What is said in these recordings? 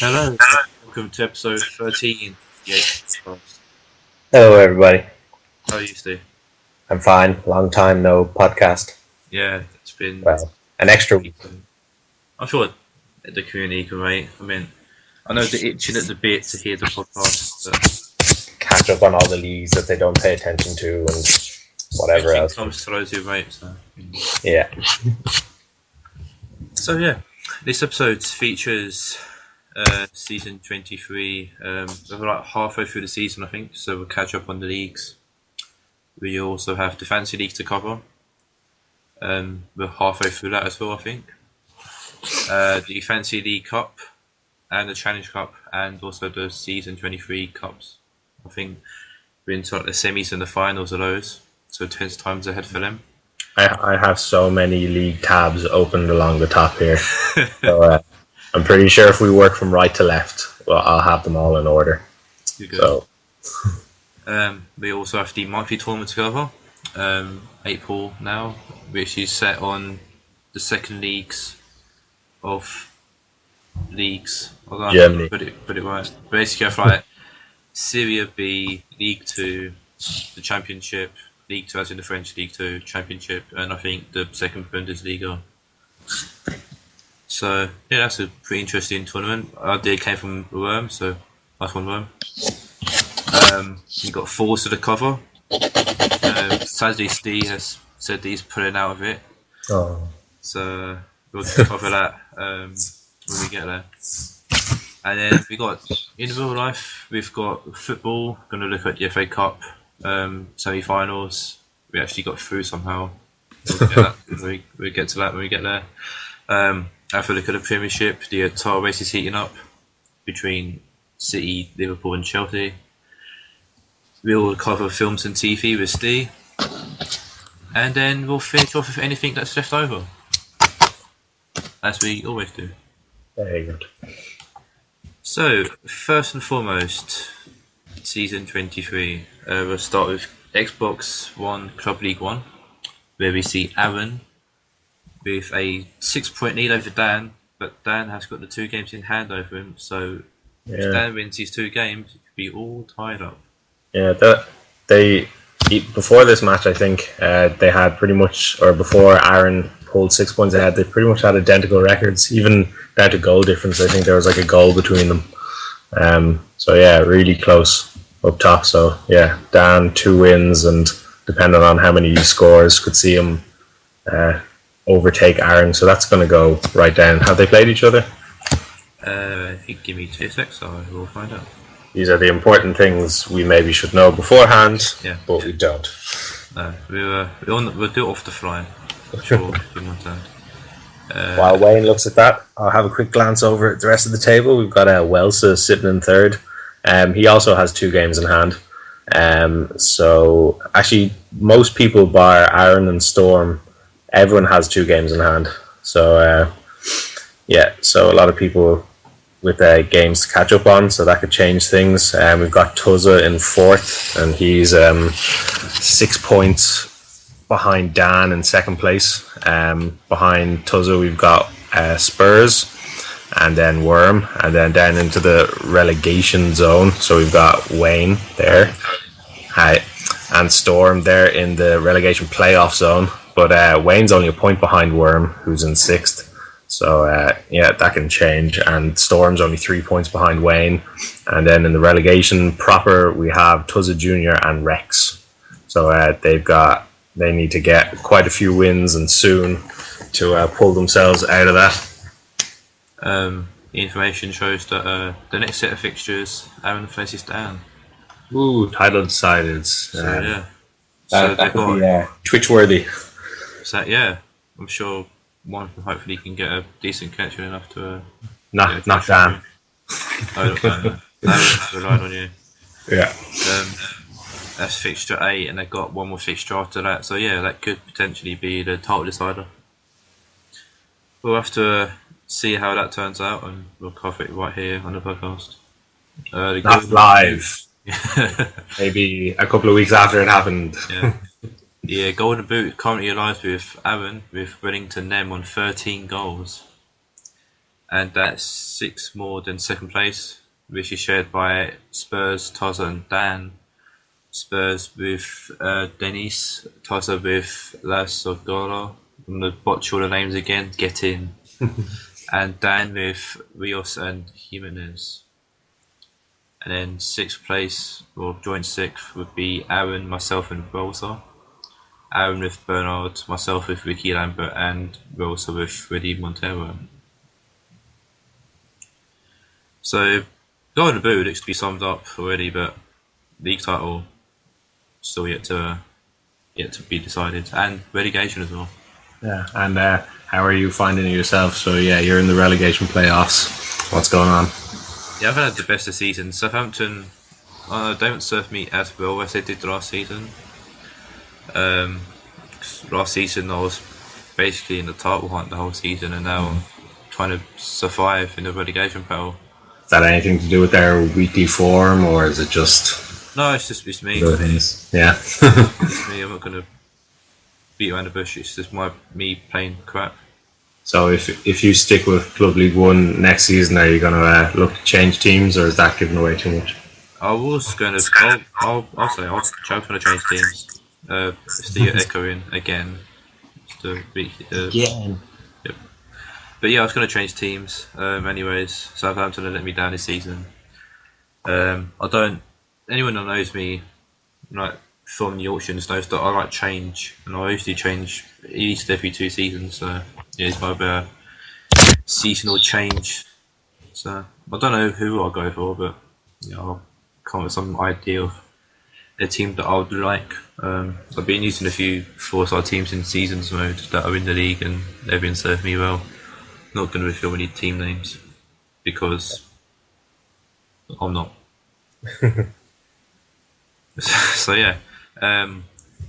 Hello, welcome to episode 13. Yeah, podcast. Hello, everybody. How are you, Steve? I'm fine. Long time no podcast. Yeah, it's been. Well, an extra week. I'm sure the community can wait. I mean, I know they're itching at the bit to hear the podcast, but Catch up on all the leagues that they don't pay attention to and whatever everything else. comes to those who wait. So. Yeah. So yeah, this episode features season 23. We're like halfway through the season, I think, so we'll catch up on the leagues. We also have the fantasy league to cover. We're halfway through that as well, I think. The Fantasy League Cup and the Challenge Cup and also the Season 23 Cups. I think we're into like the semis and the finals of those, so 10 times ahead for them. I have so many league tabs opened along the top here. So I'm pretty sure if we work from right to left, well, I'll have them all in order. So. We also have the monthly tournament to cover. April now, which is set on the second leagues of leagues. I don't know how to put it right. Basically, I have like Serie B, League 2, the Championship, League 2 as in the French League 2, Championship, and I think the second Bundesliga. So, yeah, that's a pretty interesting tournament. Our idea came from Rome, so nice one, Rome. You've got Forza to cover. Sadly, Steve has said that he's pulling out of it. Oh. So we'll cover that when we get there. And then we got in real life, we've got football. Going to look at the FA Cup semi-finals. We actually got through somehow. We'll get to that when we get there. Have a look at the Premiership. The title race is heating up between City, Liverpool, and Chelsea. We'll cover films and TV with Steve. And then we'll finish off with anything that's left over. As we always do. Very good. So, first and foremost, Season 23. We'll start with Xbox One Club League 1, where we see Aaron with a 6-point lead over Dan, but Dan has got the 2 games in hand over him, so if Dan wins his 2 games, it could be all tied up. Yeah, before this match, I think they had pretty much, or before Aaron pulled 6 points ahead, they pretty much had identical records, even down to goal difference. I think there was like a goal between them. So yeah, really close up top. So yeah, Dan 2 wins, and depending on how many he scores, could see him overtake Aaron. So that's going to go right down. Have they played each other? If you give me 2 seconds, I will find out. These are the important things we maybe should know beforehand, but we don't. No, we'll do it off the fly. Sure, if you want to. While Wayne looks at that, I'll have a quick glance over at the rest of the table. We've got Welsa sitting in third. He also has 2 games in hand. So actually, most people bar Aaron and Storm, everyone has 2 games in hand. So so a lot of people with games to catch up on, so that could change things. We've got Tuzza in 4th, and he's 6 points behind Dan in 2nd place. Behind Tuzza, we've got Spurs, and then Worm, and then down into the relegation zone. So we've got Wayne there, and Storm there in the relegation playoff zone. But Wayne's only a point behind Worm, who's in 6th. So that can change. And Storm's only 3 points behind Wayne. And then in the relegation proper, we have Tuzza Jr. and Rex. So they need to get quite a few wins and soon to pull themselves out of that. The information shows that the next set of fixtures, Aaron faces Dan. Ooh, title decided. So that could be Twitch-worthy. So yeah, I'm sure one of them hopefully can get a decent connection enough to... Not Dan. Aaron relied on you. Yeah. That's fixture 8, and they've got one more fixture after that. So yeah, that could potentially be the title decider. We'll have to see how that turns out, and we'll cover it right here on the podcast. Not live. Maybe a couple of weeks after it happened. Yeah. Yeah, Golden Boot currently aligns with Aaron, with Wellington Nem on 13 goals. and that's 6 more than second place, which is shared by Spurs, Toza, and Dan. Spurs with Denis, Toza with Las Ogoro. I'm going to botch all the names again, get in. And Dan with Rios and Jimenez. And then 6th place, or joint 6th, would be Aaron, myself, and Rosa. Aaron with Bernard, myself with Ricky Lambert, and Rosa with Freddie Montero. So, Golden Boot looks to be summed up already, but league title still yet to be decided, and relegation as well. Yeah, and how are you finding it yourself? So yeah, you're in the relegation playoffs. What's going on? Yeah, I've had the best of season. Southampton don't serve me as well as they did last season. Last season I was basically in the title hunt the whole season, and now I'm trying to survive in the relegation battle. Is that anything to do with their weekly form, or is it just? No, it's me. Yeah. It's me. I'm not gonna beat around the bush. It's just me playing crap. So if you stick with Club League One next season, are you going to look to change teams, or is that giving away too much? I was going to. I'll say I'll try to change teams. Still echoing again. Again. Yep. But yeah, I was going to change teams. Anyways, Southampton have let me down this season. Anyone that knows me, like from the auctions, knows that I like change, and I usually change at least every 2 seasons. So yeah, it's more of a seasonal change. So I don't know who I'll go for, but I'll come up with some idea of a team that I would like. I've been using a few 4-star teams in seasons mode that are in the league, and they've been serving me well. Not going to reveal any team names because I'm not. So yeah,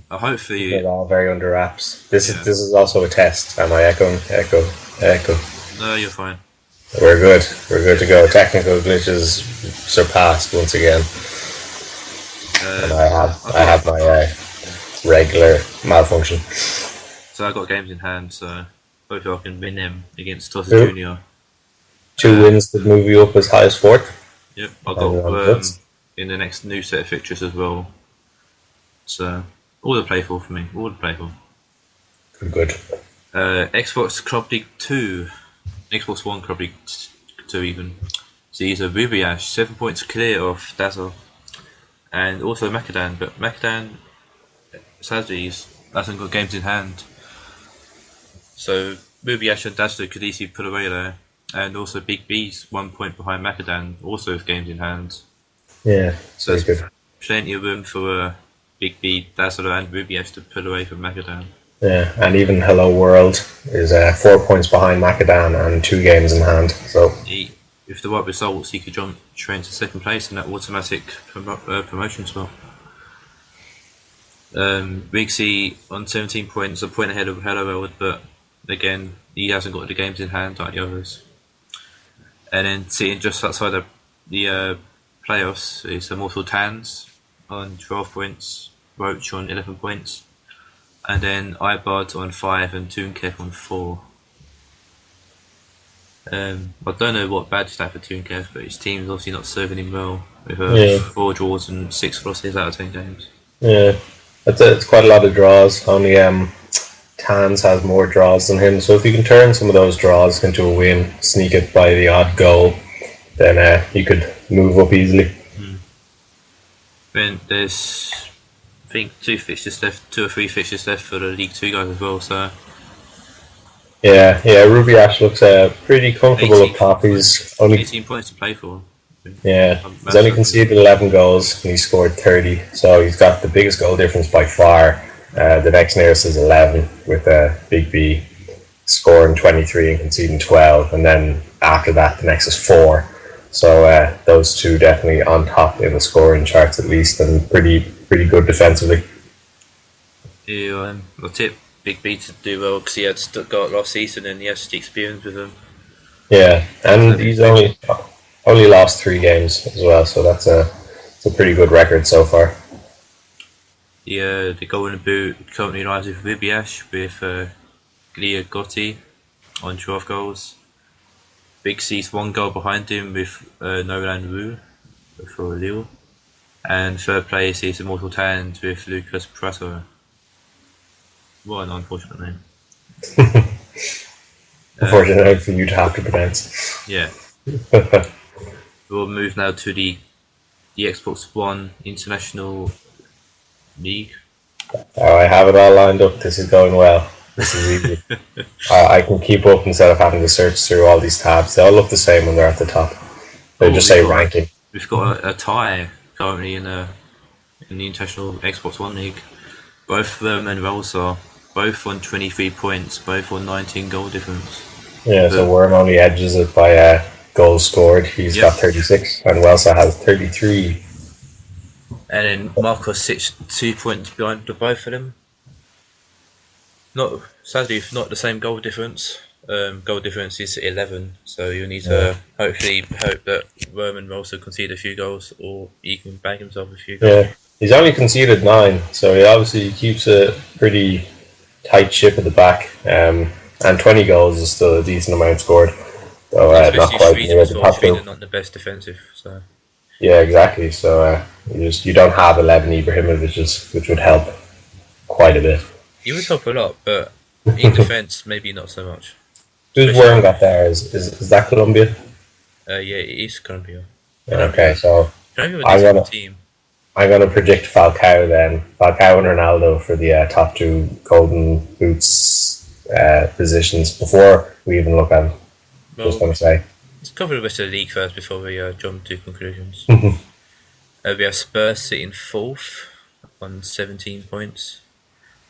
hopefully they're all very under wraps. This is also a test. Am I echoing? Echo. No, you're fine. We're good. We're good to go. Technical glitches surpassed once again. And I have my regular malfunction. So I've got games in hand, so hopefully I can win them against Tossa Junior. 2 wins to move you up as high as 4th. Yep, I've got in the next new set of fixtures as well. So all to play for me. All to play for. Good. Xbox Club League 2. Xbox One Club League 2 even. So he's a Rubiash, 7 points clear of Dazzle. And also Macadam, but Macadam sadly hasn't got games in hand. So Rubiash and Dazzle could easily put away there. And also Big B's 1 point behind Macadam, also with games in hand. Yeah, so there's good. Plenty of room for Big B, Dazzler and Rubiash to pull away from Macadam. Yeah, and even Hello World is 4 points behind Macadam and 2 games in hand. So with the right results, he could jump straight into 2nd place in that automatic promotion spot. Rigsy on 17 points, a point ahead of Hello World, but again, he hasn't got the games in hand like the others. And then sitting just outside of the playoffs is Immortal Tans on 12 points, Roach on 11 points, and then iBud on 5 and Toonkev on 4. I don't know what badge is that for Toonkev, but his team's obviously not serving him well with 4 draws and 6 losses out of 10 games. Yeah, it's quite a lot of draws. Only Tans has more draws than him, so if you can turn some of those draws into a win, sneak it by the odd goal, then you could move up easily. Then there's, I think, 2 or 3 fixtures left for the League 2 guys as well. So yeah, Rubiash looks pretty comfortable up top. He's only 18 points to play for. Yeah, he's only conceded 11 goals and he scored 30, so he's got the biggest goal difference by far. The next nearest is 11 with Big B scoring 23 and conceding 12, and then after that the next is 4. So those 2 definitely on top in the scoring charts at least, and pretty good defensively. Yeah, I'll tip Big B to do well because he had Stuttgart last season and he has the experience with them. Yeah, and he's only lost 3 games as well, so it's a pretty good record so far. The Golden Boot currently lies with Rubiash with Glia Gotti on 12 goals. Big C's 1 goal behind him with Nolan Wu for Lille. And third place is Immortal Tand with Lucas Prato. What an unfortunate name. Unfortunate for you to have to pronounce. Yeah. We'll move now to the Xbox One International League. Oh, I have it all lined up. This is going well. This is easy. I can keep up instead of having to search through all these tabs. They all look the same when they're at the top. They just say ranking. We've got a tie currently in the International Xbox One League. Both them and Valsa, both on 23 points, both on 19 goal difference. Yeah, so Worm only edges it by goals scored. He's got 36, and Welsa has 33. And then Marcos sits 2 points behind the both of them. Sadly, not the same goal difference. Goal difference is 11, so you need to hope that Roman will also concede a few goals, or he can bag himself a few goals. Yeah, he's only conceded 9, so he obviously keeps a pretty tight ship at the back. And 20 goals is still a decent amount scored. So not quite near the top two. Not the best defensive, so. Yeah, exactly. So you don't have 11 Ibrahimoviches, which would help quite a bit. He would help a lot, but in defence, maybe not so much. Who's Worm got there? Is that Colombia? Yeah, it is Colombia. Okay, so I'm gonna predict Falcao then. Falcao and Ronaldo for the top 2 Golden Boots positions before we even look at them. Just gonna say. Let's cover the rest of the league first before we jump to conclusions. We have Spurs sitting 4th on 17 points.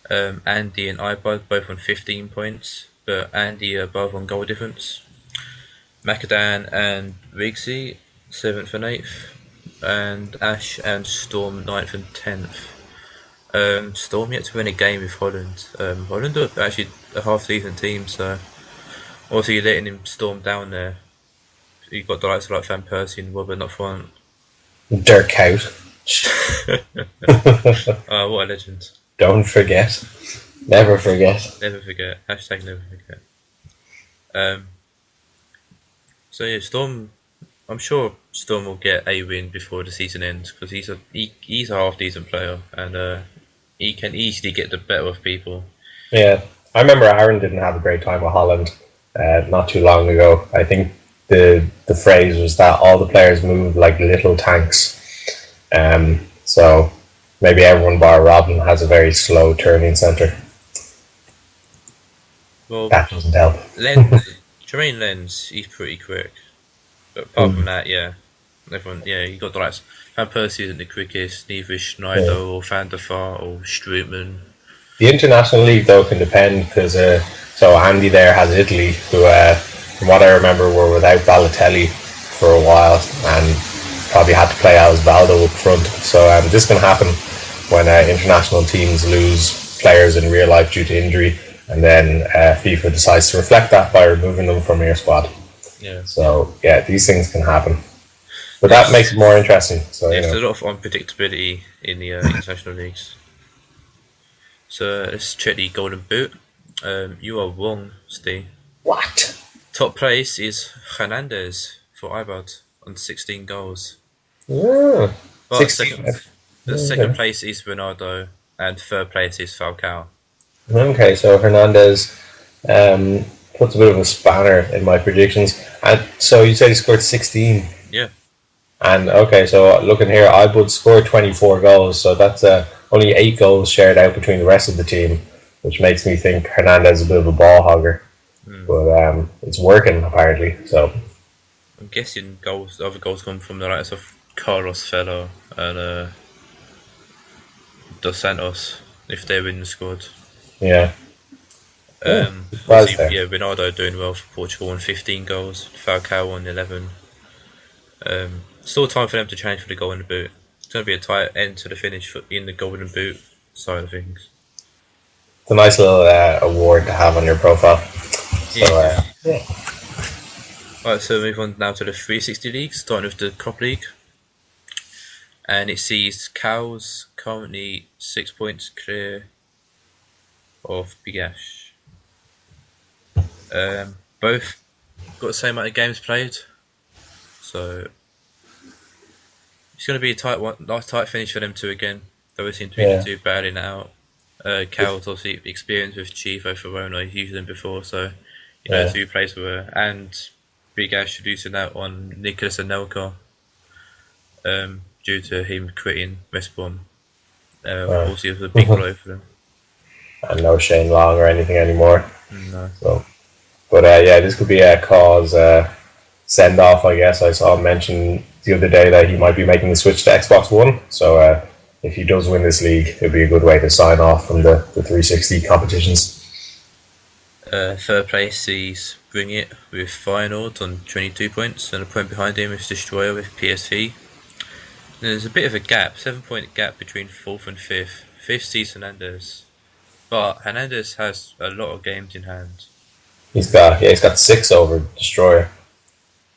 Andy and Ibud both on 15 points, but Andy above on goal difference. Macadam and Rigsy 7th and 8th, and Ash and Storm 9th and 10th. Storm yet to win a game with Holland. Holland are actually a half-decent team, so also you're letting him storm down there. You've got the likes of like Van Persie and Robert up front. Dirk Hout. Oh, what a legend. Don't forget. Never forget. Never forget. Hashtag never forget. So yeah, Storm. I'm sure Storm will get a win before the season ends because he's a half decent player and he can easily get the better of people. Yeah, I remember Aaron didn't have a great time with Holland not too long ago. I think the phrase was that all the players move like little tanks. So maybe everyone bar Robin has a very slow turning centre. Well, that doesn't help. Jermaine Lens, he's pretty quick. But apart from that, everyone, you got the likes. Van Persie isn't the quickest, neither is Schneider or Van der Vaart or Strootman. The International League, though, can depend because so Andy there has Italy, who, from what I remember, were without Balotelli for a while and probably had to play Osvaldo up front. So this can happen when international teams lose players in real life due to injury, and then FIFA decides to reflect that by removing them from your squad. Yeah. So these things can happen, but that makes it more interesting. So there's a lot of unpredictability in the international leagues. So let's check the Golden Boot. You are wrong, Steve. What? Top place is Hernandez for Ibad on 16 goals. Yeah. But 16. Second place is Ronaldo, and third place is Falcao. Okay, so Hernandez puts a bit of a spanner in my predictions. And so you said he scored 16. Yeah. And okay, so looking here, I would score 24 goals, so that's only 8 goals shared out between the rest of the team, which makes me think Hernandez is a bit of a ball hogger. But it's working apparently. So I'm guessing other goals come from the likes of Carlos Vela and Dos Santos if they're in the squad. Yeah. Ronaldo doing well for Portugal on 15 goals, Falcao on 11. Still time for them to change for the Golden Boot. It's going to be a tight end to the finish in the Golden Boot side of things. It's a nice little award to have on your profile. Right, so move on now to the 360 League, starting with the Cup League. And it sees Cows currently 6 points clear of Bigash. Both got the same amount of games played, so it's going to be a tight one, nice tight finish for them two again. They always seem to be the Yeah. two battling it out. Cal's obviously experienced with Chivo for Verona, he's used them before, so he knows Yeah. who plays were. And Big Ash reducing out on Nicholas Anelka due to him quitting Respawn. Obviously, it was a big blow for them. And no Shane Long or anything anymore. No. So, but yeah, this could be a cause send off. I guess I saw him mention the other day that he might be making the switch to Xbox One. So if he does win this league, it'd be a good way to sign off from the 360 competitions. Third place sees Bring It with Feyenoord on 22 points, and a point behind him is Destroyer with PSV. There's a bit of a gap, 7-point gap between 4th and 5th. 5th sees Hernandez, but Hernandez has a lot of games in hand. He's got 6 over Destroyer.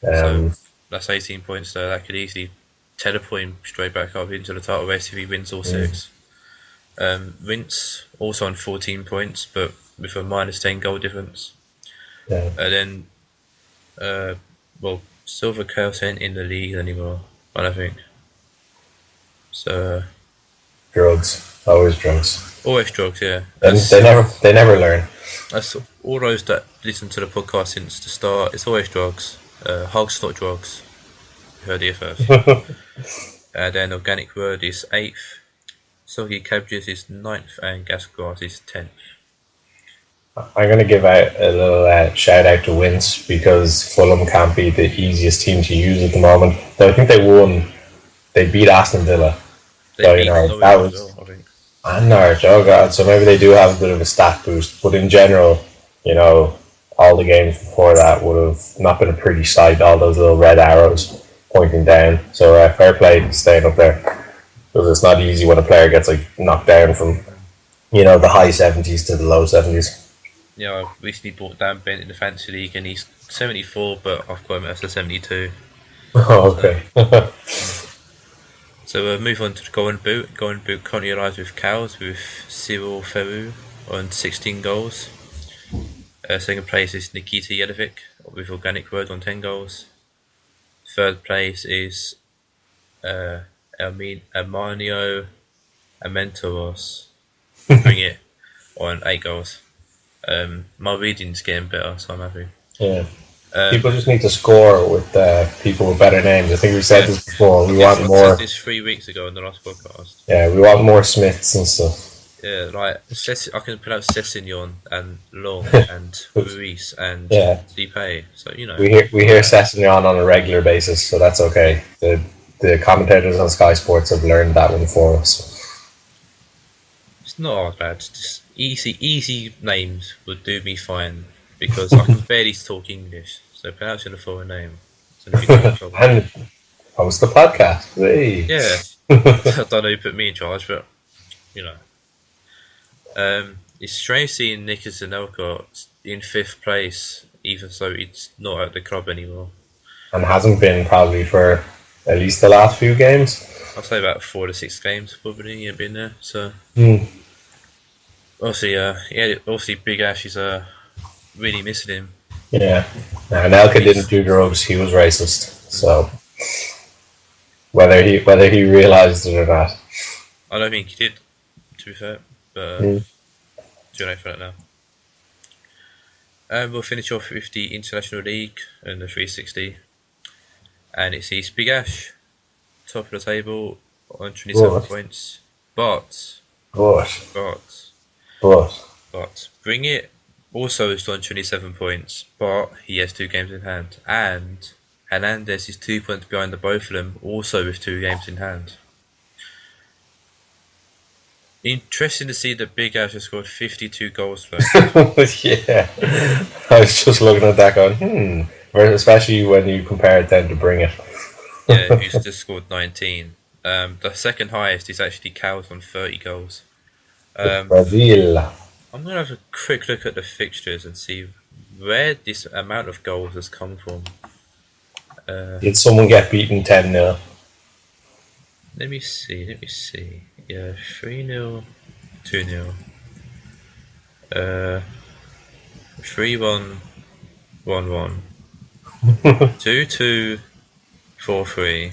So that's 18 points, so that could easily teleport him straight back up into the title race if he wins all 6. Vince also on 14 points, but with a minus 10 goal difference. Yeah. And then, Silver Chaos ain't in the league anymore, I don't think. So Drugs, always drugs. always drugs, yeah. They never learn. That's all those that listen to the podcast since the start. It's always drugs. Hugs not drugs. You heard it first. Then Organic Word is 8th. Soggy Cabbages is 9th, and Gas Grass is 10th. I'm going to give out a little shout out to Wince because Fulham can't be the easiest team to use at the moment. Though I think they won. They beat Aston Villa. They beat Norwich that as was. well, I think. And Norwich, oh god. So maybe they do have a bit of a stat boost. But in general, all the games before that would have not been a pretty sight. All those little red arrows pointing down. So fair play to staying up there. Because it's not easy when a player gets knocked down from, the high 70s to the low 70s. Yeah, I recently bought Dan Bent in the Fantasy League, and he's 74, but I've got him as a 72. Oh, okay. So we'll move on to the Golden Boot. Golden Boot currently arrives with Cows with Cyril Ferru on 16 goals. Second place is Nikita Yedovic with Organic Word on 10 goals. Third place is Armanio Amentoros Bring It on 8 goals. My reading's getting better, so I'm happy. Yeah. People just need to score with people with better names. I think we said this before. We want more. I said this 3 weeks ago in the last podcast. Yeah, we want more Smiths and stuff. Yeah, like I can pronounce Sessignon and Long and Ruiz and Depay. So we hear Sessignon on a regular basis, so that's okay. The commentators on Sky Sports have learned that one for us. It's not all bad. Just easy names would do me fine because I can barely talk English. So pronouncing a foreign name. And host the podcast. Hey. Yeah, I don't know who put me in charge, but it's strange seeing Nicholas Anelka in 5th place, even so he's not at the club anymore. And hasn't been probably for at least the last few games. I'd say about 4 to 6 games probably he's been there. So obviously Big Ash is really missing him. Yeah, Anelka didn't do drugs; he was racist. So whether he realised it or not, I don't think he did. To be fair, but too late for that now. We'll finish off with the International League and the 360, and it sees Big Ash top of the table on 27 points, but Bring It also is on 27 points, but he has 2 games in hand, and Hernandez is 2 points behind the both of them, also with 2 games in hand. Interesting to see that Big Ash has scored 52 goals for Yeah, I was just looking at that going, especially when you compare it then to Bring It. Yeah, who's just scored 19. The second highest is actually Cows on 30 goals. Brazil. I'm going to have a quick look at the fixtures and see where this amount of goals has come from. Did someone get beaten 10-0? Let me see. Yeah, 3-0, 2-0. 3-1, 1-1. 2-2, 4-3.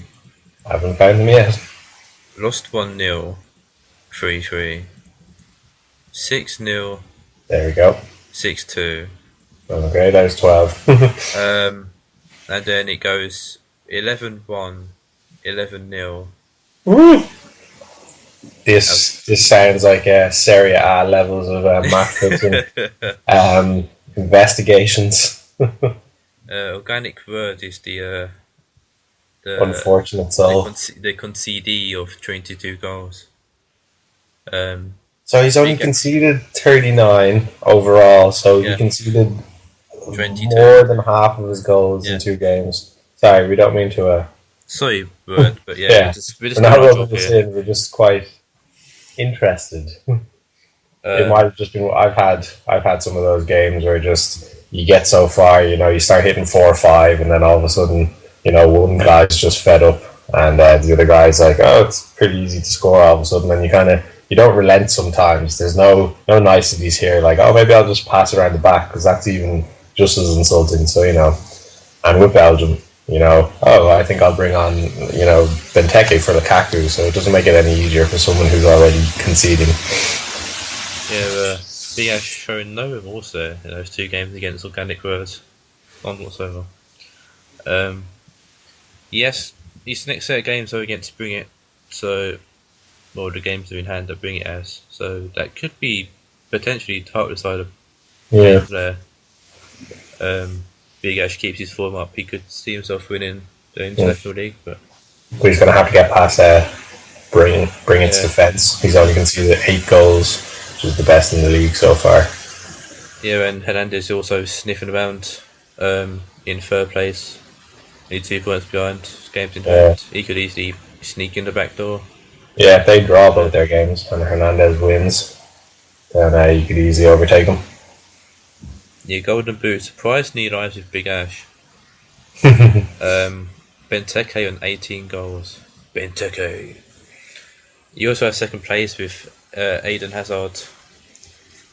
I haven't found them yet. Lost 1-0, 3-3. 6-0, There we go. 6-2. Okay, there's 12. And then it goes 11-1, 11-0. Woo! This sounds like Serie A levels of match fixing investigations. Organic Word is the Unfortunate soul. the concedee of 22 goals. So he's only conceded 39 overall, so he conceded 22. more than half of his goals in 2 games. Sorry, we don't mean to... Sorry, Word, but we're not rubbing this in, we're just quite interested. It might have just been... I've had some of those games where just you get so far, you start hitting 4 or 5, and then all of a sudden, one guy's just fed up, and the other guy's like, oh, it's pretty easy to score all of a sudden, and you don't relent sometimes. There's no niceties here, like, oh, maybe I'll just pass around the back, because that's even just as insulting. So, and with Belgium, oh, I think I'll bring on, Benteke for Lukaku, so it doesn't make it any easier for someone who's already conceding. Yeah, Diaz showing no remorse there in those 2 games against Organic Words. None whatsoever. Yes, his next set of games are against Bring It, so more the games are in hand that Bring It as, so that could be potentially title decider. There. Big Ash keeps his form up, he could see himself winning the International League, but he's going to have to get past Bring It's defence. He's only conceded 8 goals, which is the best in the league so far. Yeah, and Hernandez also sniffing around in 3rd place. Need 2 points behind, games in hand. He could easily sneak in the back door. Yeah, if they draw both their games and Hernandez wins, then you could easily overtake him. Yeah, Golden Boot surprisingly lies with Big Ash. Benteke on 18 goals. Benteke. You also have 2nd place with Eden Hazard,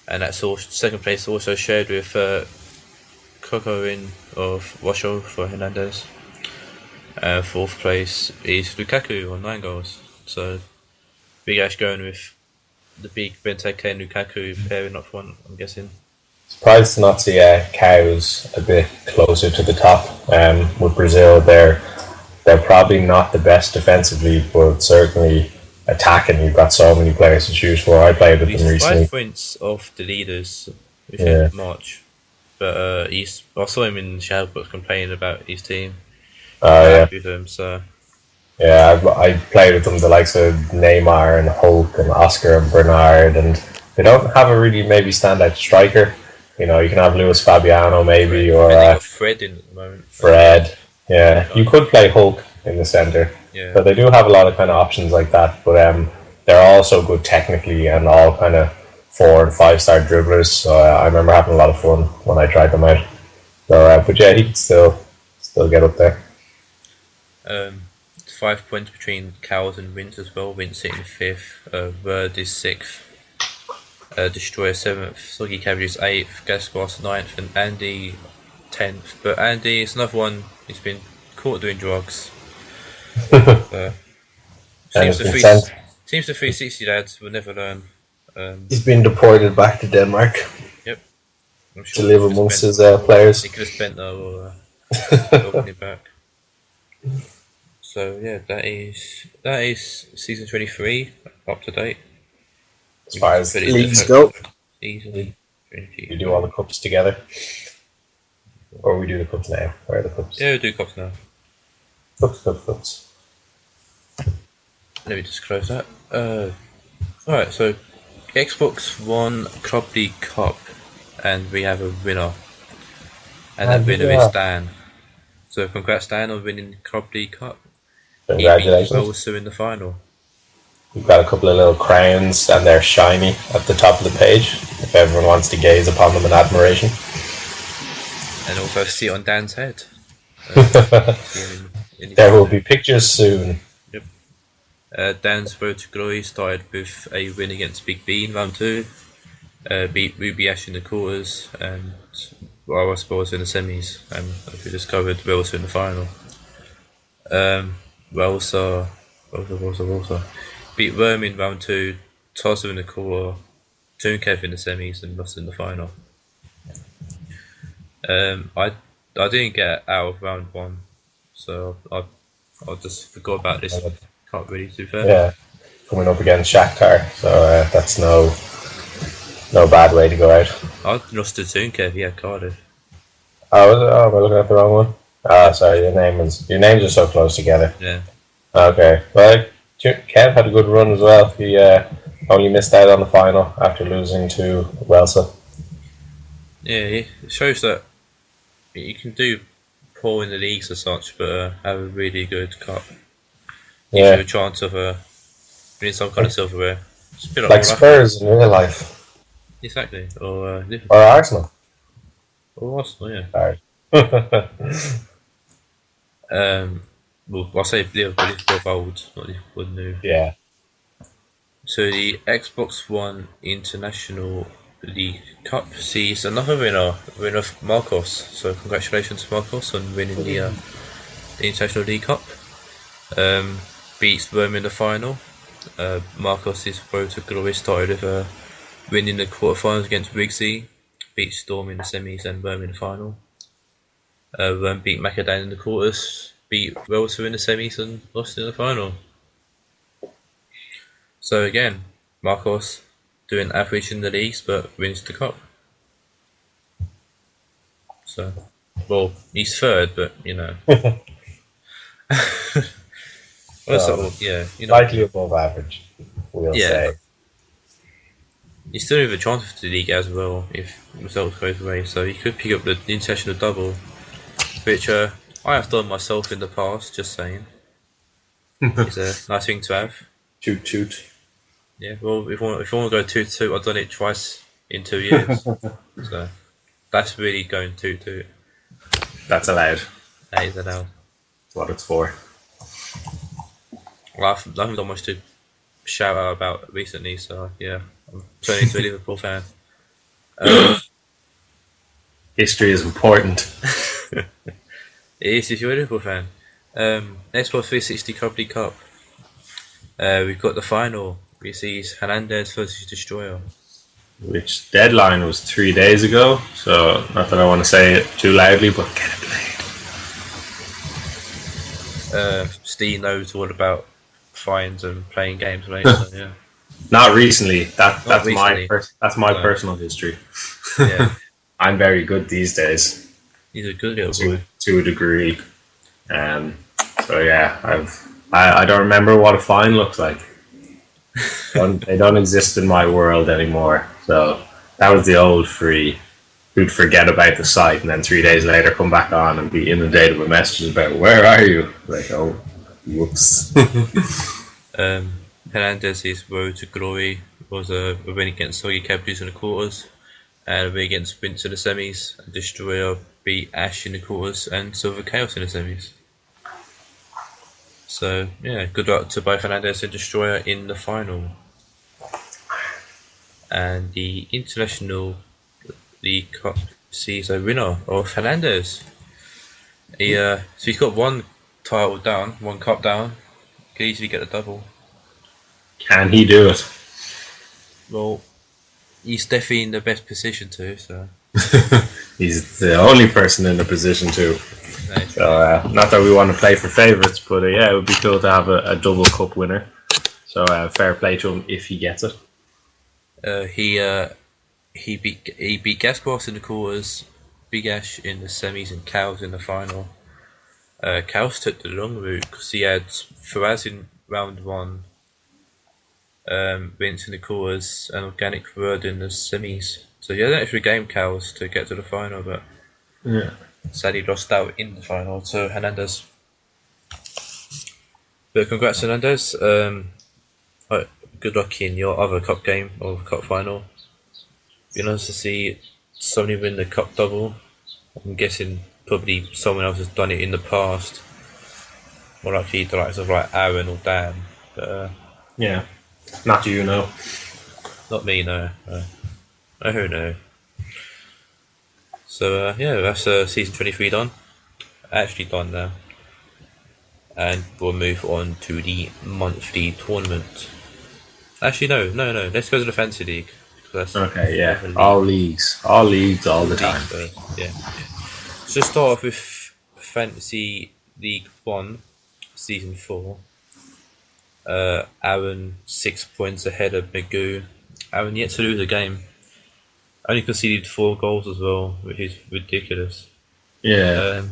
and that's also 2nd place also shared with Kokorin of Washoe for Hernandez. 4th place is Lukaku on 9 goals. So Big Ash going with the big Benteke and Lukaku pairing up front, I'm guessing. Surprised to not see Cows a bit closer to the top. With Brazil, they're probably not the best defensively, but certainly attacking. You've got so many players to choose for. I played with them recently. 5 points off the leaders within March, but I saw him in the Shadowbook complaining about his team. With them, so. Yeah, I played with them, the likes of Neymar and Hulk and Oscar and Bernard, and they don't have a really maybe standout striker. You can have Luis Fabiano maybe, or they got Fred in at the moment. Fred, yeah. You could play Hulk in the centre, but they do have a lot of kind of options like that. But they're also good technically and all kind of 4 and 5 star dribblers. So I remember having a lot of fun when I tried them out. So, but yeah, he can still get up there. 5 points between Cows and Vince as well. Vince sitting 5th, Word is 6th, Destroyer 7th, Soggy Cabbage is 8th, Gasquas 9th, and Andy 10th. But Andy is another one, he's been caught doing drugs. Seems the 360 lads will never learn. He's been deported back to Denmark. Yep. I'm sure to live amongst his players. He could have spent that or welcome back. So yeah, that is season 23 up to date. As far as leagues go, easily. We do all the cups together, or we do the cups now. Where are the cups? Yeah, we do cups now. Cups. Let me just close that. Alright, so Xbox One Club League Cup, and we have a winner, and that winner is Dan. So congrats Dan on winning Club League Cup. Congratulations. Also in the final. We've got a couple of little crowns and they're shiny at the top of the page if everyone wants to gaze upon them in admiration. And also see it on Dan's head. There will be pictures soon. Yep. Dan's road to glory started with a win against Big B in round 2. Beat Ruby Ash in the quarters and I suppose in the semis, and as we just covered, we're also in the final. We also beat Rome in round 2, Tossa in the quarter, Tunkev in the semis, and lost in the final. I didn't get out of round 1, so I just forgot about this. Can't really do fair. Yeah, coming up against Shakhtar, so that's no bad way to go out. I lost to Tunkev, yeah, Cardiff. Oh, am I looking at the wrong one? Ah, sorry, your names are so close together. Yeah. Okay, well, Kev had a good run as well. He only missed out on the final after losing to Welsa. Yeah, it shows that you can do poor in the leagues as such, but have a really good cup. Gives you a chance of winning some kind of silverware. It's a bit like Spurs in real life. Exactly, or Arsenal. Or Arsenal, yeah. Sorry. Well, I'll say Liverpool of old, not Liverpool new. Yeah. So the Xbox One International League Cup sees another winner Marcos. So congratulations Marcos on winning the International League Cup. Beats Rome in the final. Marcos' road to glory started with winning the quarterfinals against Rigsy, beat Storm in the semis and Rome in the final. Rome beat Macadam in the quarters, beat Welser in the semis and lost in the final. So again, Marcos doing average in the leagues but wins the cup. So, well, he's third, but you know. Yeah, you know, slightly above average, we'll say. You still have a chance for the league as well if results goes away, so you could pick up the international double, which I have done myself in the past, just saying. It's a nice thing to have. Toot. Yeah, well, if you want to go 2-2, I've done it twice in 2 years. So that's really going 2-2. That's allowed. That is allowed. That's what it's for. Well, I haven't done much to shout out about recently, so yeah, I'm turning into a Liverpool fan. History is important. It is if you're a Liverpool fan. Xbox 360 Company Cup. We've got the final. We see Hernandez versus Destroyer. Which deadline was 3 days ago, so not that I want to say it too loudly, but get it played. Steve knows all about fines and playing games later. So, yeah. Not recently. That's my personal history. Yeah. I'm very good these days. He's a good little boy. To a degree. So yeah, I don't remember what a fine looks like. They don't exist in my world anymore. So that was the old free. Who'd forget about the site and then 3 days later come back on and be inundated with messages about where are you? Like, oh, whoops. Hernandez's road to glory was a win against Soggy Cabbages in the quarters, and a win against Vince in the semis, and Destroyer beat Ash in the quarters and Silver Chaos in the semis. So yeah, good luck to both Hernandez and Destroyer in the final. And the International League Cup sees a winner of Hernandez. So he's got one title down, one cup down. Could easily get a double. Can he do it? Well, he's definitely in the best position to. So he's the only person in the position to. So not that we want to play for favourites, but yeah, it would be cool to have a double cup winner. So fair play to him if he gets it. He beat Gaspars in the quarters, Big Ash in the semis, and Cows in the final. Cows took the long route because he had Faraz in round 1, Vince in the quarters, and Organic third in the semis. So he had an extra game Cows to get to the final, but sadly lost out in the final to Hernandez. But congrats Hernandez. Good luck in your other cup game or cup final. Be nice to see somebody win the cup double. I'm guessing probably someone else has done it in the past. More likely the likes of like Aaron or Dan. But yeah, not you, no. Not me, no. Who knows? So yeah, that's season 23 done. Actually done now. And we'll move on to the monthly tournament. Actually, no. Let's go to the fantasy league. That's Okay, the yeah. other All league. leagues. All leagues all the League time. first. Yeah. So let's start off with Fantasy League 1, Season 4. Aaron 6 points ahead of Magoo. Aaron yet to lose a game. Only conceded 4 goals as well, which is ridiculous. Yeah. Um,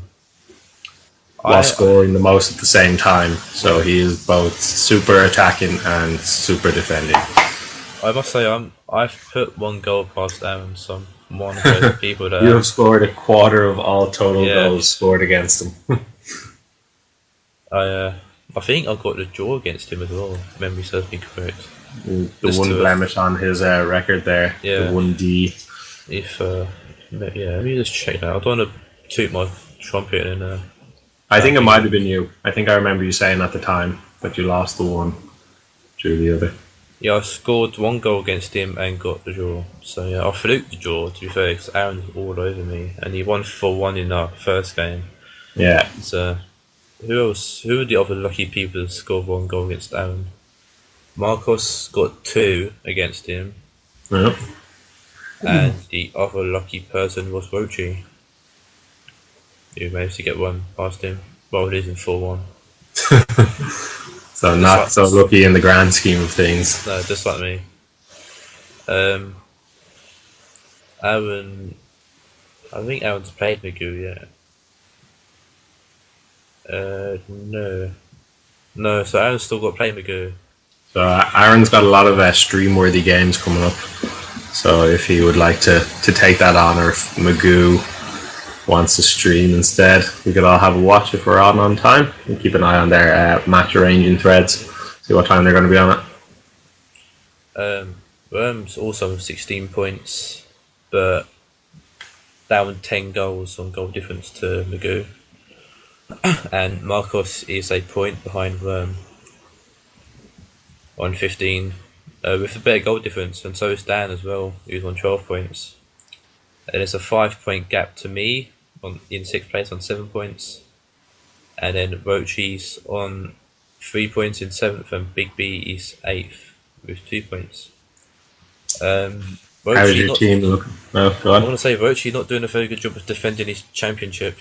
While I scoring the most at the same time. So he is both super attacking and super defending. I must say I've put 1 goal past Aaron, so I'm one of those people that You have scored a quarter of all total Yeah. goals scored against him. I think I got the draw against him as well. If memory serves me correct. The Just one to- blemish on his record there. Yeah. The 1D. If let me just check that. I don't want to toot my trumpet and I think it might have been you. I think I remember you saying at the time that you lost the one, drew the other. yeah, I scored 1 goal against him and got the draw. So yeah, I fluked the draw to be fair, because Aaron was all over me, and he won 4-1 in our first game. Yeah. So who else? Who are the other lucky people that scored 1 goal against Aaron? Marcos got 2 against him, Yeah. and the other lucky person was Rochi, who managed to get 1 past him while losing 4-1. So not so lucky in the grand scheme of things. No, just like me. Aaron, I think Aaron's played Magoo yet. No. So Aaron's still got to play Magoo. So Aaron's got a lot of stream-worthy games coming up. So if he would like to take that on, or if Magoo wants to stream instead, we could all have a watch if we're on time. And keep an eye on their match arranging threads. See what time they're going to be on it. Worm's also on 16 points, but down 10 goals on goal difference to Magoo. And Marcos is a point behind Worm on 15, with a better goal difference, and so is Dan as well, who's on 12 points. And there's a 5-point gap to me in 6th place on 7 points, and then Rochi's on 3 points in 7th, and Big B is 8th with 2 points. How's your team looking? Oh, go I on. want to say Rochi not doing a very good job of defending his championship.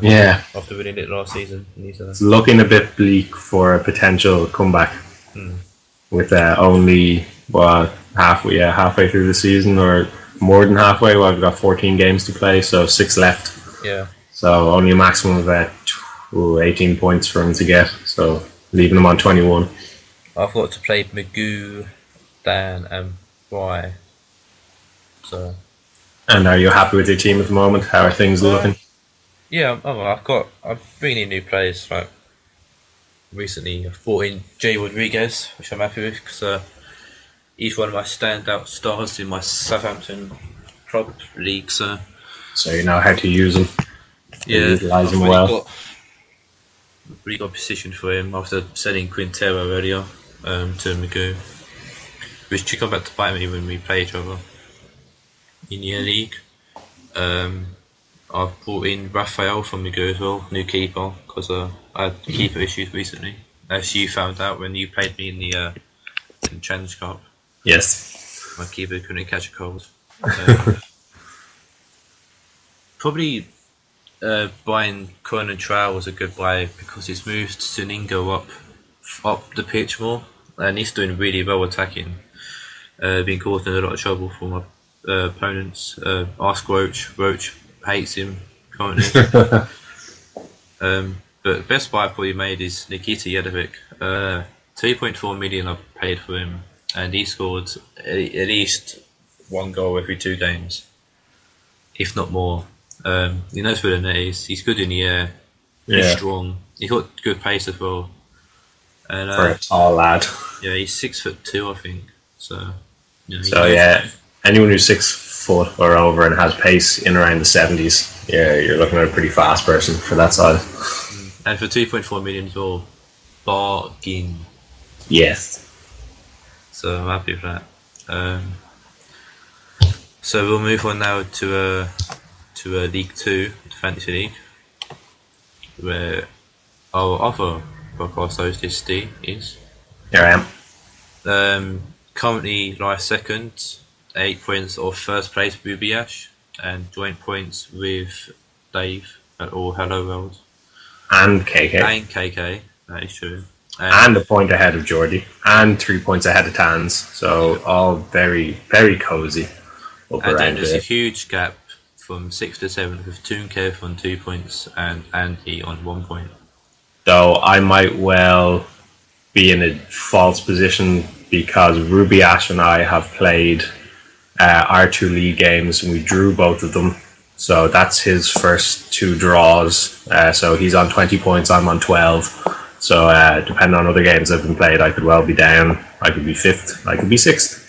Yeah, After winning it last season, it's looking a bit bleak for a potential comeback. With only halfway through the season, or more than halfway. Well, we've got 14 games to play, so 6 left. Yeah. So only a maximum of 18 points for him to get. So leaving him on 21. I've got to play Magoo, Dan, and Bry. So. And are you happy with your team at the moment? How are things looking? Yeah, I've been in new players like recently. I've brought in Jay Rodriguez, which I'm happy with, because he's one of my standout stars in my Southampton club league. So you know how to use them. Yeah, utilise I've them really well. really got position for him after selling Quintero earlier to Magoo, which should come back to bite me when we play each other in the league. I've brought in Raphael from Magoo as well, new keeper, because I had keeper issues recently, as you found out when you played me in the Challenge Cup. Yes. My keeper couldn't catch a cold. Probably buying Conan Trowell was a good buy, because he's moved Suningo up the pitch more, and he's doing really well attacking. Been causing a lot of trouble for my opponents. Ask Roach. Roach hates him currently. But best buy I probably made is Nikita Yedovic. 3.4 million I paid for him, and he scored at least 1 goal every 2 games, if not more. He knows where the net is. He's good in the air. He's strong. He's got good pace as well. And, for a tall lad. Yeah, he's 6'2", I think. So, anyone who's 6 foot or over and has pace in around the 70s, you're looking at a pretty fast person for that side. And for 2.4 million as well, bargain. Yes. So I'm happy with that. So we'll move on now to to League 2, the Fantasy League, where our other podcast host is Steve. Here I am. Currently lies second, 8 points off first place with Rubiash, and joint points with Dave at All Hello World. And KK. And KK, that is true. And a point ahead of Geordie, and 3 points ahead of Tans. So all very, very cosy. And then there's a huge gap from 6th to 7th with Toonkev on 2 points and Andy on 1 point. Though I might well be in a false position because Ruby Ash and I have played our 2 league games and we drew both of them. So that's his first 2 draws. So he's on 20 points, I'm on 12. So depending on other games that have been played, I could well be down. I could be 5th, I could be 6th.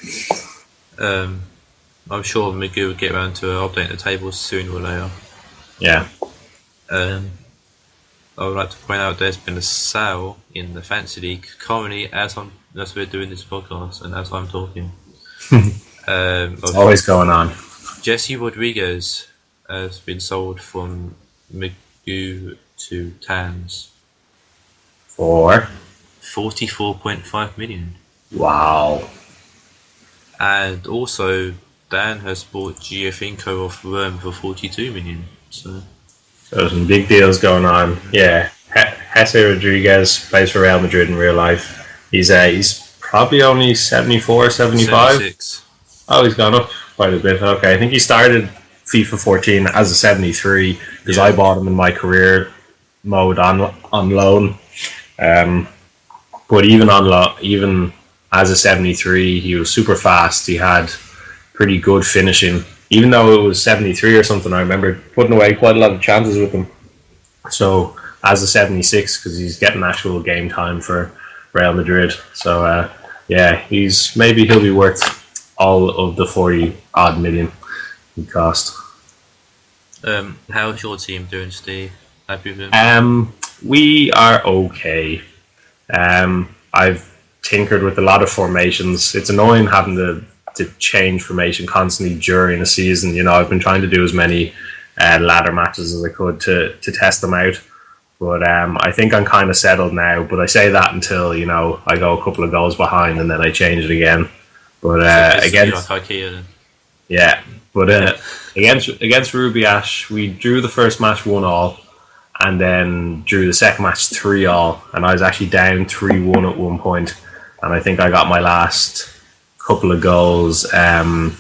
I'm sure Magoo will get around to updating the tables sooner or later. Yeah. I would like to point out there's been a sale in the Fantasy League currently as we're doing this podcast and as I'm talking. It's always going on. Jesse Rodriguez has been sold from Magoo to Tans for 44.5 million. Wow. And also Dan has bought Giovinco off Rome for 42 million. So there's some big deals going on. Yeah. Jesse Rodriguez plays for Real Madrid in real life. He's probably only 74, 75. 76. Oh, he's gone up quite a bit. Okay, I think he started FIFA 14 as a 73 because I bought him in my career mode on loan. But even even as a 73, he was super fast. He had pretty good finishing. Even though it was 73 or something, I remember putting away quite a lot of chances with him. So as a 76, because he's getting actual game time for Real Madrid. So he'll be worth all of the 40 odd million he cost. How's your team doing, Steve? Happy with them? We are okay. I've tinkered with a lot of formations. It's annoying having to change formation constantly during a season. You know, I've been trying to do as many ladder matches as I could to test them out. But I think I'm kind of settled now. But I say that until, you know, I go a couple of goals behind and then I change it again. But against IKEA then. Yeah, but against Ruby Ash, we drew the first match 1-1, and then drew the second match 3-3, and I was actually down 3-1 at one point, and I think I got my last couple of goals in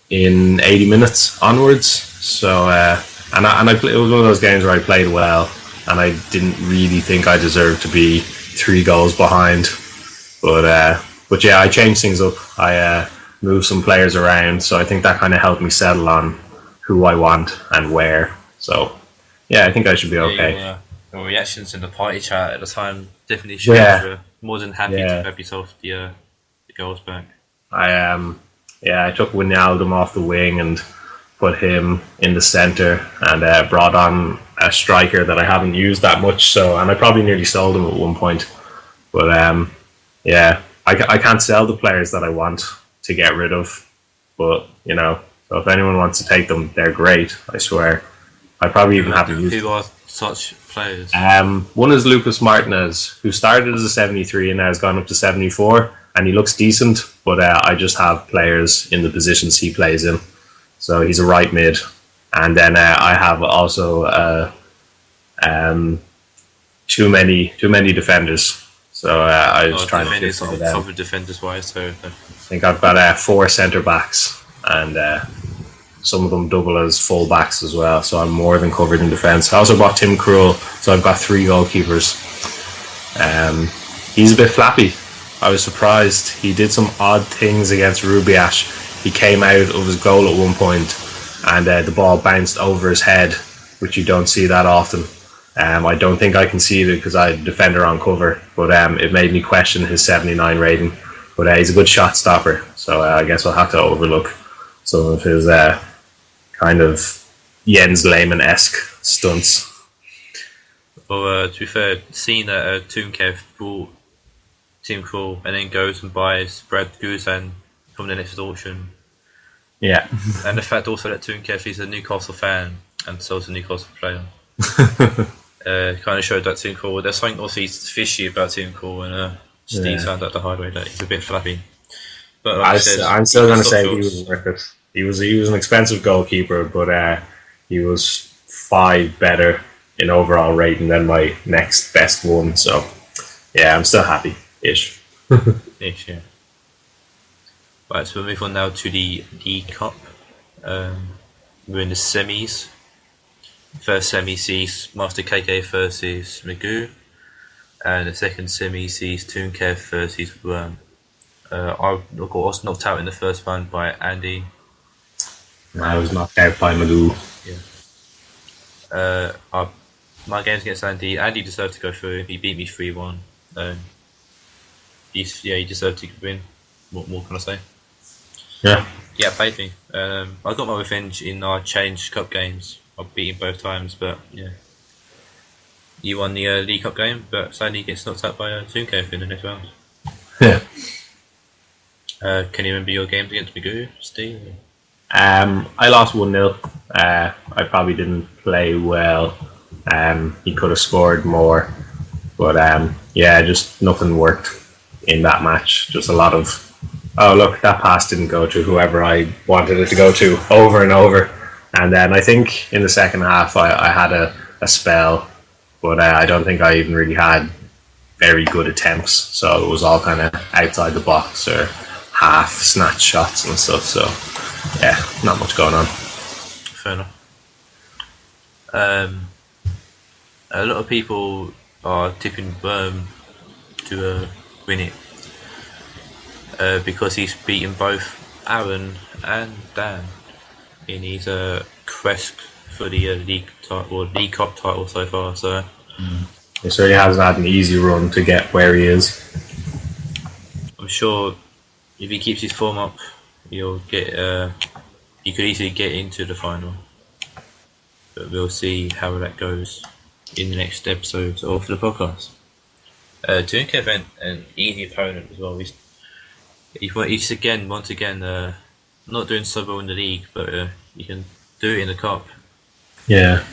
80 minutes onwards. So it was one of those games where I played well, and I didn't really think I deserved to be 3 goals behind, but yeah, I changed things up. I moved some players around, so I think that kind of helped me settle on who I want and where. So yeah, I think I should be okay. Your reactions in the party chat at the time definitely showed you were more than happy to have yourself the goals back. I took Wijnaldum off the wing and put him in the centre and brought on a striker that I haven't used that much. So, and I probably nearly sold him at one point, but I can't sell the players that I want to get rid of, but you know, so if anyone wants to take them, they're great. I swear. I probably even haven't used. Who are such players? One is Lucas Martinez, who started as a 73 and now has gone up to 74, and he looks decent. But I just have players in the positions he plays in, so he's a right mid, and then I have also too many defenders. So I was trying to fix it down. Defenders wise, so I think I've got 4 centre backs, and some of them double as full backs as well. So I'm more than covered in defence. I also bought Tim Krul, so I've got 3 goalkeepers. He's a bit flappy. I was surprised. He did some odd things against Ruby Ash. He came out of his goal at one point, and the ball bounced over his head, which you don't see that often. I don't think I conceded because I had a defender on cover, but it made me question his 79 rating. But he's a good shot stopper, so I guess I'll have to overlook some of his kind of Jens Lehmann-esque stunts. Well, to be fair, seeing that Toonkev bought Tim Krul and then goes and buys Brad Guzan from the next auction, Yeah. And the fact also that Toonkev is a Newcastle fan and so is a Newcastle player. Kind of showed that Toonkev. There's something also fishy about Toonkev, and Steve found out the hard way that he's a bit flappy. But like I'm still going to say he was worth it. He was an expensive goalkeeper, but he was 5 better in overall rating than my next best one. So yeah, I'm still happy ish. Ish, yeah. Right, so we'll move on now to the League Cup. We're in the semis. First semi sees Master KK versus Magoo, and the second semi sees Toonkev versus Worm. I was knocked out in the first one by Andy. I was knocked out by Magoo. Yeah. My games against Andy. Andy deserved to go through. He beat me 3-1. He deserved to win. What more can I say? Yeah. Yeah, played me. I got my revenge in our Change Cup games. I beat him both times, but yeah. You won the League Cup game, but sadly gets knocked out by Toonkev in the next round. Yeah. Can you remember your games against Magoo, Steve? I lost 1-0. I probably didn't play well. He could have scored more, but yeah, just nothing worked in that match. Just a lot of, oh look, that pass didn't go to whoever I wanted it to go to over and over. And then I think in the second half I had a spell, but I don't think I even really had very good attempts. So it was all kind of outside the box or half snatch shots and stuff. So yeah, not much going on. Fair enough. A lot of people are tipping Worm to win it because he's beaten both Aaron and Dan in his quest for the League Cup title so far. So He certainly hasn't had an easy run to get where he is. I'm sure if he keeps his form up, he'll get. He could easily get into the final, but we'll see how that goes in the next episode of the podcast. Toonkev an easy opponent as well. He's again, once again, not doing so well in the league, but you can do it in the cup. Yeah,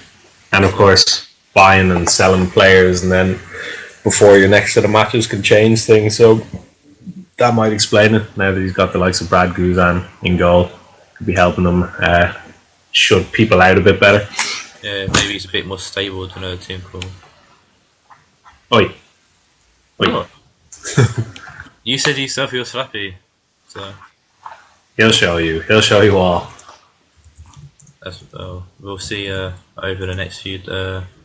and of course buying and selling players, and then before your next set of matches can change things. So that might explain it. Now that he's got the likes of Brad Guzan in goal, could be helping him shut people out a bit better. Yeah, maybe he's a bit more stable than a team call. Oi. Oh. You said yourself he was flappy, so He'll show you all. We'll see over the next few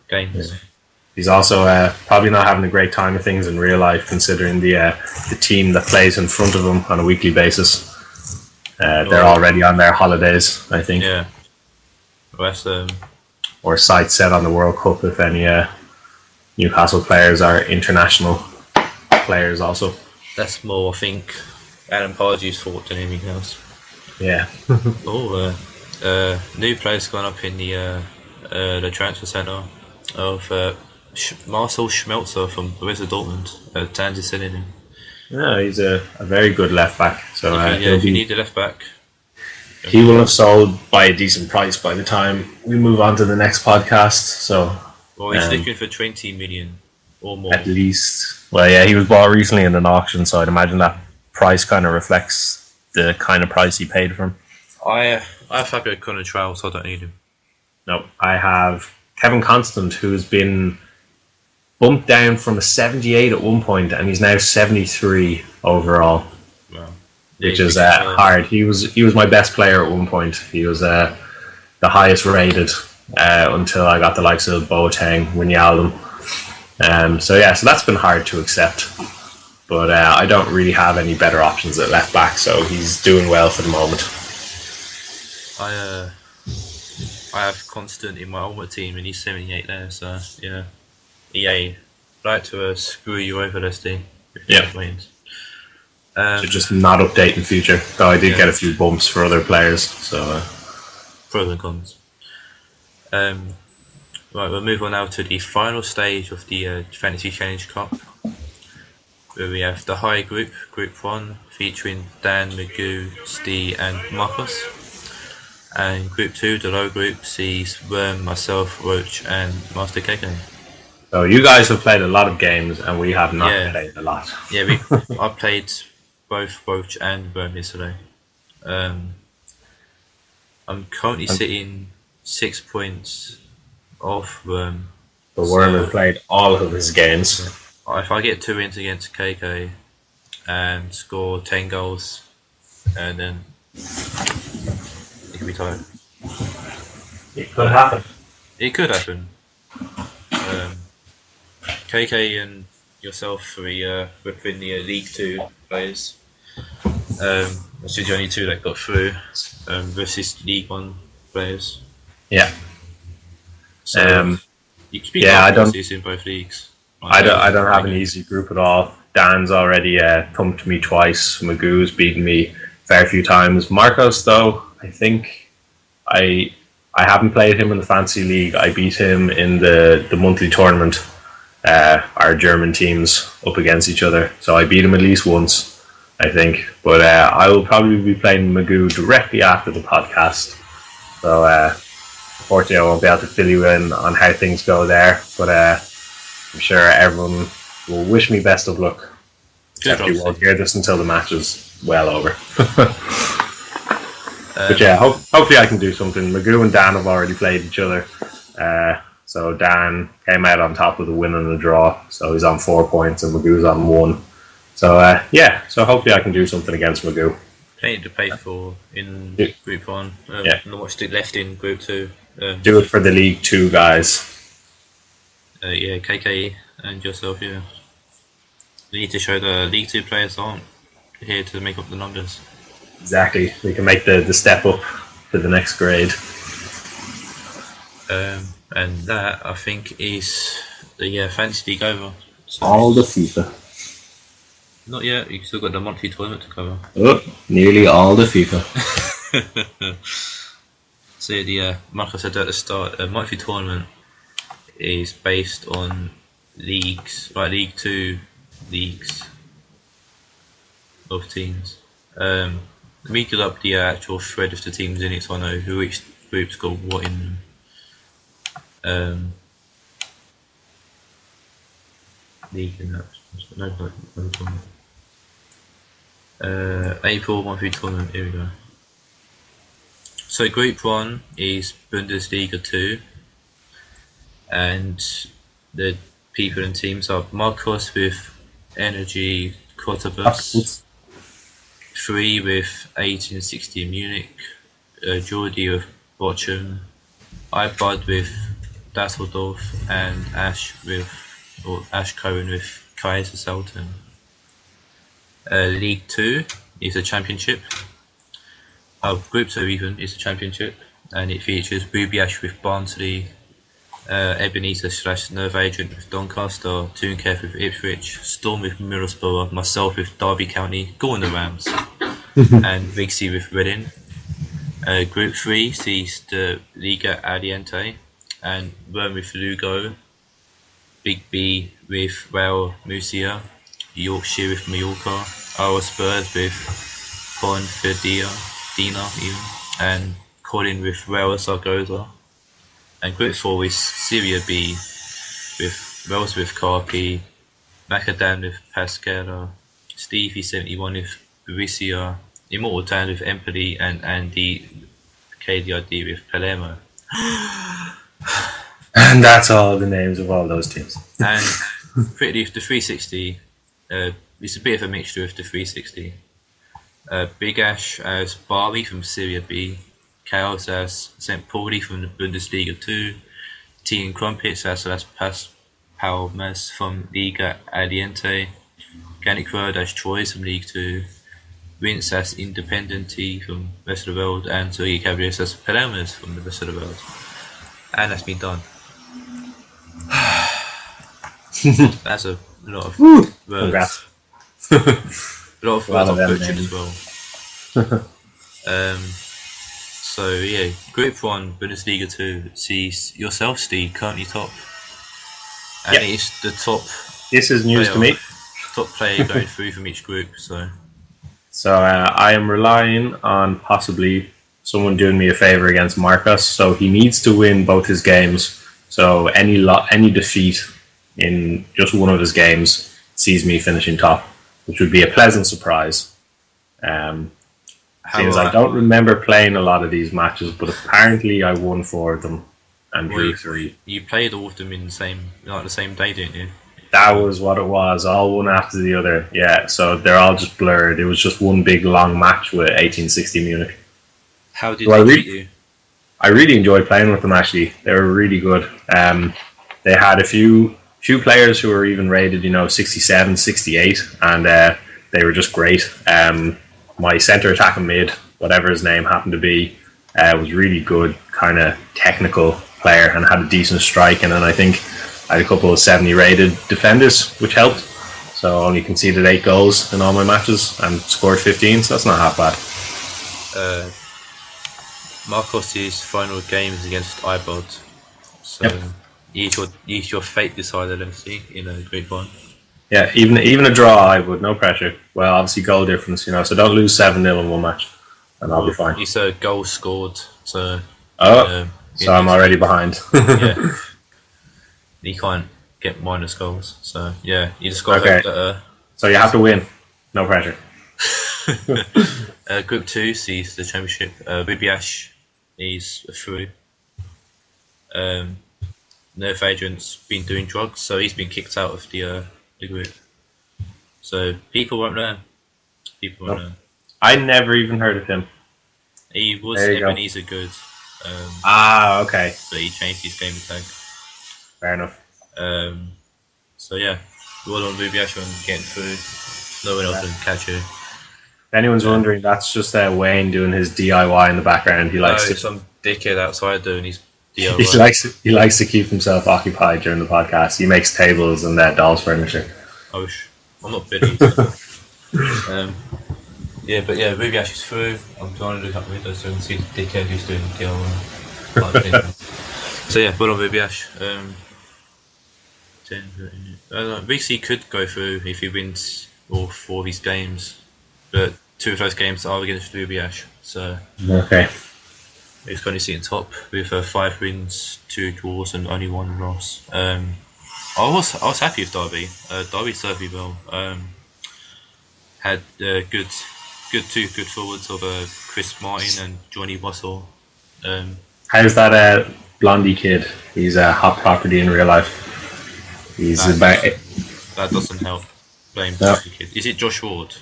games. Yeah. He's also probably not having a great time of things in real life, considering the team that plays in front of him on a weekly basis. They're already on their holidays, I think. Yeah. Well, that's or sights set on the World Cup if any Newcastle players are international players also. That's more, I think, Adam Pardew's fault than anything else. Yeah. New players gone up in the transfer centre of Marcel Schmelzer from Borussia Dortmund. Tanzi selling him. Yeah, he's a very good left back. So if you need a left back, he will have sold by a decent price by the time we move on to the next podcast. So, well, he's looking for 20 million or more at least. Well, yeah, he was bought recently in an auction, so I'd imagine that price kind of reflects the kind of price he paid for him. I have Fabio Cannavaro, so I don't need him. No, I have Kevin Constant, who's been bumped down from a 78 at one point, and he's now 73 overall. Wow. Which is hard. He was my best player at one point. He was the highest rated until I got the likes of Boateng, Wijnaldum. So that's been hard to accept. But I don't really have any better options at left back, so he's doing well for the moment. I have Constant in my ultimate team, and he's 78 there. So yeah, EA, I'd like to screw you over, Leslie. Yeah. So just not update in future. Though I did get a few bumps for other players. So pros and cons. Right, we'll move on now to the final stage of the Fantasy Challenge Cup, where we have the high group, Group 1, featuring Dan, Magoo, Steve and Marcus. And Group 2, the low group, sees Worm, myself, Roach, and Master KK. So you guys have played a lot of games, and we have not played a lot. Yeah, I played both Roach and Worm yesterday. I'm currently sitting 6 points off Worm. But Worm has played all of his games. Yeah. If I get 2 wins against KK and score 10 goals, and then it could be tight. It could happen. It could happen. KK and yourself are within the League 2 players. That's the only 2 that got through versus League 1 players. Yeah. So you can be I don't in both leagues. I don't have an easy group at all. Dan's already thumped me twice. Magoo's beaten me a fair few times. Marcos, though, I think I haven't played him in the fantasy league. I beat him in the monthly tournament. Our German teams up against each other, so I beat him at least once, I think. But I will probably be playing Magoo directly after the podcast. So unfortunately, I won't be able to fill you in on how things go there. But I'm sure everyone will wish me best of luck. Definitely won't hear this until the match is well over. But yeah, hopefully I can do something. Magoo and Dan have already played each other. So Dan came out on top with a win and a draw. So he's on 4 points and Magoo's on 1. So so hopefully I can do something against Magoo. Plenty to pay for in Group 1. Not much left in Group 2. Do it for the League 2 guys. KK and yourself, yeah. You need to show the League 2 players aren't here to make up the numbers. Exactly. We can make the step up to the next grade. And that, I think, is the Fantasy League over. So all the FIFA. Not yet, you've still got the monthly tournament to cover. Oh, nearly all the FIFA. So like I said at the start, a monthly tournament is based on leagues, like League 2 leagues of teams. Let me get up the actual thread of the teams in it so I know who each group's got what in them. League and that. April monthly tournament, here we go. So Group 1 is Bundesliga 2, and the people and teams are Marcos with Energy Cottbus, 3 with 1860 Munich, Jordi with Bochum, iPod with Dasseldorf, and Ash Cohen with Kaiserslautern. League 2 is a championship. Group 2 even is a championship, and it features Booby Ash with Barnsley, Ebenezer / Nerve Agent with Doncaster, Tooncare with Ipswich, Storm with Middlesbrough, myself with Derby County, go on the Rams, and Vigsy with Reading. Group 3 sees the Liga Adiente, and Worm with Lugo, Big B with Real Murcia, Yorkshire with Mallorca, our Spurs with Ponferradina even, and Colin with Real Zaragoza. And Group 4 is Syria B with Wales with Carpi, Macadam with Pascala, Stevie 71 with Borussia, Immortal Dan with Empoli, and Andy KDID with Palermo. And that's all the names of all those teams. And pretty the 360, it's a bit of a mixture of the 360. Big Ash as Barbie from Syria B, Chaos as St. Pauli from the Bundesliga 2, Tea and Crumpets as Palmas from Liga Adiente, Ganic Road as Troyes from League 2, Vince as Independente from the rest of the world, and Zoe Cavaliers as Palermas from the rest of the world. And that's been done. That's a lot of words. Congrats. A lot of words I've butchered as well. So yeah, Group 1, Bundesliga 2 sees yourself, Steve, currently top. And it's the top. This is news to me. Top player going through from each group. So I am relying on possibly someone doing me a favor against Marcos, so he needs to win both his games. So any defeat in just one of his games sees me finishing top, which would be a pleasant surprise. Since I don't remember playing a lot of these matches, but apparently I won 4 of them and drew 3. You played all of them in the same day, didn't you? That was what it was, all one after the other. Yeah, so they're all just blurred. It was just one big long match with 1860 Munich. How did they treat you? I really enjoyed playing with them, actually. They were really good. They had a few players who were even rated, 67, 68, and they were just great. My centre attacking mid, whatever his name happened to be, was really good, kind of technical player and had a decent strike. And then I think I had a couple of 70 rated defenders, which helped. So I only conceded 8 goals in all my matches and scored 15, so that's not half bad. Marcos' final game is against Ibod. So yep. He's your fate decided, MC, in a Group 1. Yeah, even a draw, I would, no pressure. Well, obviously goal difference, so don't lose 7-0 in one match, and I'll be fine. It's a goal scored, so... so I'm already behind. Yeah. You can't get minus goals, so yeah, you just got to hope that... So you have to win, no pressure. Group 2 sees the championship. Rubiash is through. Nerf Agent's been doing drugs, so he's been kicked out of the group. So people won't know. People won't know. I never even heard of him. He was Ebenezer Good. Okay. But he changed his game tag. Fair enough. So yeah, well on Rubiash on getting through. No one else can catch you. If anyone's wondering, that's just Wayne doing his DIY in the background. He likes some dickhead outside doing his DIY. He likes to keep himself occupied during the podcast. He makes tables and dolls furniture. I'm not bidding. Rubiash is through. I'm trying to look up windows so I can see the dickhead who's doing DIY. So yeah, well on Rubiash. VC could go through if he wins all 4 of his games, but 2 of those games are against Rubiash. So okay. He's currently sitting top with 5 wins, 2 draws, and only 1 loss. I was happy with Derby. Derby served me well. Had two good forwards of Chris Martin and Johnny Russell. How's that Blondie kid? He's a hot property in real life. That doesn't help. Blame the kid. Is it Josh Ward?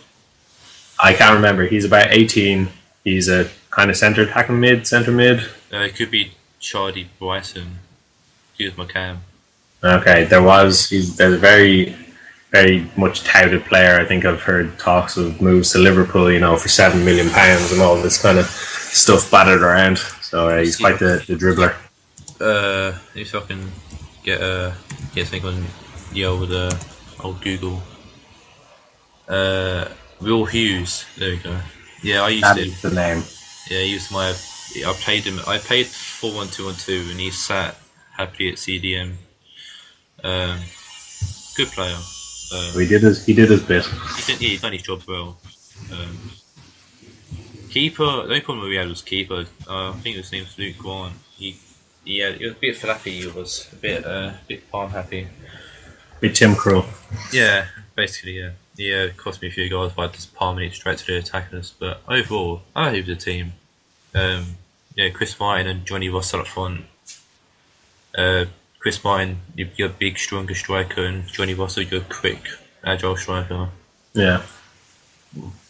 I can't remember. He's about 18. He's a kind of centre mid. It could be Charlie Bryson. He was my cam. Okay, there's a very, very much touted player. I think I've heard talks of moves to Liverpool, for £7 million and all this kind of stuff battered around. So he's quite the dribbler. If I can get something on the old Google. Will Hughes. There we go. Yeah, I used that is the name. Yeah, I played him. I played 4-1-2-1-2, and he sat happily at CDM. Good player. He did his bit. He done his job well. Keeper. The only problem we had was keeper. I think his name's Luke Grant. He was a bit flappy. He was a bit palm happy. Bit Tim Krul. Yeah, basically, yeah. Yeah, it cost me a few goals by just palming it straight to the attackers. But overall, I'm happy with the team. Chris Martin and Johnny Russell up front. Chris Martin, you're a big, stronger striker, and Johnny Russell, you're a quick, agile striker. Yeah.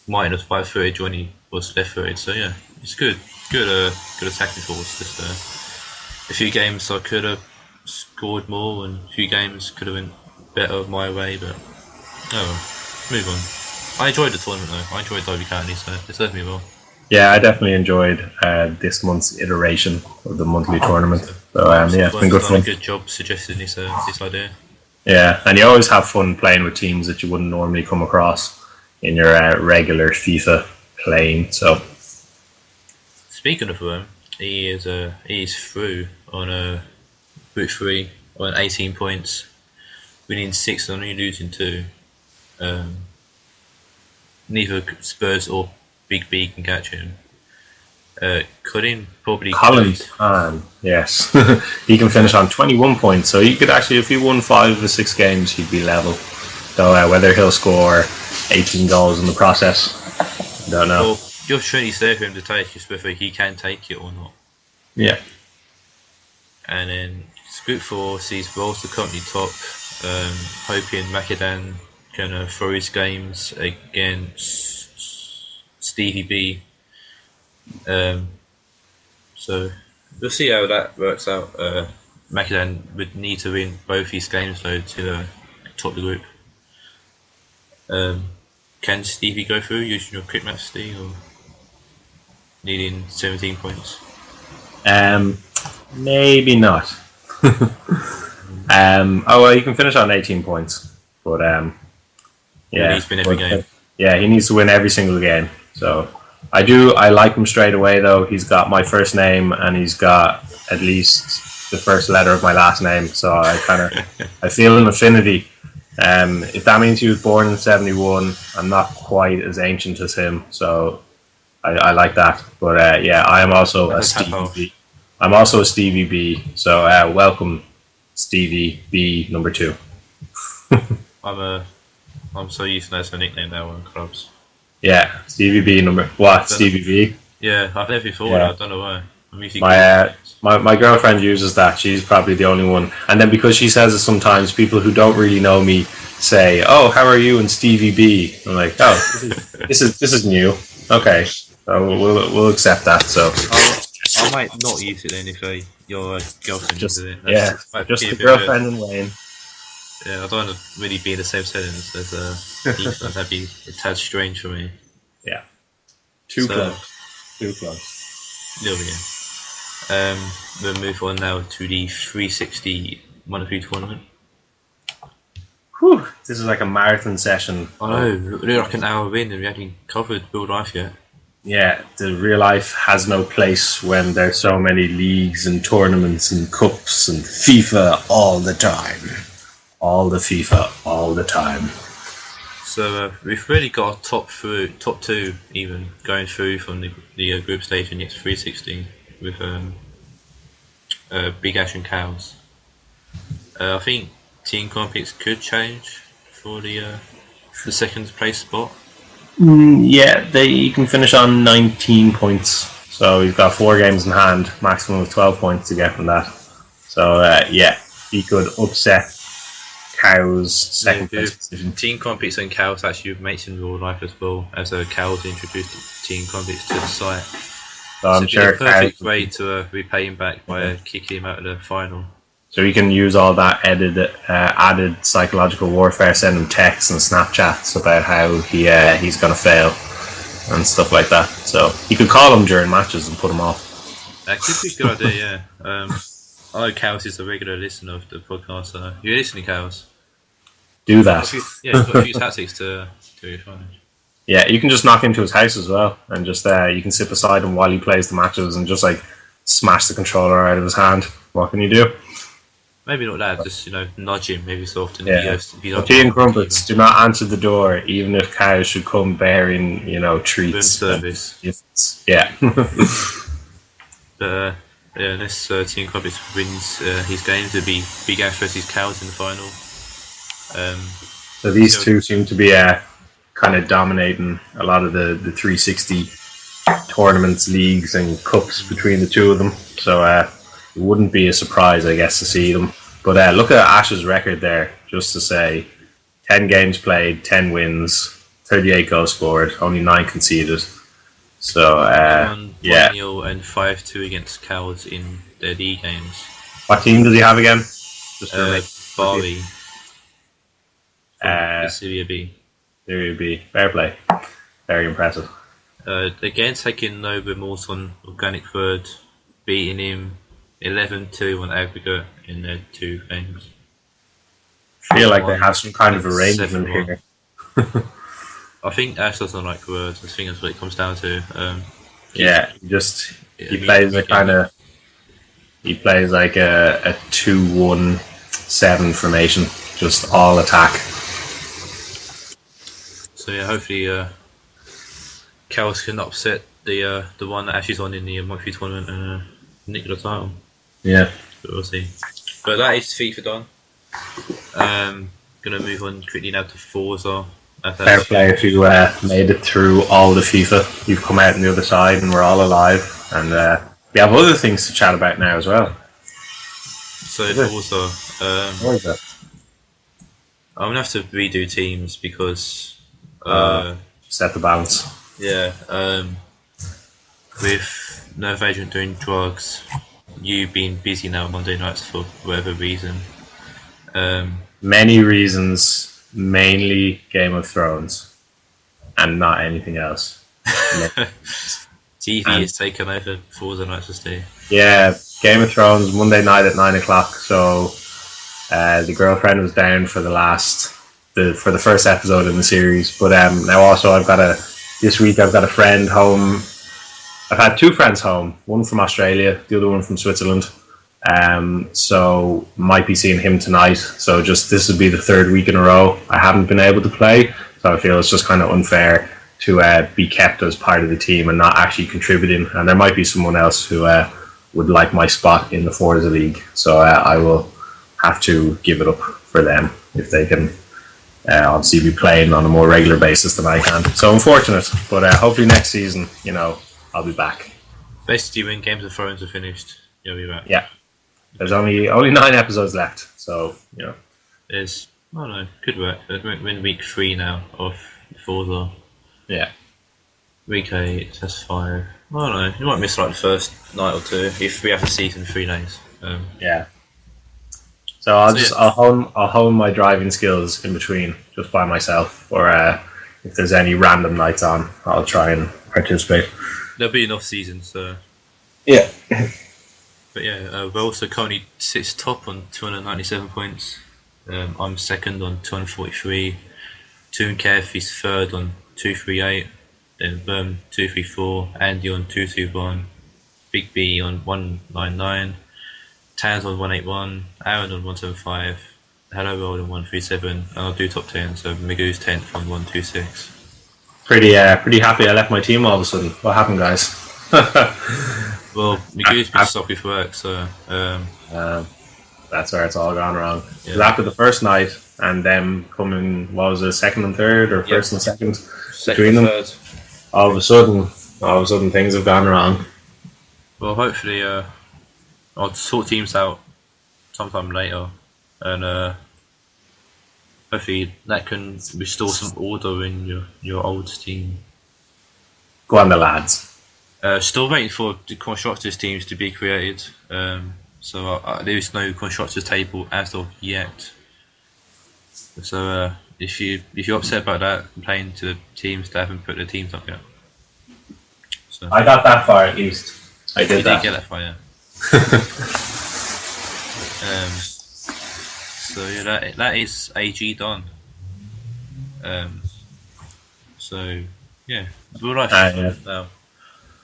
Martin was 5-footed, Johnny was left-footed, so yeah, it's good attacking force. Just a few games I could have scored more, and a few games could have went better my way, but move on. I enjoyed the tournament though. I enjoyed Derby County, so it served me well. Yeah, I definitely enjoyed this month's iteration of the monthly tournament. So it's been good fun. A good job suggesting this idea. Yeah, and you always have fun playing with teams that you wouldn't normally come across in your regular FIFA playing. So, speaking of them, he is through on Group 3 on 18 points, winning 6 and only losing 2. Neither Spurs or Big B can catch him. Colin Colin could. Pan, yes. He can finish on 21 points, so he could actually, if he won 5 of the 6 games, he'd be level. Though whether he'll score 18 goals in the process, I don't know. Well, your opportunity's there for him to take, just whether he can take it or not. Yeah. And then Scoot 4 sees Rolls the company top, hoping Macadam can throw his games against Stevie B. So we'll see how that works out. Macadam would need to win both his games though to top the group. Can Stevie go through using your crit match, Steve, or needing 17 points? Maybe not. Well, he can finish on 18 points, but He needs to win every game. Yeah, he needs to win every single game. So I like him straight away though. He's got my first name and he's got at least the first letter of my last name. So I feel an affinity. If that means he was born in 71, I'm not quite as ancient as him, so I like that. But I am also a Stevie B. I'm also a Stevie B. So welcome, Stevie B number 2. I'm so used to that as a nickname now in clubs. Yeah, Stevie B number what? Stevie B. Yeah, I've never thought of it. I don't know why. I'm usually my girlfriend uses that. She's probably the only one. And then because she says it sometimes, people who don't really know me say, "Oh, how are you?" and Stevie B. I'm like, "Oh, this is new." Okay, so we'll accept that. So I might not use it then if your girlfriend uses it. Just the girlfriend and Wayne. Yeah, I don't want to really be in the same settings as Ethan. That'd be a tad strange for me. Yeah, too close. Little bit. We'll move on now to the 360 Monaco tournament. Whew, this is like a marathon session. I know, we're like an hour in and we haven't covered real life yet. Yeah, the real life has no place when there's so many leagues and tournaments and cups and FIFA all the time. All the FIFA, all the time. So we've really got a top 2 even going through from the group stage in the 360 with Big Ash and Cows. I think team competitions could change for the second place spot. Yeah, he can finish on 19 points. So he's got 4 games in hand, maximum of 12 points to get from that. So he could upset Cows' second place position. Team Compets and Cows actually makes in real life as well, as Cows introduced Team Compets to the site. So I'm sure it's a perfect way to repay him back by kicking him out of the final. So you can use all that added psychological warfare, send him texts and Snapchats about how he's going to fail and stuff like that. So you could call him during matches and put him off. That could be a good idea, yeah. I know Cows is a regular listener of the podcast, so you're listening, Cows. Do that. You've got a few tactics to your advantage. Yeah, you can just knock into his house as well, and just you can sit beside him while he plays the matches and just like smash the controller out of his hand. What can you do? Maybe not that, just nudge him maybe so often. Yeah. Tea and crumpets, do not answer the door, even if Cows should come bearing, treats. Room service. Gifts. Yeah. But unless Team Crumpets wins his games, it'll be Big Ash versus Cows in the final. So these two seem to be kind of dominating a lot of the 360 tournaments, leagues, and cups between the two of them. So it wouldn't be a surprise, I guess, to see them. But look at Ash's record there, just to say 10 games played, 10 wins, 38 goals scored, only 9 conceded. So, 1-0 and 5-2 against Cows in their D games. What team does he have again? Barbie. Syria B. Syria B. Fair play. Very impressive. Again, taking over Morton Organic third, beating him 11-2 on aggregate in their 2 games. I feel like they have some kind of arrangement here. I think Ash doesn't like words. I think that's what it comes down to. He plays a 2-1-7 formation, just all attack. So hopefully Cows can upset the one that Ashley's on in the monthly tournament and nick the title. Yeah. But we'll see. But that is FIFA done. Gonna move on quickly now to Forza. Fair play if you made it through all the FIFA. You've come out on the other side and we're all alive. And we have other things to chat about now as well. So Forza. What is that? I'm gonna have to redo teams because set the balance. Yeah. With Nerve Agent doing drugs, you being busy now Monday nights for whatever reason. Many reasons. Mainly Game of Thrones, and not anything else. TV has taken over Forza nights to stay. Yeah, Game of Thrones Monday night at 9 o'clock. So the girlfriend was down for for the first episode in the series. But now also this week I've got a friend home. I've had two friends home. One from Australia, the other one from Switzerland. So might be seeing him tonight. So this would be the third week in a row I haven't been able to play. So I feel it's just kind of unfair to be kept as part of the team and not actually contributing. And there might be someone else who would like my spot in the Forza League. So I will have to give it up for them if they can obviously be playing on a more regular basis than I can. So unfortunate, but hopefully next season, I'll be back. Basically, when Games of Thrones are finished, you'll be back. Yeah. There's only 9 episodes left, so There's could work. We're in week 3 now of Forza. Yeah. Week 8, that's 5. I don't know. You might miss like the first night or two if we have a season 3 days. Yeah. So I'll hone my driving skills in between, just by myself, or if there's any random nights on, I'll try and participate. There'll be an off season, so yeah. But yeah, Velsa currently sits top on 297 points. I'm second on 243. Toon Kev is third on 238. Then Berm 234. Andy on 221. Big B on 199. Tans on 181. Aaron on 175. Hello World on 137. And I'll do top 10. So Magoo's 10th on 126. Pretty happy I left my team all of a sudden. What happened, guys? Well, Magoo's been stuck with work, so that's where it's all gone wrong. Yeah. After the first night and them coming, what was it, second and third, or first and second between them? Third. All of a sudden things have gone wrong. Well, hopefully, I'll sort teams out sometime later, and hopefully that can restore some order in your old team. Go on, the lads. Still waiting for the constructors teams to be created. So there is no constructors table as of yet. So if you're upset about that, complain to the teams that haven't put their teams up yet. So I got that far at least. I did that. You did get that far, yeah. So yeah, that is AG done. So yeah, real life Yeah. now.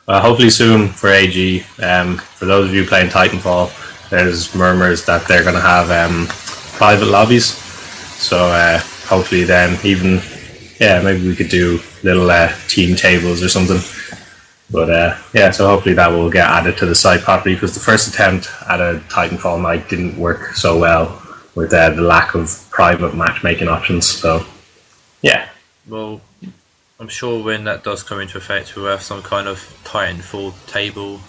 Hopefully soon for AG. For those of you playing Titanfall, there's murmurs that they're going to have private lobbies. So hopefully then maybe we could do little team tables or something. But so hopefully that will get added to the site properly, because the first attempt at a Titanfall night didn't work so well with the lack of private matchmaking options. So yeah. Well, I'm sure when that does come into effect, we'll have some kind of Titanfall table,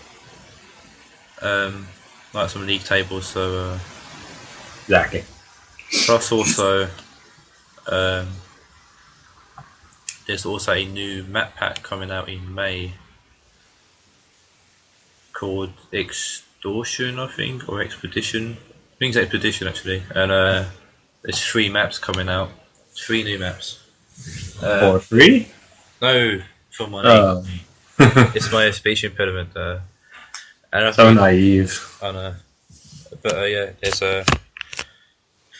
like some league tables. So Exactly. plus also, there's also a new map pack coming out in May called Extortion, I think, or Expedition. I think it's Expedition actually, and there's 3 maps coming out. 3 new maps. For free? No, for money. It's my speech impediment. And I So naive. I know. But there's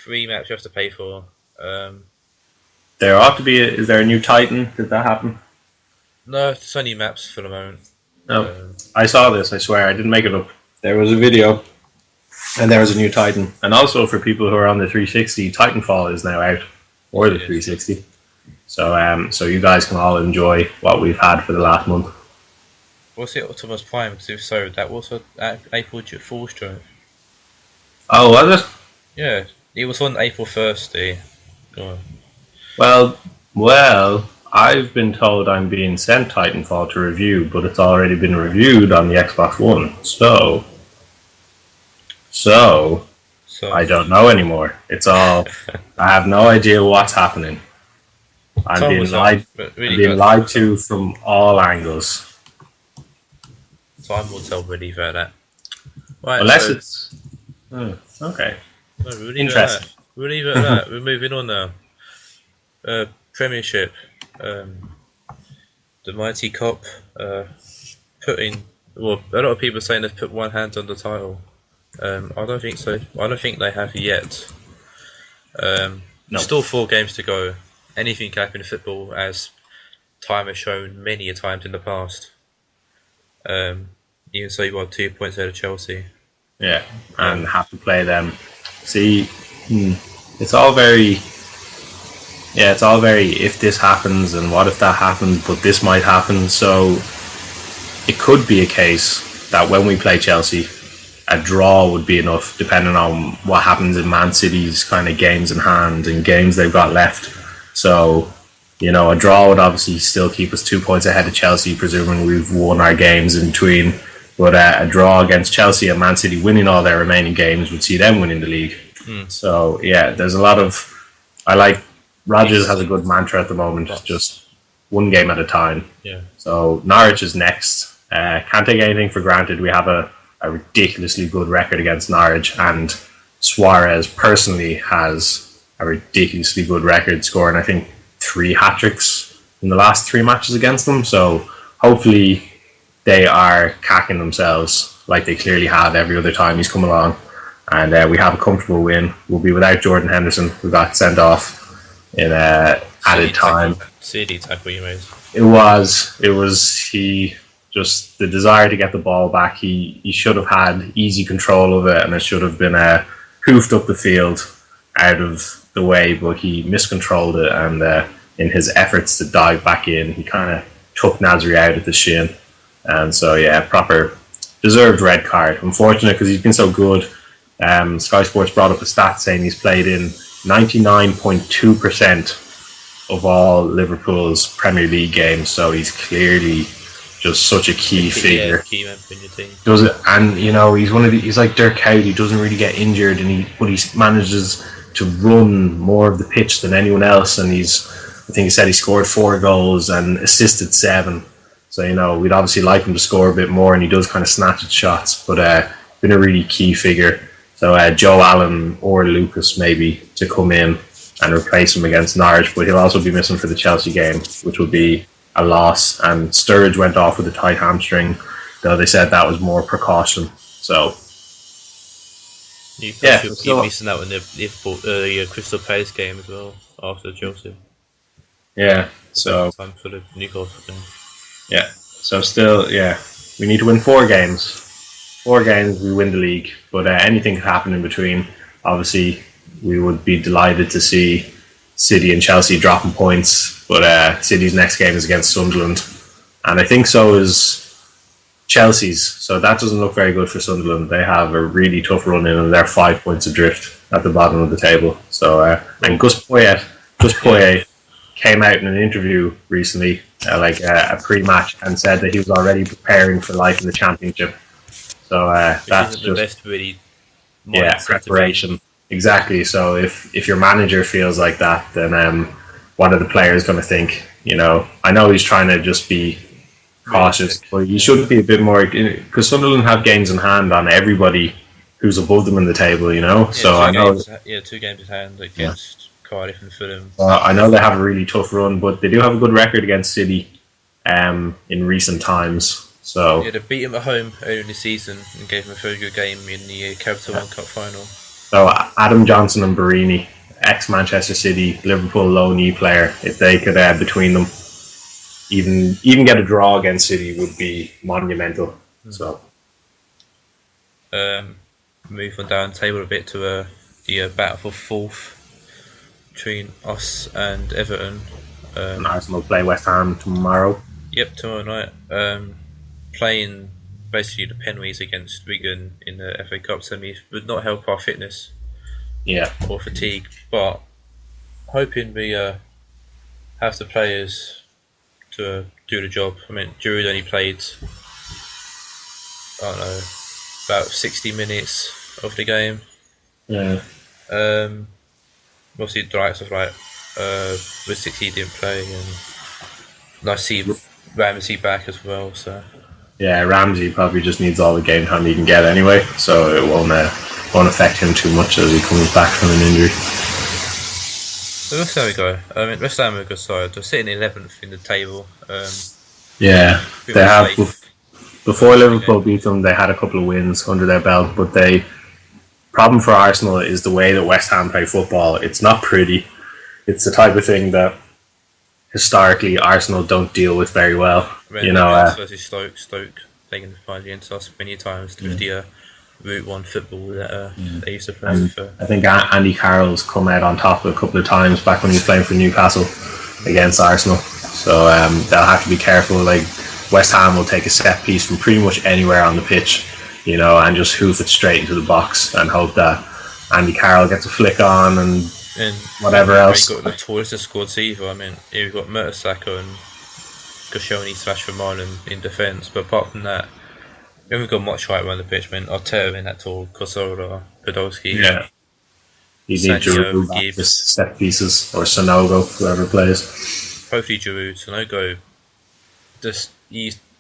3 maps you have to pay for. There ought to be. Is there a new Titan? Did that happen? No, it's only maps for the moment. No. I saw this, I swear. I didn't make it up. There was a video, and there was a new Titan. And also for people who are on the 360, Titanfall is now out. Or the 360. So you guys can all enjoy what we've had for the last month. Was it Optimus Prime? Because if so, that was at April Fool's joke. Oh, was it? Yeah, it was on April 1st. Go on. Well, I've been told I'm being sent Titanfall to review, but it's already been reviewed on the Xbox One. So I don't know anymore. It's all. I have no idea what's happening. I'm being lied to from all angles. Time will tell really about that. Right, Unless it's okay. No, interesting. We'll leave it at that. We're moving on now. Premiership. The Mighty Cop putting. Well, a lot of people are saying they've put one hand on the title. I don't think so. I don't think they have yet. No. Still 4 games to go. Anything can happen in football, as time has shown many a times in the past. Even so, you got 2 points out of Chelsea. Yeah, and have to play them. See, it's all very. Yeah, it's all very. If this happens, and what if that happens? But this might happen. So it could be a case that when we play Chelsea, a draw would be enough, depending on what happens in Man City's kind of games in hand and games they've got left. So, a draw would obviously still keep us 2 points ahead of Chelsea, presuming we've won our games in between. But a draw against Chelsea and Man City winning all their remaining games would see them winning the league. So, yeah, there's a lot of... Rodgers has a good mantra at the moment, just one game at a time. Yeah. So, Norwich is next. Can't take anything for granted. We have a ridiculously good record against Norwich, and Suarez personally has a ridiculously good record, scoring I think 3 hat-tricks in the last 3 matches against them. So hopefully they are cacking themselves like they clearly have every other time he's come along, and we have a comfortable win. We'll be without Jordan Henderson, who got sent off in added time. CD tackle you made. It was he. Just the desire to get the ball back. He should have had easy control of it, and it should have been hoofed up the field out of the way, but he miscontrolled it, and in his efforts to dive back in, he kind of took Nasri out at the shin. And so, yeah, proper deserved red card. Unfortunate, because he's been so good. Sky Sports brought up a stat saying he's played in 99.2% of all Liverpool's Premier League games, so he's clearly just such a key figure. Key member in your team. Does it, and he's one of he's like Dirk Cowley. He doesn't really get injured, and but he manages to run more of the pitch than anyone else. And I think he said he scored 4 goals and assisted 7. So we'd obviously like him to score a bit more, and he does kind of snatch at shots. But been a really key figure. So Joe Allen or Lucas maybe to come in and replace him against Norwich, but he'll also be missing for the Chelsea game, which will be a loss. And Sturridge went off with a tight hamstring, though they said that was more precaution. So you're missing out on the Crystal Palace game as well after Chelsea. Yeah, so time for the Newcastle game. Yeah, so still, we need to win 4 games. 4 games, we win the league, but anything could happen in between. Obviously, we would be delighted to see City and Chelsea dropping points, but City's next game is against Sunderland, and I think so is Chelsea's, so that doesn't look very good for Sunderland. They have a really tough run in, and they're 5 points adrift at the bottom of the table. So and Gus Poyet came out in an interview recently, a pre-match, and said that he was already preparing for life in the Championship. So that's just the best, really. Preparation. Exactly. So if your manager feels like that, then what are the players going to think? I know he's trying to just be cautious, but he should be a bit more, because Sunderland have games in hand on everybody who's above them in the table. So I know. 2 games in hand against Cardiff and Fulham. I know they have a really tough run, but they do have a good record against City in recent times. So they beat him at home earlier this season and gave him a very good game in the Capital One Cup final. So Adam Johnson and Barini, ex-Manchester City, Liverpool low knee player, if they could between them even get a draw against City would be monumental. So move on down the table a bit to the battle for 4th between us and Everton. And Arsenal play West Ham tomorrow. Yep, tomorrow night. playing basically the penalties against Wigan in the FA Cup semis would not help our fitness or fatigue. But hoping we have the players to do the job. I mean, Giroud only played, I don't know, about 60 minutes of the game. Yeah. Obviously, the likes of with 60 didn't play, and I see Ramsey back as well. So yeah, Ramsey probably just needs all the game time he can get anyway, so it won't affect him too much as he comes back from an injury. So let's see how we go. I mean, West Ham are a good side. They're sitting 11th in the table. Yeah, they have. Before Liverpool beat them, they had a couple of wins under their belt, but problem for Arsenal is the way that West Ham play football. It's not pretty. It's the type of thing that historically Arsenal don't deal with very well. Versus Stoke, they can find against us many times with the Route 1 football that they used to play. I think Andy Carroll's come out on top a couple of times back when he was playing for Newcastle against Arsenal. So they'll have to be careful. Like, West Ham will take a set piece from pretty much anywhere on the pitch, and just hoof it straight into the box and hope that Andy Carroll gets a flick on and whatever else. You've got the tallest squads either. I mean, you've got Mertesacker and Koscielny/Vermaelen in defence, but apart from that, we haven't got much height around the pitch. I mean, Arteta in that tall, Kosola, Podolski. Yeah. You need Giroud back for set pieces, or Sonogo, whoever plays. Hopefully Giroud. Sonogo,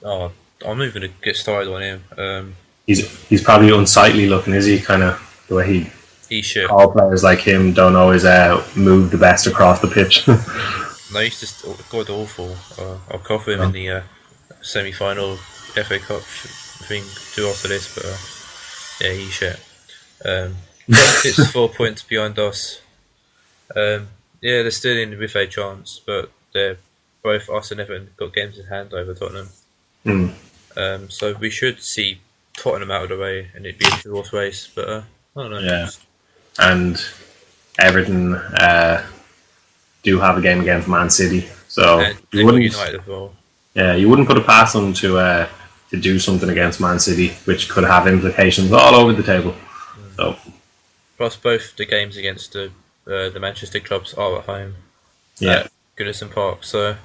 I'm not even going to get started on him. He's probably unsightly looking, is he? Kind of the way all players like him don't always move the best across the pitch. No, he's just god awful. I'll cover him in the semi-final FA Cup thing too after this, but yeah, he's shit. It's 4 points behind us. They're still in with a chance, but they're both us and Everton got games in hand over Tottenham. So we should see Tottenham out of the way and it'd be a 2-horse race, but I don't know. Yeah, and Everton do have a game against Man City, so you wouldn't United as well. Yeah, you wouldn't put it past them to do something against Man City, which could have implications all over the table. So, plus both the games against the Manchester clubs are at home. Yeah, Goodison Park. So,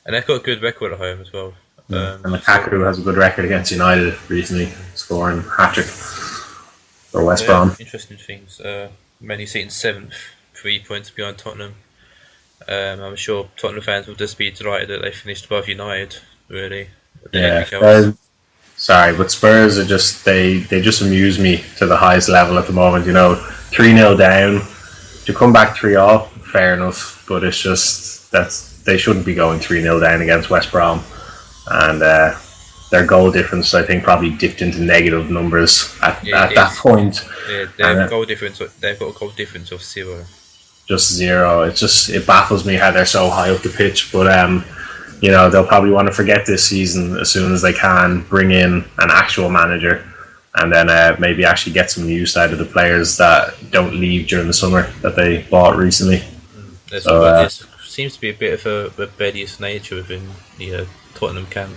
and they've got a good record at home as well. And Lukaku has a good record against United recently, scoring hat-trick for West Brom. Interesting things. Man U sitting 7th, 3 points behind Tottenham. I'm sure Tottenham fans will just be delighted that they finished above United, really. Yeah, sorry, but Spurs are they just amuse me to the highest level at the moment. 3-0 down, to come back 3-0, fair enough, but it's just they shouldn't be going 3-0 down against West Brom, and their goal difference, I think, probably dipped into negative numbers at that point. Yeah, they've got a goal difference of 0. Just 0. It baffles me how they're so high up the pitch, but they'll probably want to forget this season as soon as they can, bring in an actual manager, and then maybe actually get some use out of the players that don't leave during the summer that they bought recently. There seems to be a bit of a rebellious nature within the Tottenham camp.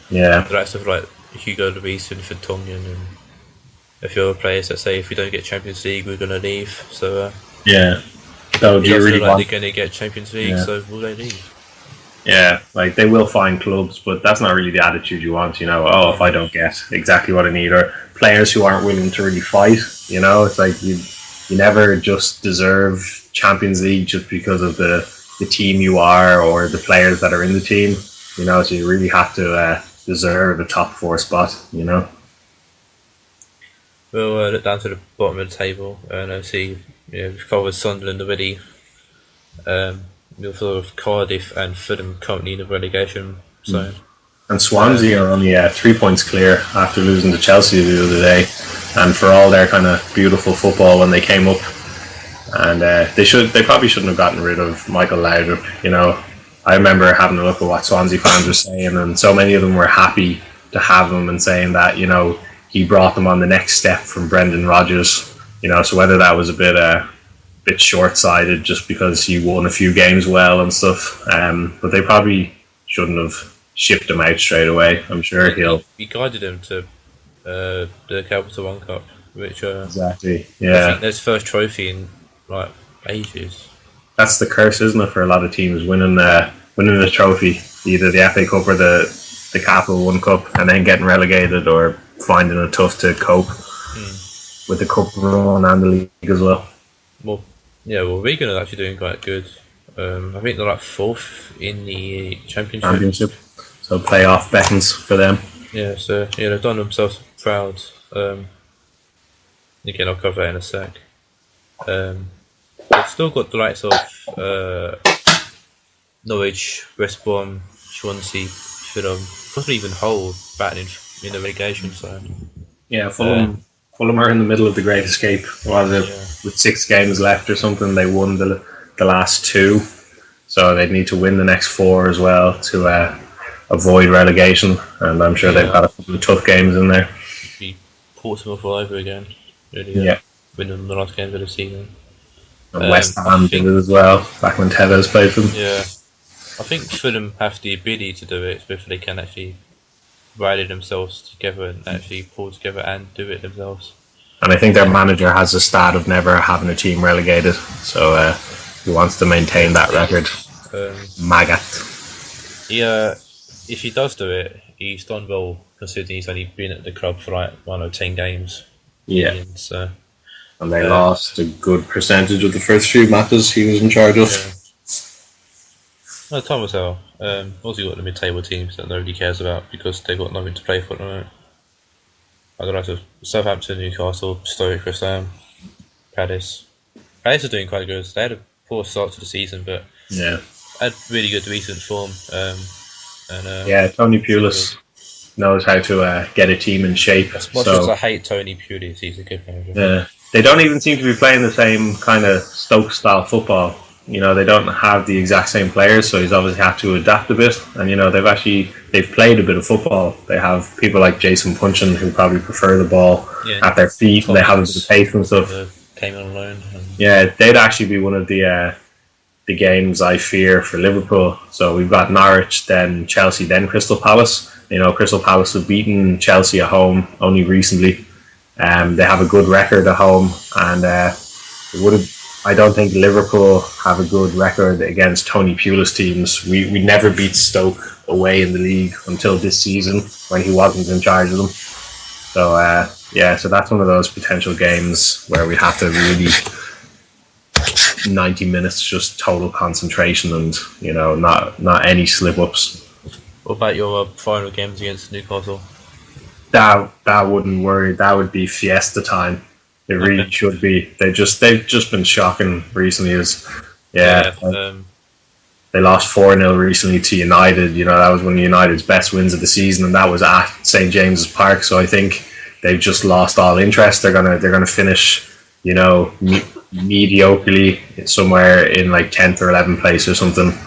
Yeah. The likes of Hugo Lloris and Vertonghen and a few other players that say if we don't get Champions League we're going to leave. So yeah. So do you really want? They're going to get Champions League, so will they leave? Yeah, they will find clubs, but that's not really the attitude you want. If I don't get exactly what I need, or players who aren't willing to really fight. It's like you never just deserve Champions League just because of the team you are or the players that are in the team. So you really have to deserve a top 4 spot. We'll look down to the bottom of the table and see. We've covered Sunderland already. We've sort of Cardiff and Fulham currently in the relegation zone. And Swansea are only 3 points clear after losing to Chelsea the other day, and for all their kind of beautiful football when they came up, and they probably shouldn't have gotten rid of Michael Laudrup. I remember having a look at what Swansea fans were saying, and so many of them were happy to have him and saying that he brought them on the next step from Brendan Rodgers. So whether that was a bit short-sighted just because he won a few games well and stuff, but they probably shouldn't have shipped him out straight away. I'm sure he'll He guided him to the Capital One Cup, which exactly. I Yeah, think that's his first trophy in like ages. that's the curse, isn't it, for a lot of teams winning the trophy, either the FA Cup or the Capital One Cup, and then getting relegated or finding it tough to cope with the cup run and the league as well. Well, Wigan are actually doing quite good. I think they're like 4th in the championship. So playoff beckons for them. Yeah, so they've done themselves proud. Again, I'll cover that in a sec. They've still got the likes of Norwich, West Brom, Swansea, Fulham, possibly even Hull battling in the relegation side. Yeah, Fulham are in the middle of the Great Escape. With 6 games left or something, they won the last 2, so they'd need to win the next 4 as well to avoid relegation. And I'm sure they've got a couple of tough games in there. Be Portsmouth all over again. Really, winning the last game of the season. And West Ham did it as well, back when Tevez played for them. Yeah, I think Fulham have the ability to do it, if they can actually rally themselves together and actually pull together and do it themselves. And I think their manager has a stat of never having a team relegated, so he wants to maintain that record. Maggot. If he does do it, he's done well, considering he's only been at the club for like 10 games. Yeah. So, and they lost a good percentage of the first few matches he was in charge of. No, time will tell. Also got the mid-table teams that nobody cares about because they've got nothing to play for at the moment. I don't know, so Southampton, Newcastle, Stoke, West Ham, Palace. Palace are doing quite good. They had a poor start to the season, but had really good recent form. Tony Pulis knows how to get a team in shape. As much as I hate Tony Pulis, he's a good manager. Yeah, they don't even seem to be playing the same kind of Stoke-style football. You know, they don't have the exact same players, so he's obviously had to adapt a bit. And you know, they've played a bit of football. They have people like Jason Punchin who probably prefer the ball at their feet, and they have a bit of pace and stuff. Came on loan. Yeah, they'd actually be one of the games I fear for Liverpool. So we've got Norwich, then Chelsea, then Crystal Palace. You know, Crystal Palace have beaten Chelsea at home only recently. They have a good record at home, and I don't think Liverpool have a good record against Tony Pulis teams. We never beat Stoke away in the league until this season when he wasn't in charge of them. So so that's one of those potential games where we have to really 90 minutes just total concentration and not any slip ups. What about your final games against Newcastle? That wouldn't worry. That would be fiesta time. It really should be. They've just been shocking recently. They lost 4-0 recently to United. You know, that was one of United's best wins of the season, and that was at St James's Park. So I think they've just lost all interest. They're gonna finish, mediocrely somewhere in like 10th or 11th place or something.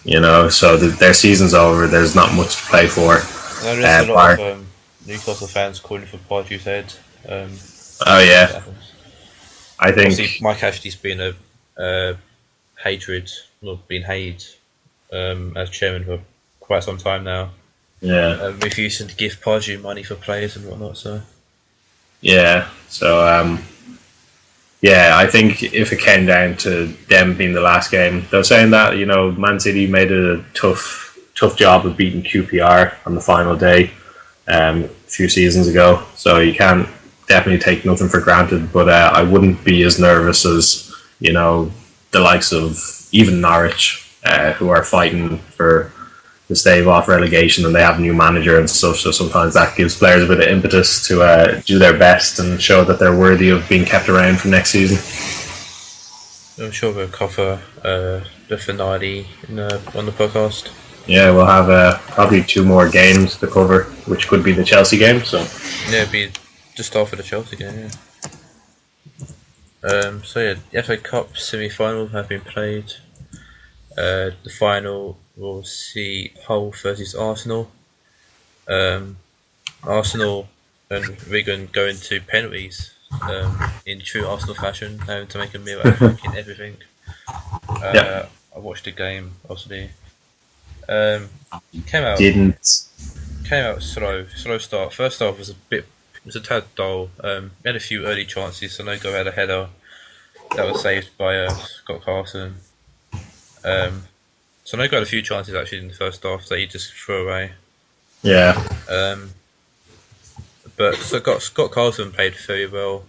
You know, so their season's over. There's not much to play for. There's a lot of Newcastle fans calling for Pardew's head. I think obviously Mike Ashley's been been hated as chairman for quite some time now. Yeah, refusing to give Pardew money for players and whatnot. So I think if it came down to them being the last game, they're saying that Man City made a tough job of beating QPR on the final day a few seasons ago. So you can't definitely take nothing for granted, but I wouldn't be as nervous as the likes of even Norwich, who are fighting to stave off relegation, and they have a new manager and stuff. So sometimes that gives players a bit of impetus to do their best and show that they're worthy of being kept around for next season. I'm sure we'll cover the finale on the podcast. Yeah, we'll have probably 2 more games to cover, which could be the Chelsea game. So it'd be just after the Chelsea game, the FA Cup semi-final have been played. The final will see Hull versus Arsenal. Arsenal and Wigan go into penalties in true Arsenal fashion, having to make a meal out of everything. I watched the game, obviously. Um, came out Didn't. slow start. First half was a tad dull. We had a few early chances. So no go had a header that was saved by Scott Carson. So no got a few chances actually in the first half that he just threw away. Yeah. But Scott Carson played very well.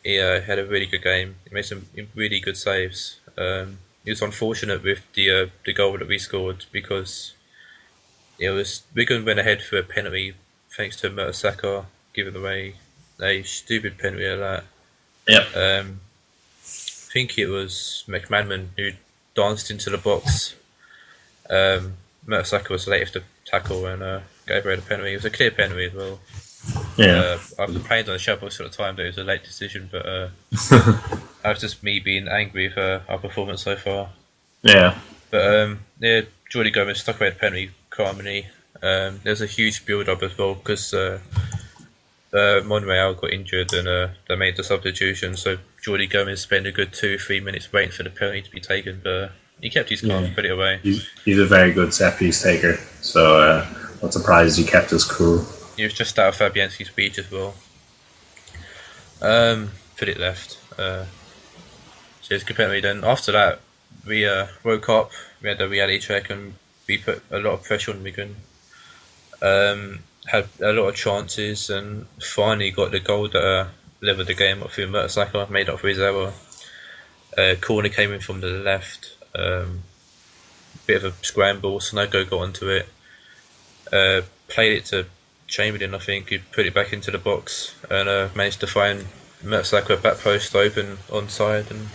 He had a really good game. He made some really good saves. He was unfortunate with the goal that we scored because Wigan went ahead for a penalty thanks to Mertesacker giving away a stupid penalty at that. Yep. I think it was McManaman who danced into the box. Mertesacker was late to tackle and gave away the penalty. It was a clear penalty as well. Yeah. I complained on the show most of the time that it was a late decision, but that was just me being angry with our performance so far. Yeah. But Jordy Gomez stuck away the penalty calmly. There's a huge build-up as well because Monreal got injured and they made the substitution, so Jordy Gomez spent a good 2-3 minutes waiting for the penalty to be taken, but he kept his calm and put it away. He's a very good set piece taker, so not surprised he kept us cool. He was just out of Fabianski's speech as well. Put it left. So it's good penalty. Then after that, we woke up. We had a reality check and we put a lot of pressure on Wigan. Had a lot of chances and finally got the goal that leveled the game up through Mertesacker, made up for his error. Corner came in from the left. Bit of a scramble. Sonogo got onto it. Played it to Chamberlain, I think, who put it back into the box and managed to find Mertesacker back post open onside and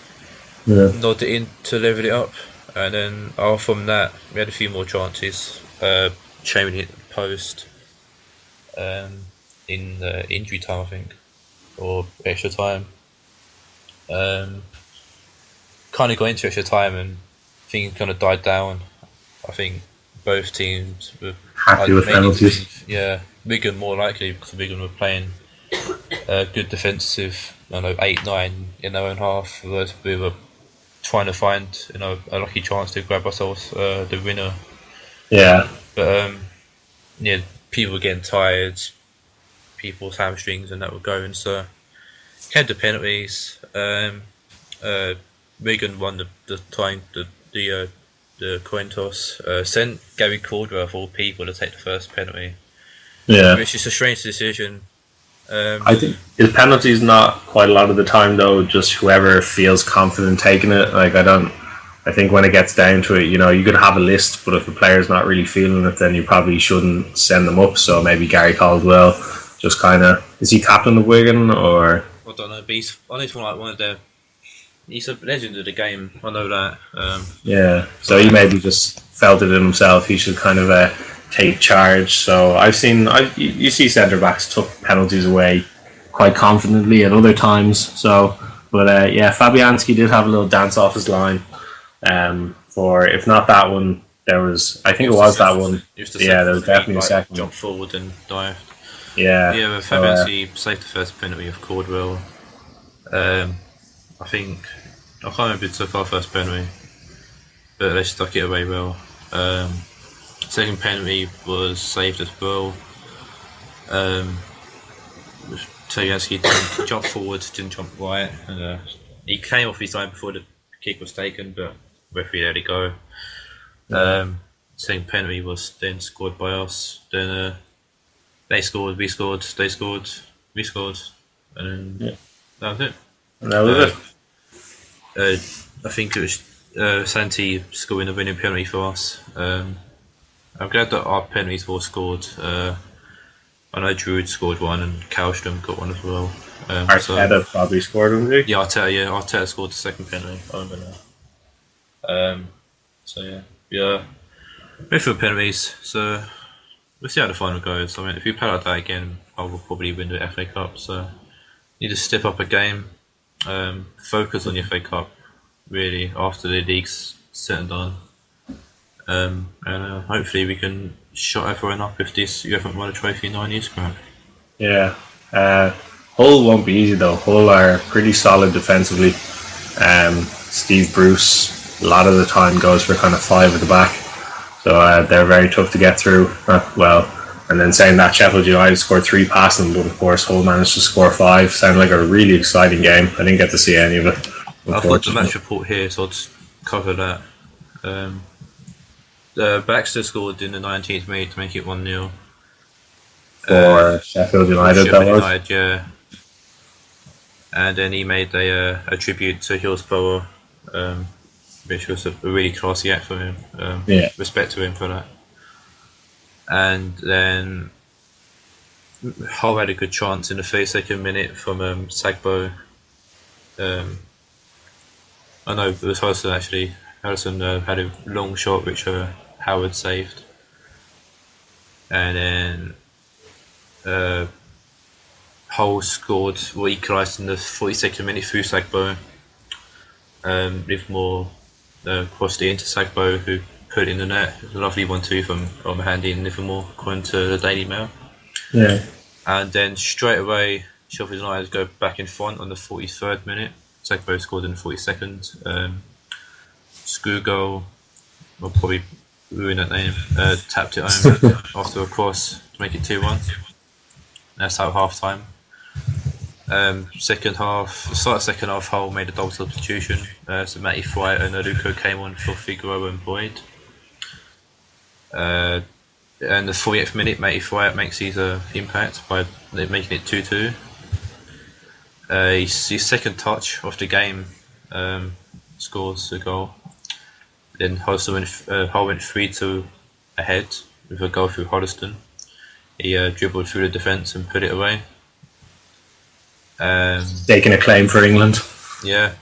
nod it in to level it up. And then from that, we had a few more chances. Chamberlain hit the post in injury time, I think, or extra time. Kind of got into extra time and things kind of died down. I think both teams were happy with penalties. Yeah, Wigan more likely because Wigan were playing good defensive. 8-9 in their own half. Whereas we were trying to find a lucky chance to grab ourselves the winner. Yeah. But people were getting tired, people's hamstrings and that were going. So came to penalties. Wigan won the coin toss. Sent Gary Caldwell of all people to take the first penalty. Yeah. Which is a strange decision. I think his penalties not quite a lot of the time though. Just whoever feels confident taking it. I think when it gets down to it, you could have a list, but if the player's not really feeling it, then you probably shouldn't send them up. So maybe Gary Caldwell just kind of, is he captain of Wigan or? I don't know, but he's one of their. He's a legend of the game. I know that. Yeah, so he maybe just felt it in himself. He should kind of take charge. So you see centre backs took penalties away quite confidently at other times. So, but Fabianski did have a little dance off his line. For if not that one, there was. I think it was that one. Yeah, there was definitely a second. Jump forward and dive. Yeah. Yeah, but Fabianski saved the first penalty of Caldwell. I think I can't remember who took our first penalty, but they stuck it away well. Second penalty was saved as well. Fabianski didn't jump forward, didn't jump right. And, he came off his line before the kick was taken, but referee let it go. Second penalty was then scored by us. Then they scored, we scored, they scored, we scored, and then that was it. And that was it. I think it was Santi scoring the winning penalty for us. I'm glad that our penalties were scored. I know Druid scored one and Kallström got one as well. Arteta probably scored one, did he? Yeah, Arteta scored the second penalty. I remember that. Yeah. We're for penalties, so we'll see how the final goes. I mean, if we play like that again, I will probably win the FA Cup. So need to step up a game. Focus on the FA Cup really after the league's set and done, and hopefully we can shut everyone up if you haven't won a trophy in 9 years. Crap. Yeah, Hull won't be easy though. Hull are pretty solid defensively. Steve Bruce a lot of the time goes for kind of 5 at the back. So they're very tough to get through. And then saying that, Sheffield United scored 3 passing, but of course Hull managed to score 5. Sounded like a really exciting game. I didn't get to see any of it. I've got the match report here, so I'll just cover that. Baxter scored in the 19th minute to make it 1-0. For Sheffield United, Sheffield United, yeah. And then he made a tribute to Hillsborough, which was a really classy act for him. Respect to him for that. And then Hull had a good chance in the 32nd minute from Sagbo. I know it was Harrison actually. Harrison had a long shot which Howard saved. And then Hull scored or equalised in the 42nd minute through Sagbo. Livermore crossed it into Sagbo, who put it in the net. It was a lovely 1-2 from Handy and Livermore, according to the Daily Mail. Yeah. And then straight away, Sheffield United go back in front on the 43rd minute. Sagbo scored in the 42nd. Screwgoal, I'll probably ruin that name, tapped it home after a cross to make it 2-1. That's at half time. Second half, the start of second half, Hull made a double substitution. So Matty Fright and Aluko came on for Figueroa and Boyd. And the 48th minute, Matty Fright makes his impact by making it 2-2. His second touch of the game scores a goal. Then Hull went 3-2 ahead with a goal through Hoddesdon. He dribbled through the defence and put it away. Taking a claim for England. Yeah.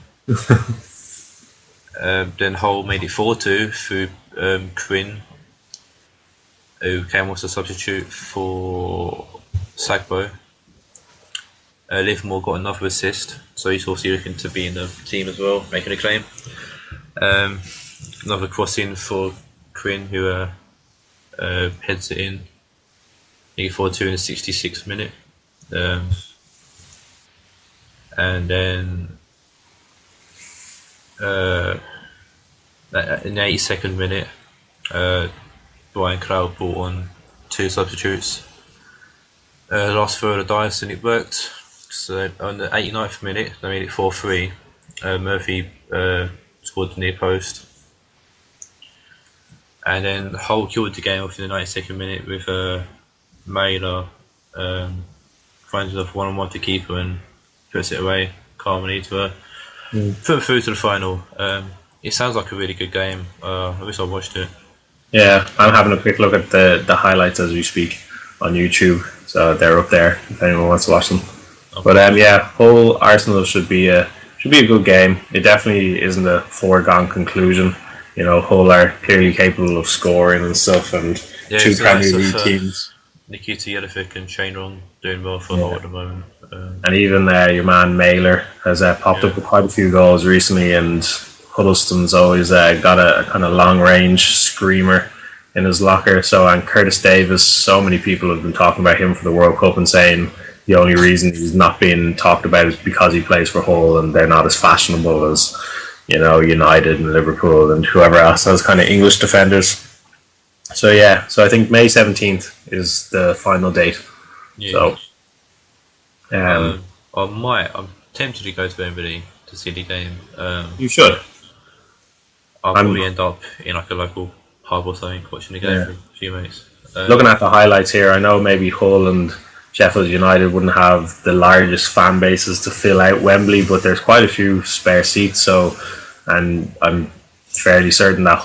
Then Hull made it 4-2 through Quinn, who came as a substitute for Sagbo. Livermore got another assist, so he's also looking to be in the team as well, making a claim. Another crossing for Quinn, who heads it in. 4-2 in the 66th minute. And then in the 82nd minute, Brian Cloud brought on 2 substitutes. Last throw of the dice and it worked. So on the 89th minute, they made it 4-3. Murphy scored the near post. And then Hull killed the game off in the 92nd minute with Mailer finds enough one-on-one to keeper and puts it away calmly to put them through to the final. It sounds like a really good game. I wish I watched it. Yeah, I'm having a quick look at the highlights as we speak on YouTube, so they're up there if anyone wants to watch them. Okay. But Hull Arsenal should be a good game. It definitely isn't a foregone conclusion. You know, Hull are clearly capable of scoring and stuff, and 2 Premier League teams. Nikita Yellovic and Shane Wrong doing well for Hull at the moment. And even your man Mailer has popped up with quite a few goals recently, and Huddleston's always got a kind of long range screamer in his locker. So, and Curtis Davis, so many people have been talking about him for the World Cup and saying the only reason he's not being talked about is because he plays for Hull and they're not as fashionable as, you know, United and Liverpool and whoever else has kind of English defenders. So I think May 17th is the final date. Yeah. So I'm tempted to go to Wembley to see the game. You should. I'll probably end up in like a local pub or something watching the game with a few mates. Looking at the highlights here, I know maybe Hull and Sheffield United wouldn't have the largest fan bases to fill out Wembley, but there's quite a few spare seats. So, and I'm fairly certain that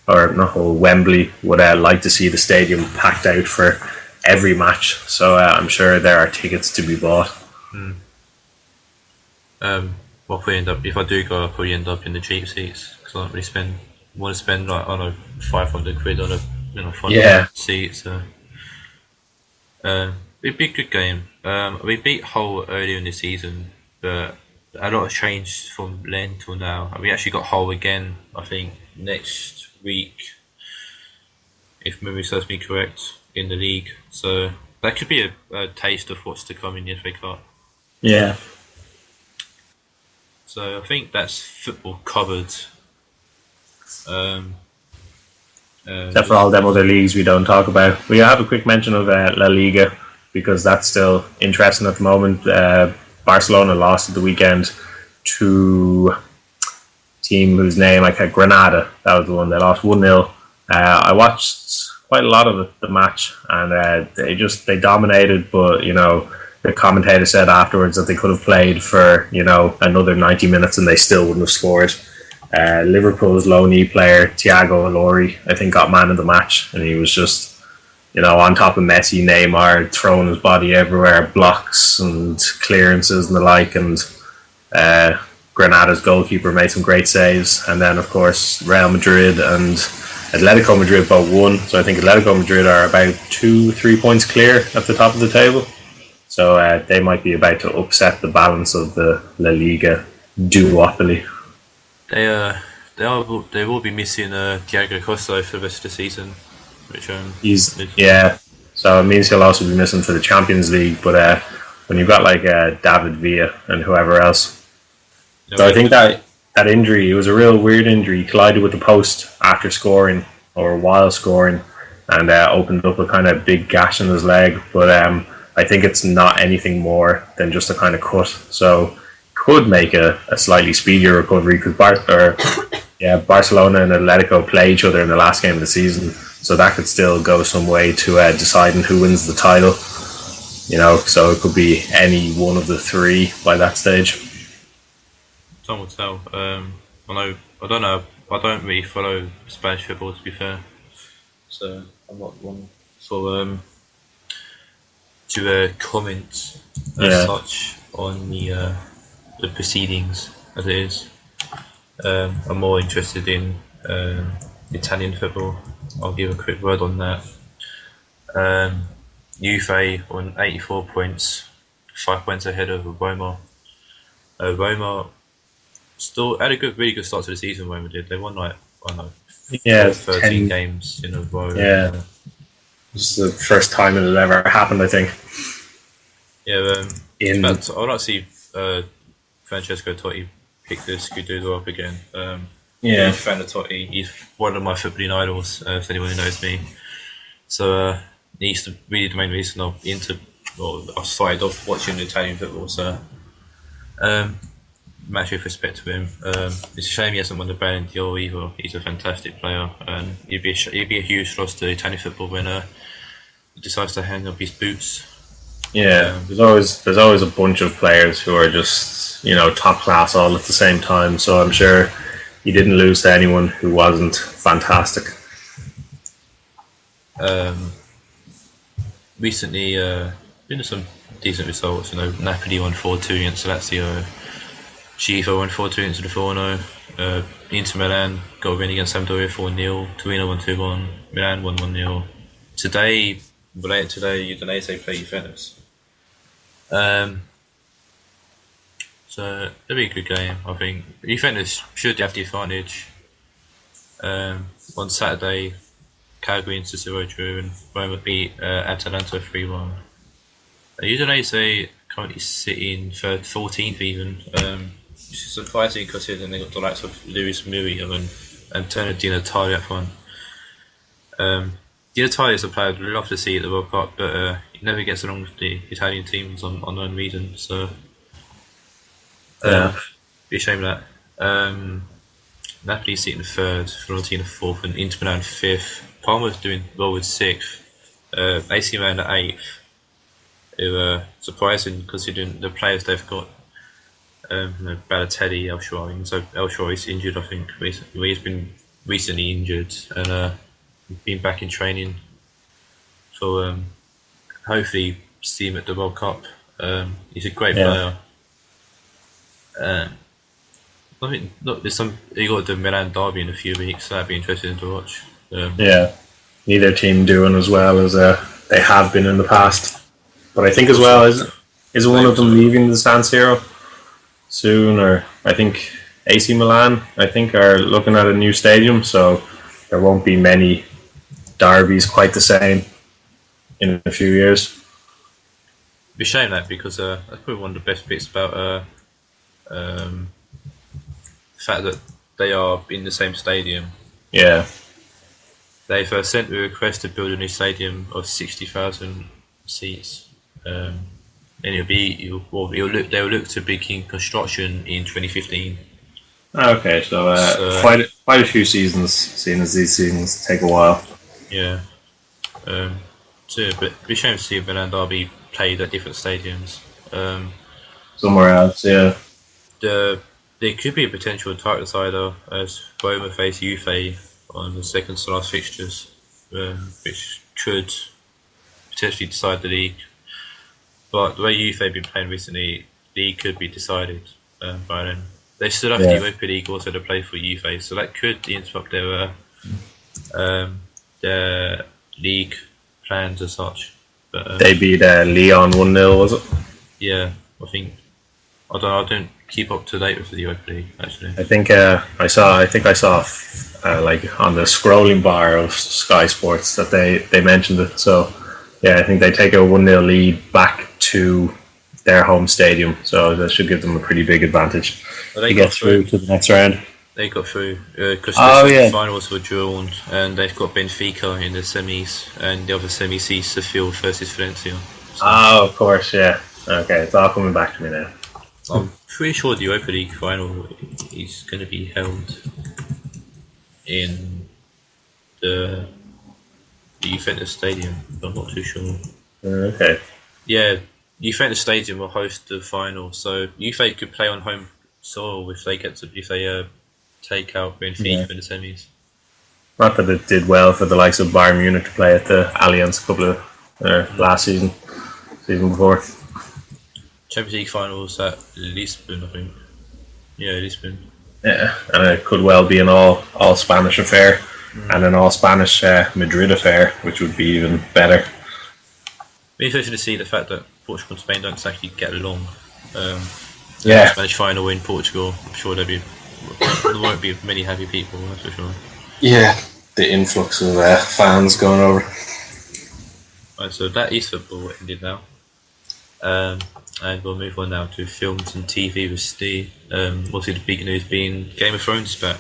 Wembley would like to see the stadium packed out for every match. So I'm sure there are tickets to be bought. Well, if I do go, I'll probably end up in the cheap seats because I don't really want to spend like, I don't know, 500 quid on a front seat. So it'd be a good game. We beat Hull earlier in the season, but a lot has changed from then till now. We actually got Hull again, I think, next week, if memory serves me correct, in the league. So that could be a taste of what's to come in the FA Cup. Yeah. So I think that's football covered. Um, Except for all them other leagues we don't talk about. We have a quick mention of La Liga because that's still interesting at the moment. Barcelona lost at the weekend to a team whose name I can't. Granada. That was the one they lost 1-0. I watched quite a lot of the match, and they dominated. But the commentator said afterwards that they could have played for another 90 minutes and they still wouldn't have scored. Liverpool's low knee player Thiago Alori, I think, got man of the match, and he was just on top of Messi, Neymar, throwing his body everywhere, blocks and clearances and the like. And Granada's goalkeeper made some great saves, and then of course Real Madrid and Atletico Madrid both won. So I think Atletico Madrid are about 2-3 points clear at the top of the table. So they might be about to upset the balance of the La Liga duopoly. They will be missing Thiago Costa for the rest of the season, which So it means he'll also be missing for the Champions League. But when you've got like David Villa and whoever else, so I think that injury, it was a real weird injury. He collided with the post after scoring or while scoring, and opened up a kind of big gash in his leg. But I think it's not anything more than just a kind of cut. So could make a slightly speedier recovery because Barcelona and Atletico play each other in the last game of the season, so that could still go some way to deciding who wins the title. So it could be any one of the three by that stage. Time will tell. I don't know. I don't really follow Spanish football, to be fair, so I'm not one for to comment as such on the proceedings as it is. I'm more interested in Italian football. I'll give a quick word on that. Juve on 84 points, 5 points ahead of Roma. Roma still had a really good start to the season. Roma did. They won 13 games in a row. Yeah, this is the first time it had ever happened, I think. Yeah, I'd like to see Francesco Totti pick the Scudetto up again. I'm a fan of Totti. He's one of my footballing idols, if anyone who knows me. So he's really the main reason I started off watching Italian football. So much respect to him. It's a shame he hasn't won the Ballon d'Or either. He's a fantastic player, and he'd be a huge loss to Italian football when he decides to hang up his boots. Yeah, there's always a bunch of players who are just top class all at the same time. So I'm sure he didn't lose to anyone who wasn't fantastic. Recently, been some decent results. Napoli won 4-2 against Lazio. Chievo won 4-2 against Livorno. Inter Milan got a win against Sampdoria 4-0. Torino won 2-1. Milan won 1-0. Today, Udinese play Juventus. So it'll be a good game, I think. Juventus should have the advantage. On Saturday, Cagliari and Sassuolo drew, and Roma beat Atalanta 3-1. Udinese currently sitting 14th even, which is surprising considering they got the likes of Luis Murillo and Antonio Di Natale up front. Di Natale is a player I'd love to see at the World Cup, but he never gets along with the Italian teams on unknown reason. So be a shame of that. Napoli sitting 3rd, Fiorentina 4th, and Inter Milan 5th. Parma's doing well with 6th. AC Milan at 8th. Who surprising considering the players they've got. Balotelli, El Shaarawy. So El Shaarawy's injured, I think. He's been recently injured and been back in training. So hopefully see him at the World Cup. He's a great player. I think you got the Milan derby in a few weeks, so that'd be interesting to watch. Neither team doing as well as they have been in the past. But I think as well is one of them leaving the San Siro soon, or I think AC Milan are looking at a new stadium, so there won't be many derbies quite the same in a few years. It'd be a shame that, because that's probably one of the best bits about the fact that they are in the same stadium. Yeah. They've sent a request to build a new stadium of 60,000 seats, and they'll look to begin construction in 2015. Okay, so quite a few seasons, seeing as these seasons take a while. Yeah. But it'd be a shame to see Milan Derby played at different stadiums. Somewhere else, yeah. There could be a potential title decider as Roma face Juve on the second to last fixtures, which could potentially decide the league. But the way Juve have been playing recently, the league could be decided by then. They still have the Europa League also to play for Juve, so that could interrupt their league plans as such. But, they beat Lyon 1-0, was it? Yeah, I don't keep up to date with the Europa League actually. I think I saw like on the scrolling bar of Sky Sports that they mentioned it. So yeah, I think they take a 1-0 lead back to their home stadium, so that should give them a pretty big advantage to get through to the next round. They got through because the finals were drawn, and they've got Benfica in the semis, and the other semi sees Seville versus Valencia. So. Oh, of course, yeah. Okay, it's all coming back to me now. I'm pretty sure the Europa League final is going to be held in the Juventus Stadium. I'm not too sure. Okay. Yeah, Juventus Stadium will host the final, so Juve could play on home soil if they take out Benfica in the semis. Not that it did well for the likes of Bayern Munich to play at the Allianz a couple of last season before. Champions League finals at Lisbon, I think. Yeah, Lisbon. Yeah, and it could well be an all Spanish affair, and an all Spanish Madrid affair, which would be even better. Be interesting to see the fact that Portugal and Spain don't actually get along. Spanish final in Portugal. I'm sure there won't be many happy people. That's for sure. Yeah, the influx of fans going over. Right, so that is football ended now. And we'll move on now to films and TV with Steve. Obviously, the big news being Game of Thrones is back.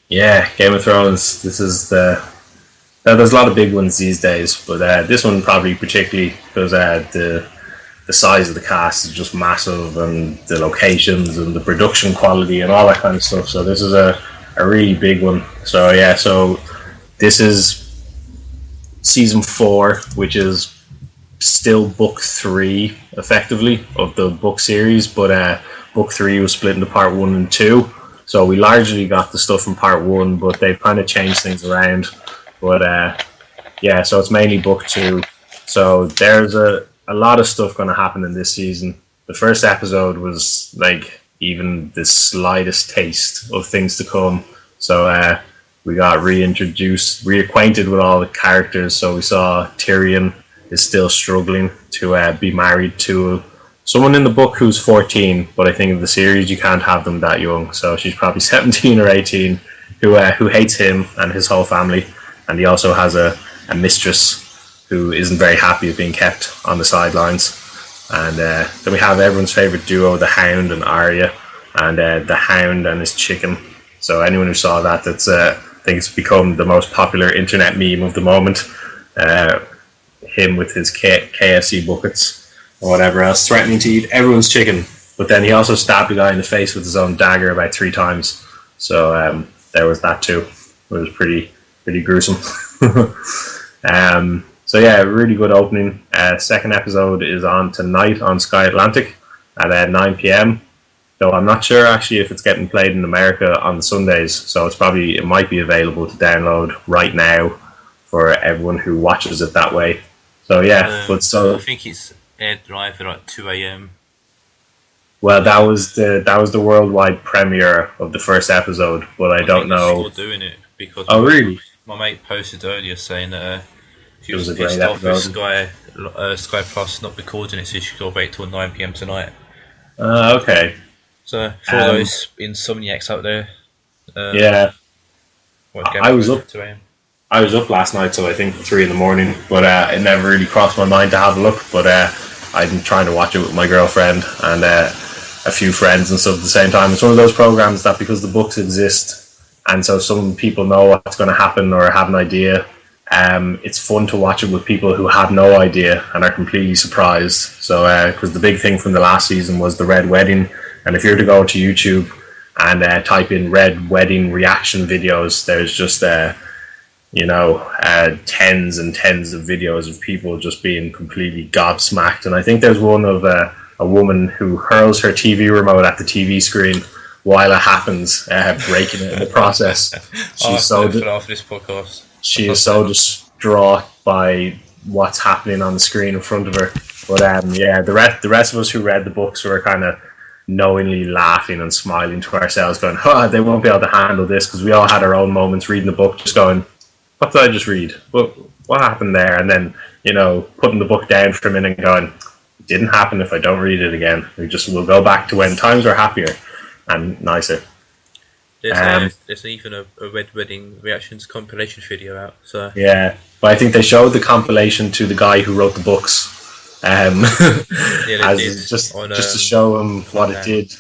Yeah, Game of Thrones. This is there's a lot of big ones these days, but this one probably particularly because the size of the cast is just massive, and the locations and the production quality and all that kind of stuff. So this is a really big one. So yeah, so this is season 4, which is still book 3 effectively of the book series, but book 3 was split into part 1 and 2, so we largely got the stuff from part 1, but they've kind of changed things around. But so it's mainly book 2, so there's a lot of stuff going to happen in this season. The first episode was like even the slightest taste of things to come, so we got reacquainted with all the characters. So we saw Tyrion is still struggling to be married to someone in the book who's 14, but I think in the series you can't have them that young, so she's probably 17 or 18, who hates him and his whole family, and he also has a mistress who isn't very happy of being kept on the sidelines. And then we have everyone's favourite duo, the Hound and Arya, and the Hound and his chicken. So anyone who saw that, I think it's become the most popular internet meme of the moment. Him with his KFC buckets or whatever else, threatening to eat everyone's chicken. But then he also stabbed a guy in the face with his own dagger about 3 times. So there was that too. It was pretty gruesome. So yeah, really good opening. Second episode is on tonight on Sky Atlantic at 9 p.m. Though I'm not sure actually if it's getting played in America on the Sundays. So it might be available to download right now for everyone who watches it that way. So yeah, I think it's aired live at 2 a.m. Well, that was the worldwide premiere of the first episode, but I don't know. Still doing it because really? My mate posted earlier saying that he was a great pissed off with episode. Sky Plus not recording it, so she should wait till 9 p.m. tonight. Okay. So for those insomniacs out there, I was up. 2 a.m. I was up last night till I think 3 a.m, but it never really crossed my mind to have a look. But I've been trying to watch it with my girlfriend and a few friends and stuff at the same time. It's one of those programs that because the books exist, and so some people know what's going to happen or have an idea. It's fun to watch it with people who have no idea and are completely surprised. So, because the big thing from the last season was the Red Wedding, and if you were to go to YouTube and type in Red Wedding reaction videos, there's just tens and tens of videos of people just being completely gobsmacked. And I think there's one of a woman who hurls her TV remote at the TV screen while it happens, breaking it in the process. After this podcast. She is so distraught by what's happening on the screen in front of her. But the rest of us who read the books were kind of knowingly laughing and smiling to ourselves, going, they won't be able to handle this, because we all had our own moments reading the book, just going, what did I just read? What happened there? And then, putting the book down for a minute and going, it didn't happen if I don't read it again. We'll go back to when times were happier and nicer. There's even a Red Wedding reactions compilation video out. So yeah, but I think they showed the compilation to the guy who wrote the books, just to show him what it did.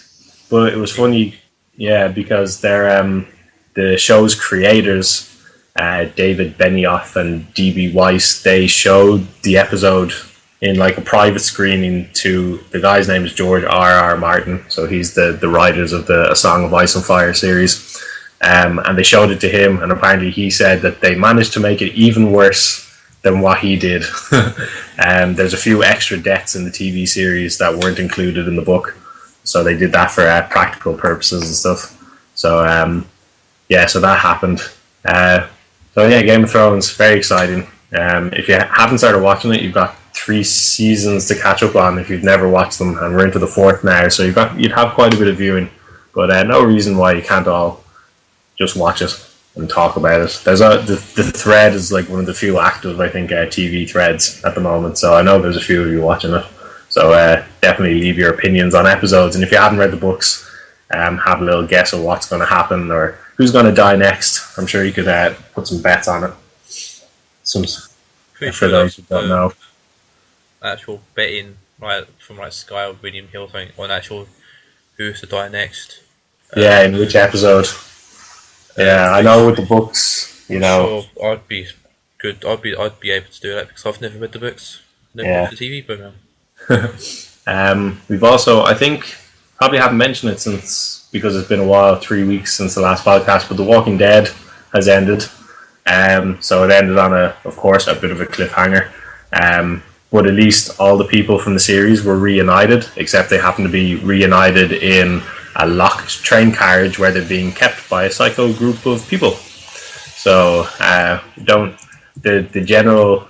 But it was funny, because they're the show's creators, David Benioff and DB Weiss. They showed the episode in like a private screening to the guy's name is George R.R. Martin, so he's the writers of the A Song of Ice and Fire series, and they showed it to him, and apparently he said that they managed to make it even worse than what he did. There's a few extra deaths in the TV series that weren't included in the book, so they did that for practical purposes and stuff. So so that happened. Game of Thrones, very exciting. If you haven't started watching it, you've got 3 seasons to catch up on if you've never watched them, and we're into the 4th now, so you'd have quite a bit of viewing, but no reason why you can't all just watch it and talk about it. There's the thread is like one of the few active, I think, TV threads at the moment, so I know there's a few of you watching it, so definitely leave your opinions on episodes, and if you haven't read the books, have a little guess of what's going to happen or who's going to die next. I'm sure you could put some bets on it. For those who don't know. Actual betting from Sky or William Hill thing on actual who's to die next. In which episode? I know with the books, Sure, I'd be good. I'd be able to do that because I've never read the books. Never watched the TV program. We've also, I think, probably haven't mentioned it since, because it's been a while, 3 weeks since the last podcast, but The Walking Dead has ended. So it ended on of course, a bit of a cliffhanger. But at least all the people from the series were reunited, except they happen to be reunited in a locked train carriage where they're being kept by a psycho group of people. So the general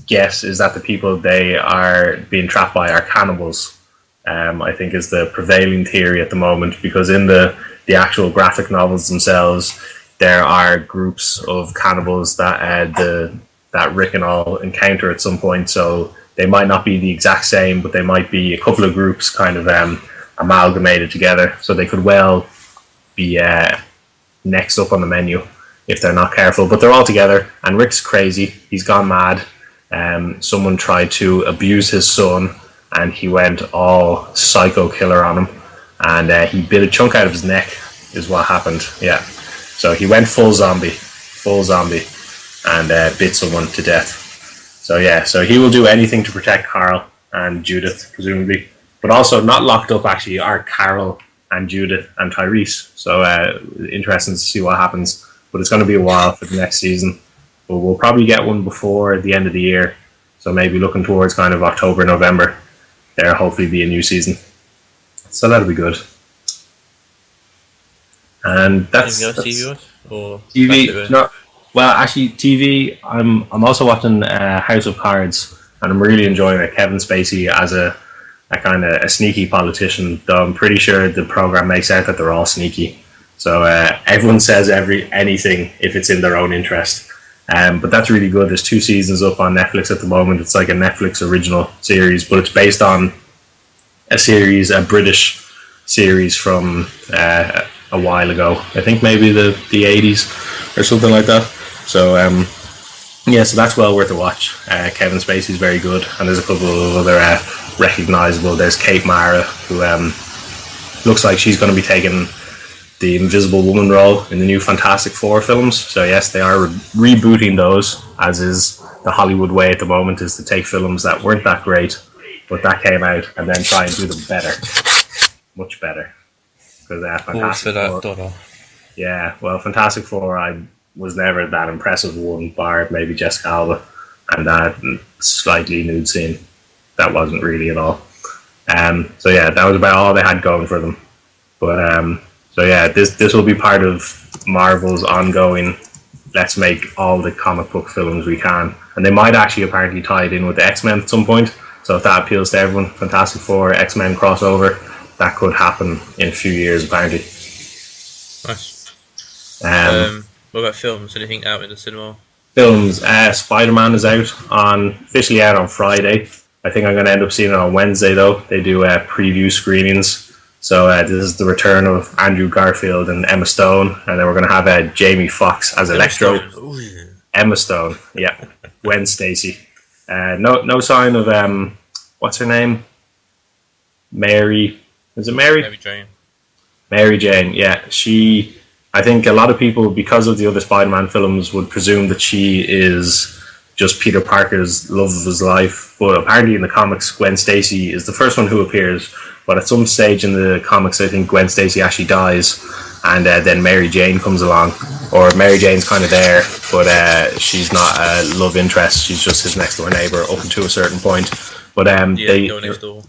guess is that the people they are being trapped by are cannibals. I think is the prevailing theory at the moment, because in the actual graphic novels themselves, there are groups of cannibals that Rick and all encounter at some point. So they might not be the exact same, but they might be a couple of groups kind of amalgamated together. So they could well be next up on the menu if they're not careful. But they're all together, and Rick's crazy. He's gone mad. Someone tried to abuse his son, and he went all psycho killer on him. And he bit a chunk out of his neck is what happened. Yeah. So he went full zombie, and bit someone to death. So he will do anything to protect Carl and Judith, presumably. But also not locked up, actually, are Carol and Judith and Tyrese. So interesting to see what happens. But it's going to be a while for the next season. But we'll probably get one before the end of the year. So maybe looking towards kind of October, November. There'll hopefully be a new season. So that'll be good. And that's TV. No, well, actually, TV. I'm also watching House of Cards, and I'm really enjoying it. Kevin Spacey as a kind of a sneaky politician, though I'm pretty sure the program makes out that they're all sneaky. So everyone says anything if it's in their own interest. But that's really good. There's 2 seasons up on Netflix at the moment. It's like a Netflix original series, but it's based on a British series from a while ago. I think maybe the 80s or something like that. So so that's well worth a watch. Kevin Spacey's very good, and there's a couple of other recognisable. There's Kate Mara, who looks like she's going to be taking the Invisible Woman role in the new Fantastic Four films. So yes, they are rebooting those, as is the Hollywood way at the moment, is to take films that weren't that great, but that came out, and then try and do them better, much better. Because Fantastic Four, dollar. Yeah, well, Fantastic Four, I was never that impressive one, bar maybe Jessica Alba, and that slightly nude scene. That wasn't really at all. So yeah, that was about all they had going for them. But so yeah, this will be part of Marvel's ongoing. Let's make all the comic book films we can, and they might actually apparently tie it in with the X-Men at some point. So if that appeals to everyone, Fantastic Four, X-Men crossover, that could happen in a few years apparently. Nice. What about films? Anything out in the cinema? Films. Spider-Man is officially out on Friday. I think I'm going to end up seeing it on Wednesday though. They do preview screenings. So this is the return of Andrew Garfield and Emma Stone, and then we're going to have Jamie Foxx as Electro. Emma Stone, yeah. Gwen Stacy. No sign of what's her name? Mary. Is it Mary? Mary Jane. Mary Jane, yeah. I think a lot of people, because of the other Spider-Man films, would presume that she is just Peter Parker's love of his life. But apparently in the comics, Gwen Stacy is the first one who appears. But at some stage in the comics, I think Gwen Stacy actually dies, and then Mary Jane comes along. Or Mary Jane's kind of there, but she's not a love interest. She's just his next door neighbour up until a certain point. But next door.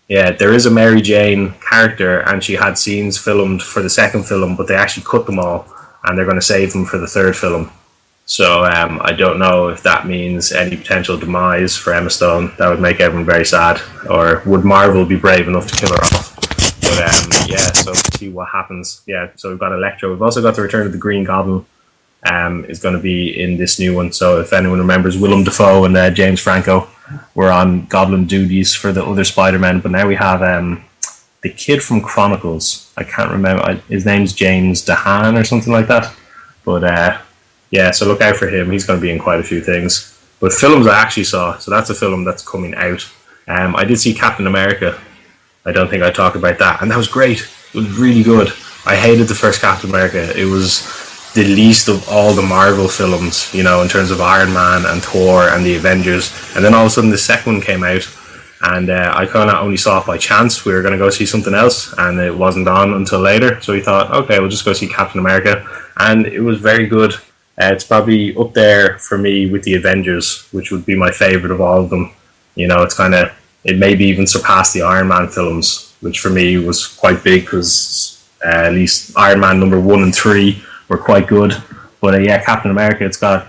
Yeah, there is a Mary Jane character, and she had scenes filmed for the second film, but they actually cut them all, and they're going to save them for the third film. So I don't know if that means any potential demise for Emma Stone. That would make everyone very sad. Or would Marvel be brave enough to kill her off? But yeah, so we'll see what happens. Yeah, so we've got Electro. We've also got the return of the Green Goblin. Is going to be in this new one. So if anyone remembers, Willem Dafoe and James Franco were on Goblin duties for the other Spider-Men. But now we have the kid from Chronicles. I can't remember. His name's James Dehan or something like that. But yeah, so look out for him. He's going to be in quite a few things. But films I actually saw, so that's a film that's coming out. I did see Captain America. I don't think I talked about that. And that was great. It was really good. I hated the first Captain America. It was the least of all the Marvel films, you know, in terms of Iron Man and Thor and the Avengers. And then all of a sudden the second one came out. And I kind of only saw it by chance. We were going to go see something else, and it wasn't on until later. So we thought, okay, we'll just go see Captain America. And it was very good. It's probably up there for me with the Avengers, which would be my favourite of all of them. You know, it maybe even surpassed the Iron Man films, which for me was quite big because at least Iron Man number 1 and 3 were quite good. But yeah, Captain America, it's got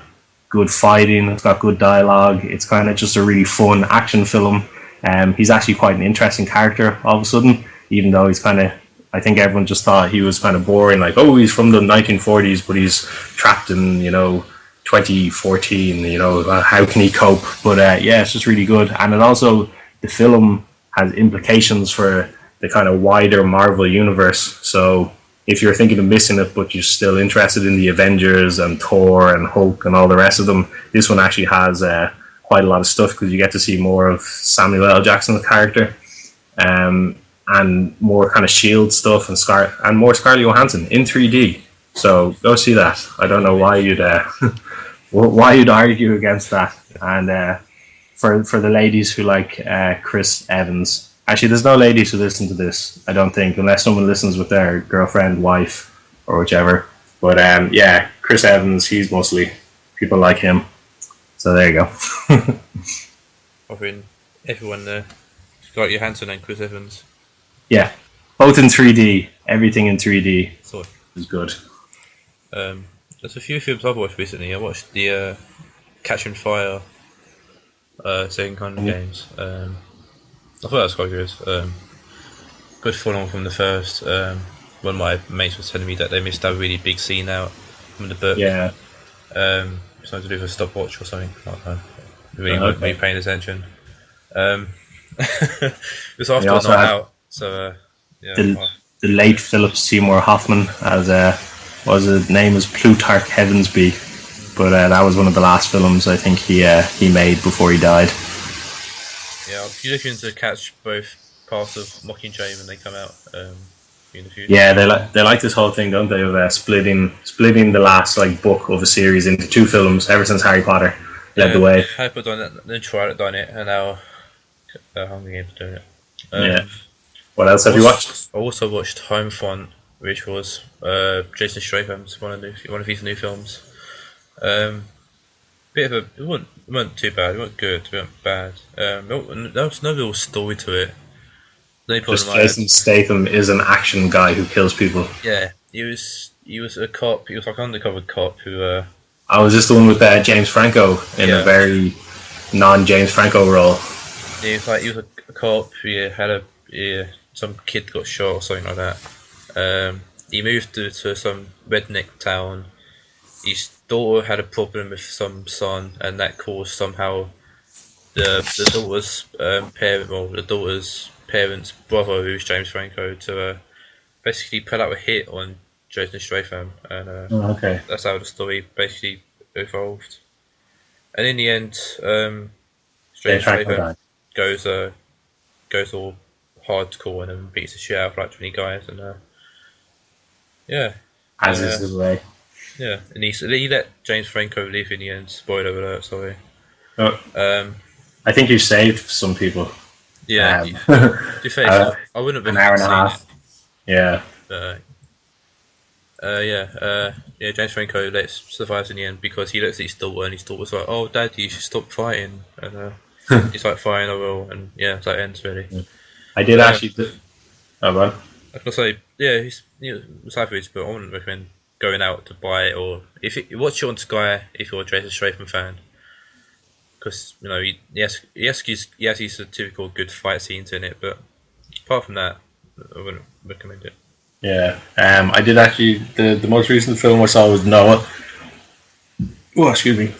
good fighting, it's got good dialogue, it's kind of just a really fun action film. He's actually quite an interesting character all of a sudden, even though he's kind of, I think everyone just thought he was kind of boring, like, oh, he's from the 1940s, but he's trapped in, 2014, how can he cope? But yeah, it's just really good. And it also, the film has implications for the kind of wider Marvel universe. So if you're thinking of missing it, but you're still interested in the Avengers and Thor and Hulk and all the rest of them, this one actually has quite a lot of stuff because you get to see more of Samuel L. Jackson's character. And more kind of S.H.I.E.L.D. stuff and more Scarlett Johansson in 3D. So go see that. I don't know why you'd argue against that. And for the ladies who like Chris Evans, actually there's no ladies who listen to this, I don't think, unless someone listens with their girlfriend, wife, or whichever. But yeah, Chris Evans, he's mostly people like him. So there you go. I think everyone there, Scarlett Johansson and Chris Evans. Yeah, both in 3D. Everything in 3D is good. There's a few films I've watched recently. I watched the Catching Fire second kind of games. I thought that was quite good. Good follow on from the first. One of my mates was telling me that they missed a really big scene out from the book. Yeah. Something to do with a stopwatch or something. I don't know. Really weren't really paying attention. It was after a night out. So, yeah. The late Philip Seymour Hoffman, as his name was Plutarch Heavensby, but that was one of the last films I think he made before he died. Yeah, I'll be looking to catch both parts of Mockingjay when they come out. in the future. Yeah, they like this whole thing, don't they, of splitting the last like book of a series into 2 films. Ever since Harry Potter led the way. Harry Potter done it, then Twilight done it, and now Hunger Games doing it. Yeah. What else have you watched? I also watched Homefront, which was Jason Statham's one of his new films. Bit of it wasn't too bad. It wasn't good. It wasn't bad. There was no real story to it. Just Jason Statham is an action guy who kills people. Yeah, he was a cop. He was like an undercover cop who. I was just the one with James Franco in a very non-James Franco role. He was a cop. Some kid got shot or something like that. He moved to some redneck town. His daughter had a problem with some son, and that caused somehow the daughter's parents' brother, who's James Franco, to basically put out a hit on Jason Statham, and that's how the story basically evolved. And in the end, James Statham goes all hardcore and then beats the shit out of like 20 guys, and as is his way. Yeah, and he let James Franco leave in the end. Spoiler alert, sorry. I think you saved some people. Yeah, to be fair, I wouldn't have been an hour and a half. Yeah. James Franco survives in the end because he looks at his daughter and his daughter's like, "Oh, Dad, you should stop fighting." And he's like, "Fine, I will." And yeah, that ends really. I did actually. Oh, man. I was gonna say, yeah, was happy, but I wouldn't recommend going out to buy it, or watch it on Sky if you're a Jason Statham fan, because he has his typical good fight scenes in it, but apart from that, I wouldn't recommend it. Yeah, I did actually. The most recent film I saw was Noah. Oh, excuse me.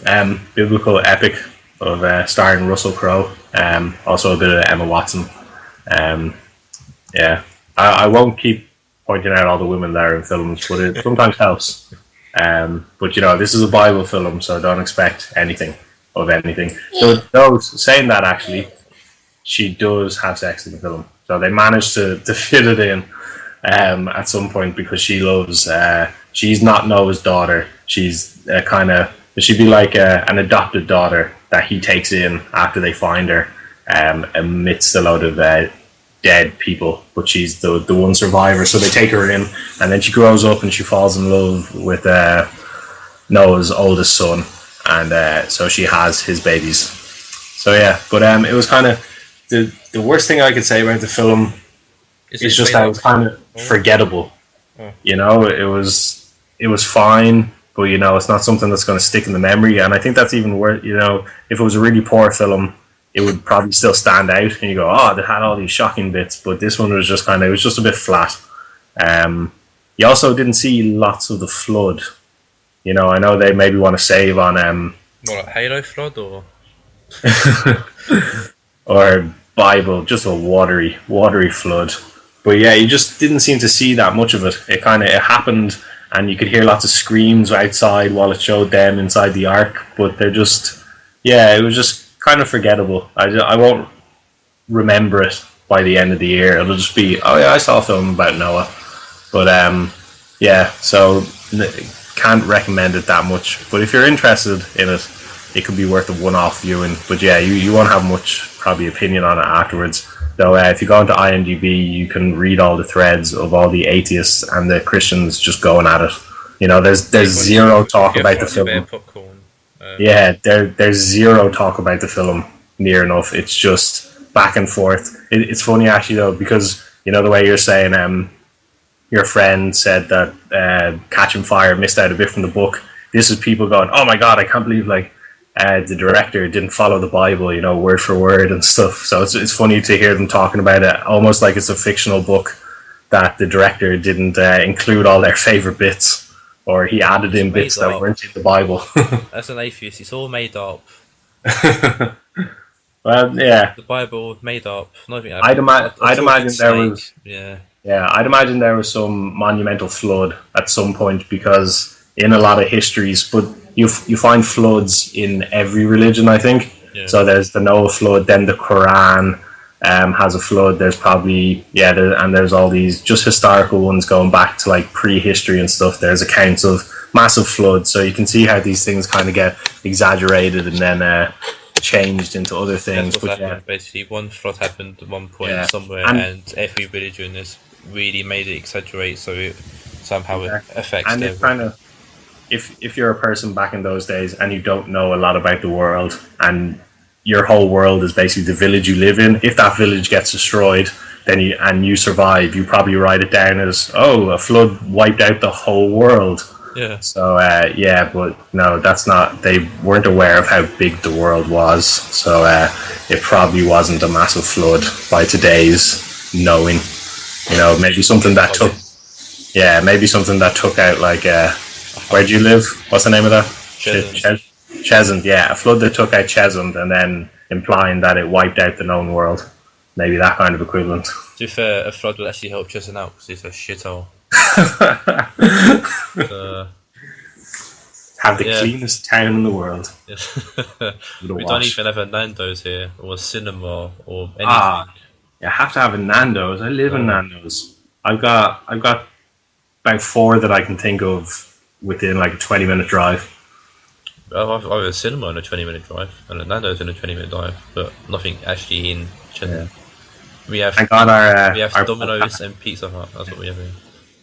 Biblical epic of starring Russell Crowe. Also a bit of Emma Watson. I won't keep pointing out all the women there in films, but it sometimes helps. But this is a Bible film, so don't expect anything of anything. So saying that, actually, she does have sex in the film. So they managed to fit it in at some point because she loves. She's not Noah's daughter. She's she'd be like an adopted daughter that he takes in after they find her amidst a load of dead people, but she's the one survivor, so they take her in, and then she grows up and she falls in love with Noah's oldest son, and so she has his babies. So yeah, but it was kind of the worst thing I could say about the film is just that it was kind of forgettable. It was fine, but it's not something that's going to stick in the memory, and I think that's even worse. If it was a really poor film, it would probably still stand out, and you go, "Oh, they had all these shocking bits," but this one was just it was just a bit flat. You also didn't see lots of the flood. I know they maybe want to save on more like Halo flood or Bible, just a watery flood. But yeah, you just didn't seem to see that much of it. It happened, and you could hear lots of screams outside while it showed them inside the ark. But it was just kind of forgettable. I won't remember it by the end of the year. It'll just be, oh yeah, I saw a film about Noah. But so can't recommend it that much. But if you're interested in it, it could be worth a one-off viewing. But yeah, you won't have much probably opinion on it afterwards. Though if you go into IMDb, you can read all the threads of all the atheists and the Christians just going at it. There's zero talk about the film. There's zero talk about the film near enough. It's just back and forth. It's funny actually though, because the way you're saying your friend said that Catching Fire missed out a bit from the book. This is people going, "Oh my god, I can't believe the director didn't follow the Bible, word for word and stuff." So it's funny to hear them talking about it almost like it's a fictional book that the director didn't include all their favorite bits. Or he added in bits that weren't in the Bible. As an atheist, it's all made up. Well, yeah. The Bible made up. I'd imagine there was. Yeah, I'd imagine there was some monumental flood at some point, because in a lot of histories, but you find floods in every religion, I think. Yeah. So there's the Noah flood, then the Quran, has a flood. There's probably and there's all these just historical ones going back to like prehistory and stuff. There's accounts of massive floods, so you can see how these things kind of get exaggerated and then changed into other things. That's what happened. Basically, one flood happened at one point somewhere, and every religion has really made it exaggerate, so it somehow affects. And it kind of, if you're a person back in those days and you don't know a lot about the world, and your whole world is basically the village you live in, if that village gets destroyed, then you survive, you probably write it down as, oh, a flood wiped out the whole world. Yeah. So but no, that's not. They weren't aware of how big the world was, so it probably wasn't a massive flood by today's knowing. Maybe something that took out like where do you live? What's the name of that? Cheshunt. Yeah, a flood that took out Cheshunt, and then implying that it wiped out the known world. Maybe that kind of equivalent. To be fair, a flood will actually help Cheshunt out because it's a shithole. Have the cleanest town in the world. We don't even have a Nando's here, or a cinema, or anything. You have to have a Nando's. I live in Nando's. I've got about 4 that I can think of within like a 20-minute drive. I have a cinema in a 20-minute drive, and a Nando's in a 20-minute drive, but nothing actually in Cheshunt. We have our Domino's and Pizza Hut. That's what we have here.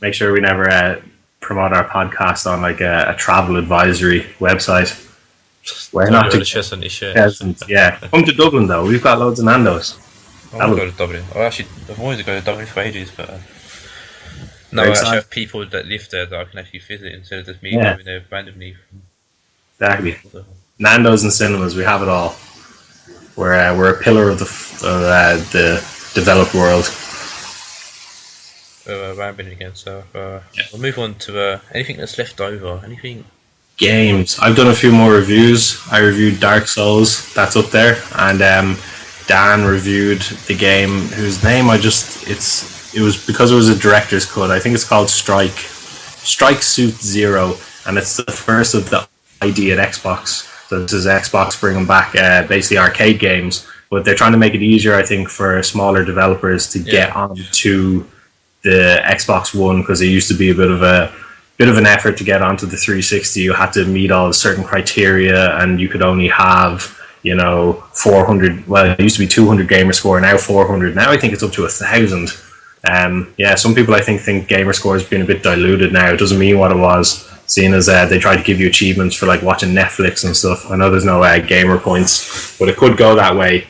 Make sure we never promote our podcast on like a travel advisory website. We're not to Cheshunt. Yeah, come to Dublin though. We've got loads of Nando's. I want to go to Dublin. I've always go to Dublin for ages, but no, I actually have people that live there that I can actually visit instead of just me going there randomly. Exactly. Nando's and cinemas, we have it all. We're a pillar of the developed world. Rambling again, so we'll move on to anything that's left over. Anything? Games. I've done a few more reviews. I reviewed Dark Souls. That's up there, and Dan reviewed the game whose name it was because it was a director's cut. I think it's called Strike Suit Zero, and it's the first of the ID at Xbox. So this is Xbox bringing back basically arcade games, but they're trying to make it easier, I think, for smaller developers to get onto the Xbox One, because it used to be a bit of an effort to get onto the 360. You had to meet all certain criteria, and you could only have 400. Well, it used to be 200 gamer score, now 400. Now I think it's up to 1,000. Some people I think gamer score has been a bit diluted now. It doesn't mean what it was, seeing as they try to give you achievements for like watching Netflix and stuff. I know there's no gamer points, but it could go that way.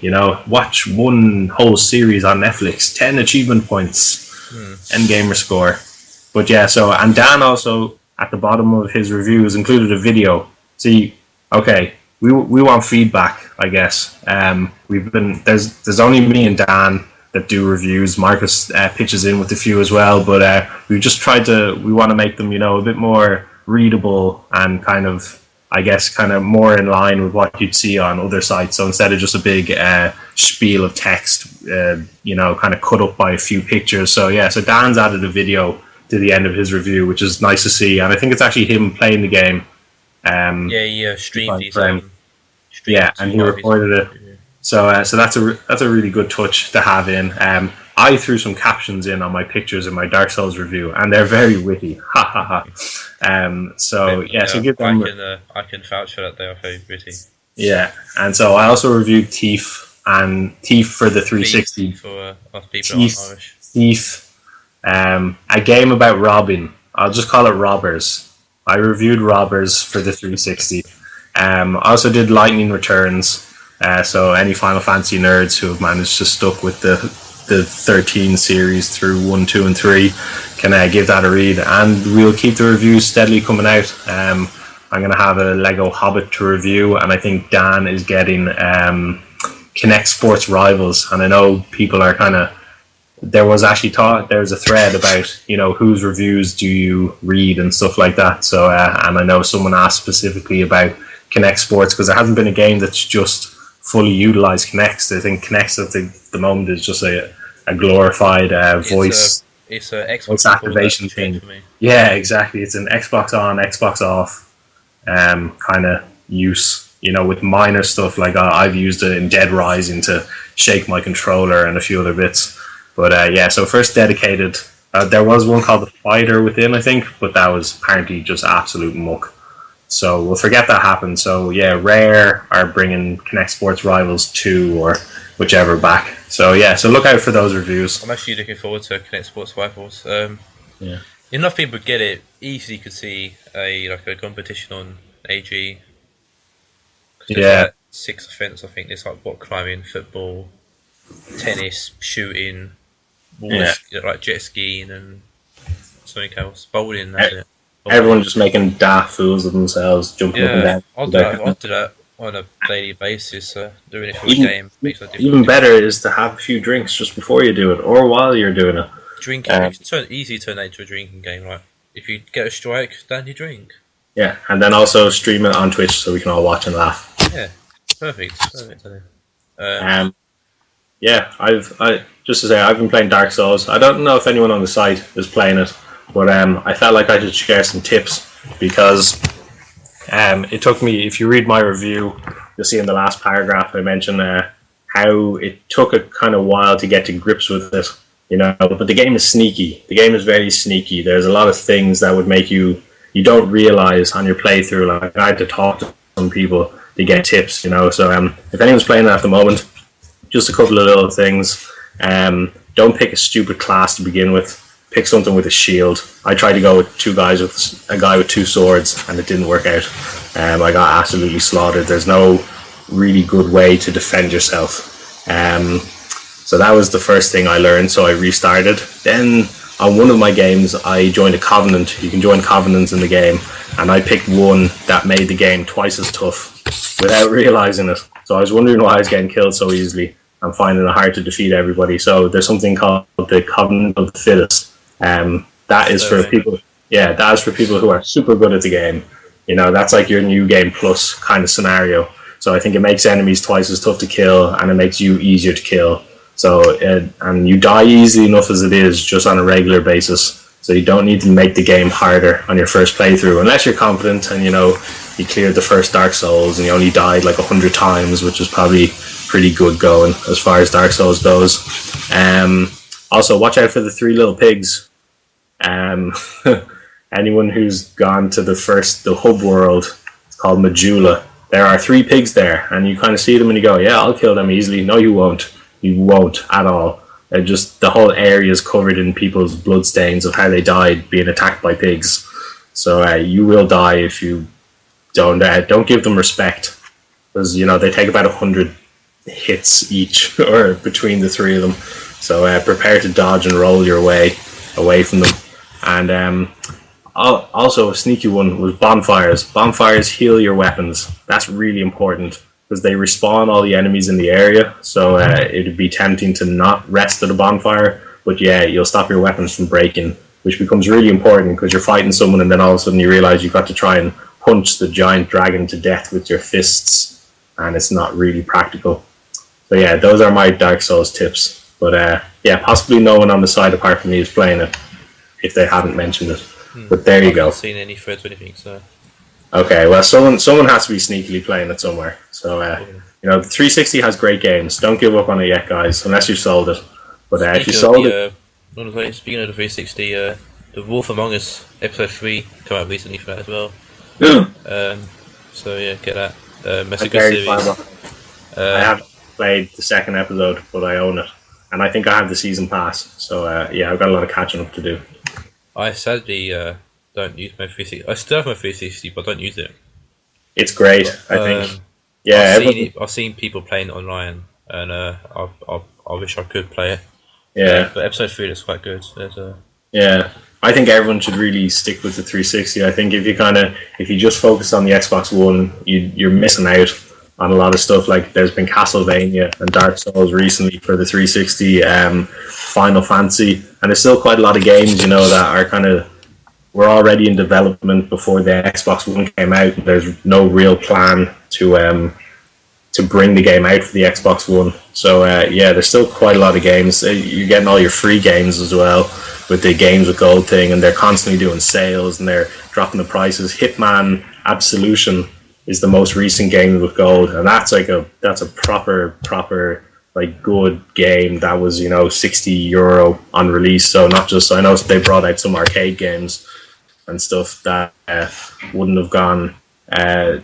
Watch one whole series on Netflix, 10 achievement points, and gamer score. But and Dan also at the bottom of his reviews included a video. See, okay, we want feedback, I guess. There's only me and Dan that do reviews. Marcus pitches in with a few as well, but we've just we want to make them a bit more readable and kind of more in line with what you'd see on other sites. So instead of just a big spiel of text, kind of cut up by a few pictures. So Dan's added a video to the end of his review, which is nice to see, and I think it's actually him playing the game. He streamed these. And he recorded it. So that's a really good touch to have in. I threw some captions in on my pictures in my Dark Souls review, and they're very witty. Ha ha ha. So give them. I can vouch for that. They are very witty. Yeah, and so I also reviewed Thief for the 360. For us people who are Irish. Thief, a game about robbing. I'll just call it Robbers. I reviewed Robbers for the 360. I also did Lightning Returns. So any Final Fantasy nerds who have managed to stuck with the 13 series through 1, 2, and 3 can give that a read, and we'll keep the reviews steadily coming out. I'm going to have a Lego Hobbit to review, and I think Dan is getting Kinect Sports Rivals, and I know people are there was a thread about whose reviews do you read and stuff like that. So and I know someone asked specifically about Kinect Sports, because there hasn't been a game that's just fully utilized Kinect. I think Kinect at the moment is just a glorified voice activation thing. Yeah, exactly. It's an Xbox on, Xbox off kind of use. with minor stuff like I've used it in Dead Rising to shake my controller and a few other bits. But so first dedicated. There was one called The Fighter Within, I think, but that was apparently just absolute muck. So we'll forget that happened. So yeah, Rare are bringing Kinect Sports Rivals 2 or whichever back. So yeah, so look out for those reviews. I'm actually looking forward to Kinect Sports Rivals. Yeah. Enough people get it. Easily could see a competition on AG. Yeah. Like 6 events, I think. There's like rock climbing, football, tennis, shooting, like jet skiing and something else. Bowling, that's it. Everyone just making daft fools of themselves, jumping up and down. I'll do that on a daily basis. Doing it for a game makes a difference. Even better is to have a few drinks just before you do it, or while you're doing it. Drinking, it's easy to turn that into a drinking game, right? If you get a strike, then you drink. Yeah, and then also stream it on Twitch so we can all watch and laugh. Yeah, perfect. I just to say, I've been playing Dark Souls. I don't know if anyone on the site is playing it, but I felt like I should share some tips because it took me. If you read my review, you'll see in the last paragraph I mentioned how it took a kind of while to get to grips with it. But the game is sneaky. The game is very sneaky. There's a lot of things that would make you don't realize on your playthrough. Like I had to talk to some people to get tips. So if anyone's playing it at the moment, just a couple of little things. Don't pick a stupid class to begin with. Pick something with a shield. I tried to go with a guy with 2 swords, and it didn't work out. I got absolutely slaughtered. There's no really good way to defend yourself. So that was the first thing I learned. So I restarted. Then on one of my games, I joined a covenant. You can join covenants in the game, and I picked one that made the game twice as tough without realizing it. So I was wondering why I was getting killed so easily. I'm finding it hard to defeat everybody. So there's something called the Covenant of the Fittest. That is for people. Yeah, that is for people who are super good at the game. That's like your new game plus kind of scenario. So I think it makes enemies twice as tough to kill, and it makes you easier to kill. So and you die easily enough as it is, just on a regular basis. So you don't need to make the game harder on your first playthrough, unless you're confident and you cleared the first Dark Souls and you only died like 100 times, which is probably pretty good going as far as Dark Souls goes. Also, watch out for the 3 little pigs. Anyone who's gone to the hub world, it's called Majula. There are 3 pigs there, and you kind of see them and you go, yeah, I'll kill them easily. No, you won't. You won't at all. The whole area is covered in people's bloodstains of how they died being attacked by pigs. So you will die if you don't give them respect, because they take about 100 hits each or between the 3 of them. So prepare to dodge and roll your way away from them. And also a sneaky one was bonfires. Bonfires heal your weapons. That's really important because they respawn all the enemies in the area. So it'd be tempting to not rest at a bonfire, but yeah, you'll stop your weapons from breaking, which becomes really important because you're fighting someone and then all of a sudden you realize you've got to try and punch the giant dragon to death with your fists, and it's not really practical. So yeah, those are my Dark Souls tips. But possibly no one on the side apart from me is playing it, if they haven't mentioned it. But there you go. I haven't seen any threads or anything, so... Okay, well, someone has to be sneakily playing it somewhere. So, the 360 has great games. Don't give up on it yet, guys, unless you've sold it. But if you sold it... Speaking of the 360, the Wolf Among Us Episode 3 came out recently for that as well. So, yeah, get that. That's a good series. I haven't played the second episode, but I own it. And I think I have the season pass. So, I've got a lot of catching up to do. I sadly don't use my 360. I still have my 360, but I don't use it. It's great, I think. I've seen people playing it online, and I wish I could play it. Yeah. But episode 3 looks quite good. Yeah. I think everyone should really stick with the 360. I think if you just focus on the Xbox One, you're missing out on a lot of stuff. Like there's been Castlevania and Dark Souls recently for the 360, Final Fantasy, and there's still quite a lot of games, that were already in development before the Xbox One came out. There's no real plan to bring the game out for the Xbox One. So there's still quite a lot of games. You're getting all your free games as well with the Games with Gold thing, and they're constantly doing sales and they're dropping the prices. Hitman Absolution is the most recent game with gold, and that's a proper like good game that was €60 on release. So not just, I know they brought out some arcade games and stuff that wouldn't have gone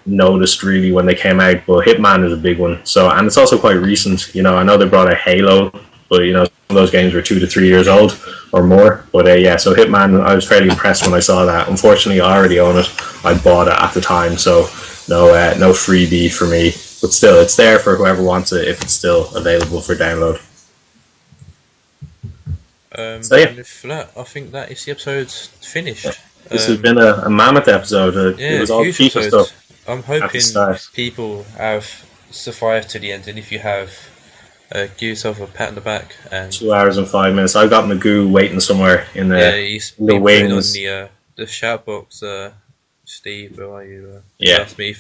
noticed really when they came out, but Hitman is a big one. So, and it's also quite recent. I know they brought out Halo, but some of those games were 2 to 3 years old or more. But yeah, so Hitman, I was fairly impressed when I saw that. Unfortunately, I already own it. I bought it at the time, so no freebie for me. But still, it's there for whoever wants it if it's still available for download. So yeah, and with that, I think that is the episode finished. This has been a mammoth episode. It was all FIFA stuff. I'm hoping people have survived to the end, and if you have, give yourself a pat on the back. And 2 hours and 5 minutes. I've got Magoo waiting somewhere in he's the wings. On the shout box. Steve, where are you? He asked me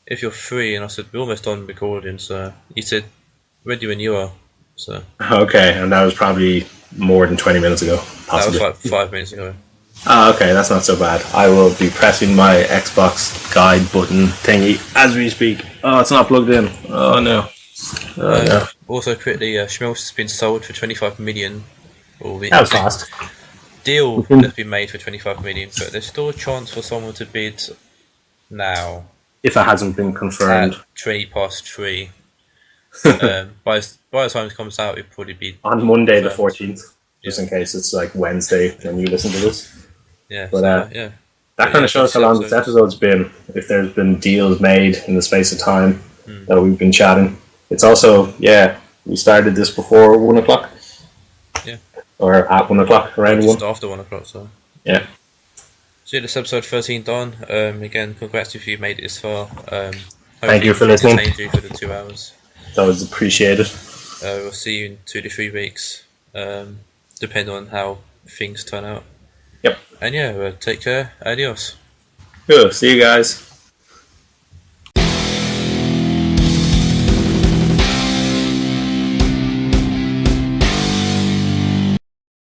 if you're free, and I said we're almost done recording. So he said, ready when you are. So okay, and that was probably more than 20 minutes ago. Possibly. That was like 5 minutes ago. Okay, that's not so bad. I will be pressing my Xbox guide button thingy as we speak. Oh, it's not plugged in. Oh no. No. Also, quickly, Schmelz has been sold for 25 million. That was fast. Deal that's been made for 25 million, but there's still a chance for someone to bid now. If it hasn't been confirmed. At 3:03. By the time it comes out, it'll probably be on Monday the 14th, just in case it's like Wednesday when you listen to this. Yeah, but yeah. That kind of shows how long this episode's been. If there's been deals made in the space of time that we've been chatting. It's also, we started this before 1 o'clock. Yeah. Or at 1 o'clock, around just 1. after 1 o'clock, so. Yeah. So this episode 13 done. Again, congrats if you made it this far. Thank you for listening. Thank you for the 2 hours. That was appreciated. We'll see you in 2 to 3 weeks, depending on how things turn out. Yep. And yeah, take care. Adios. Good. See you guys.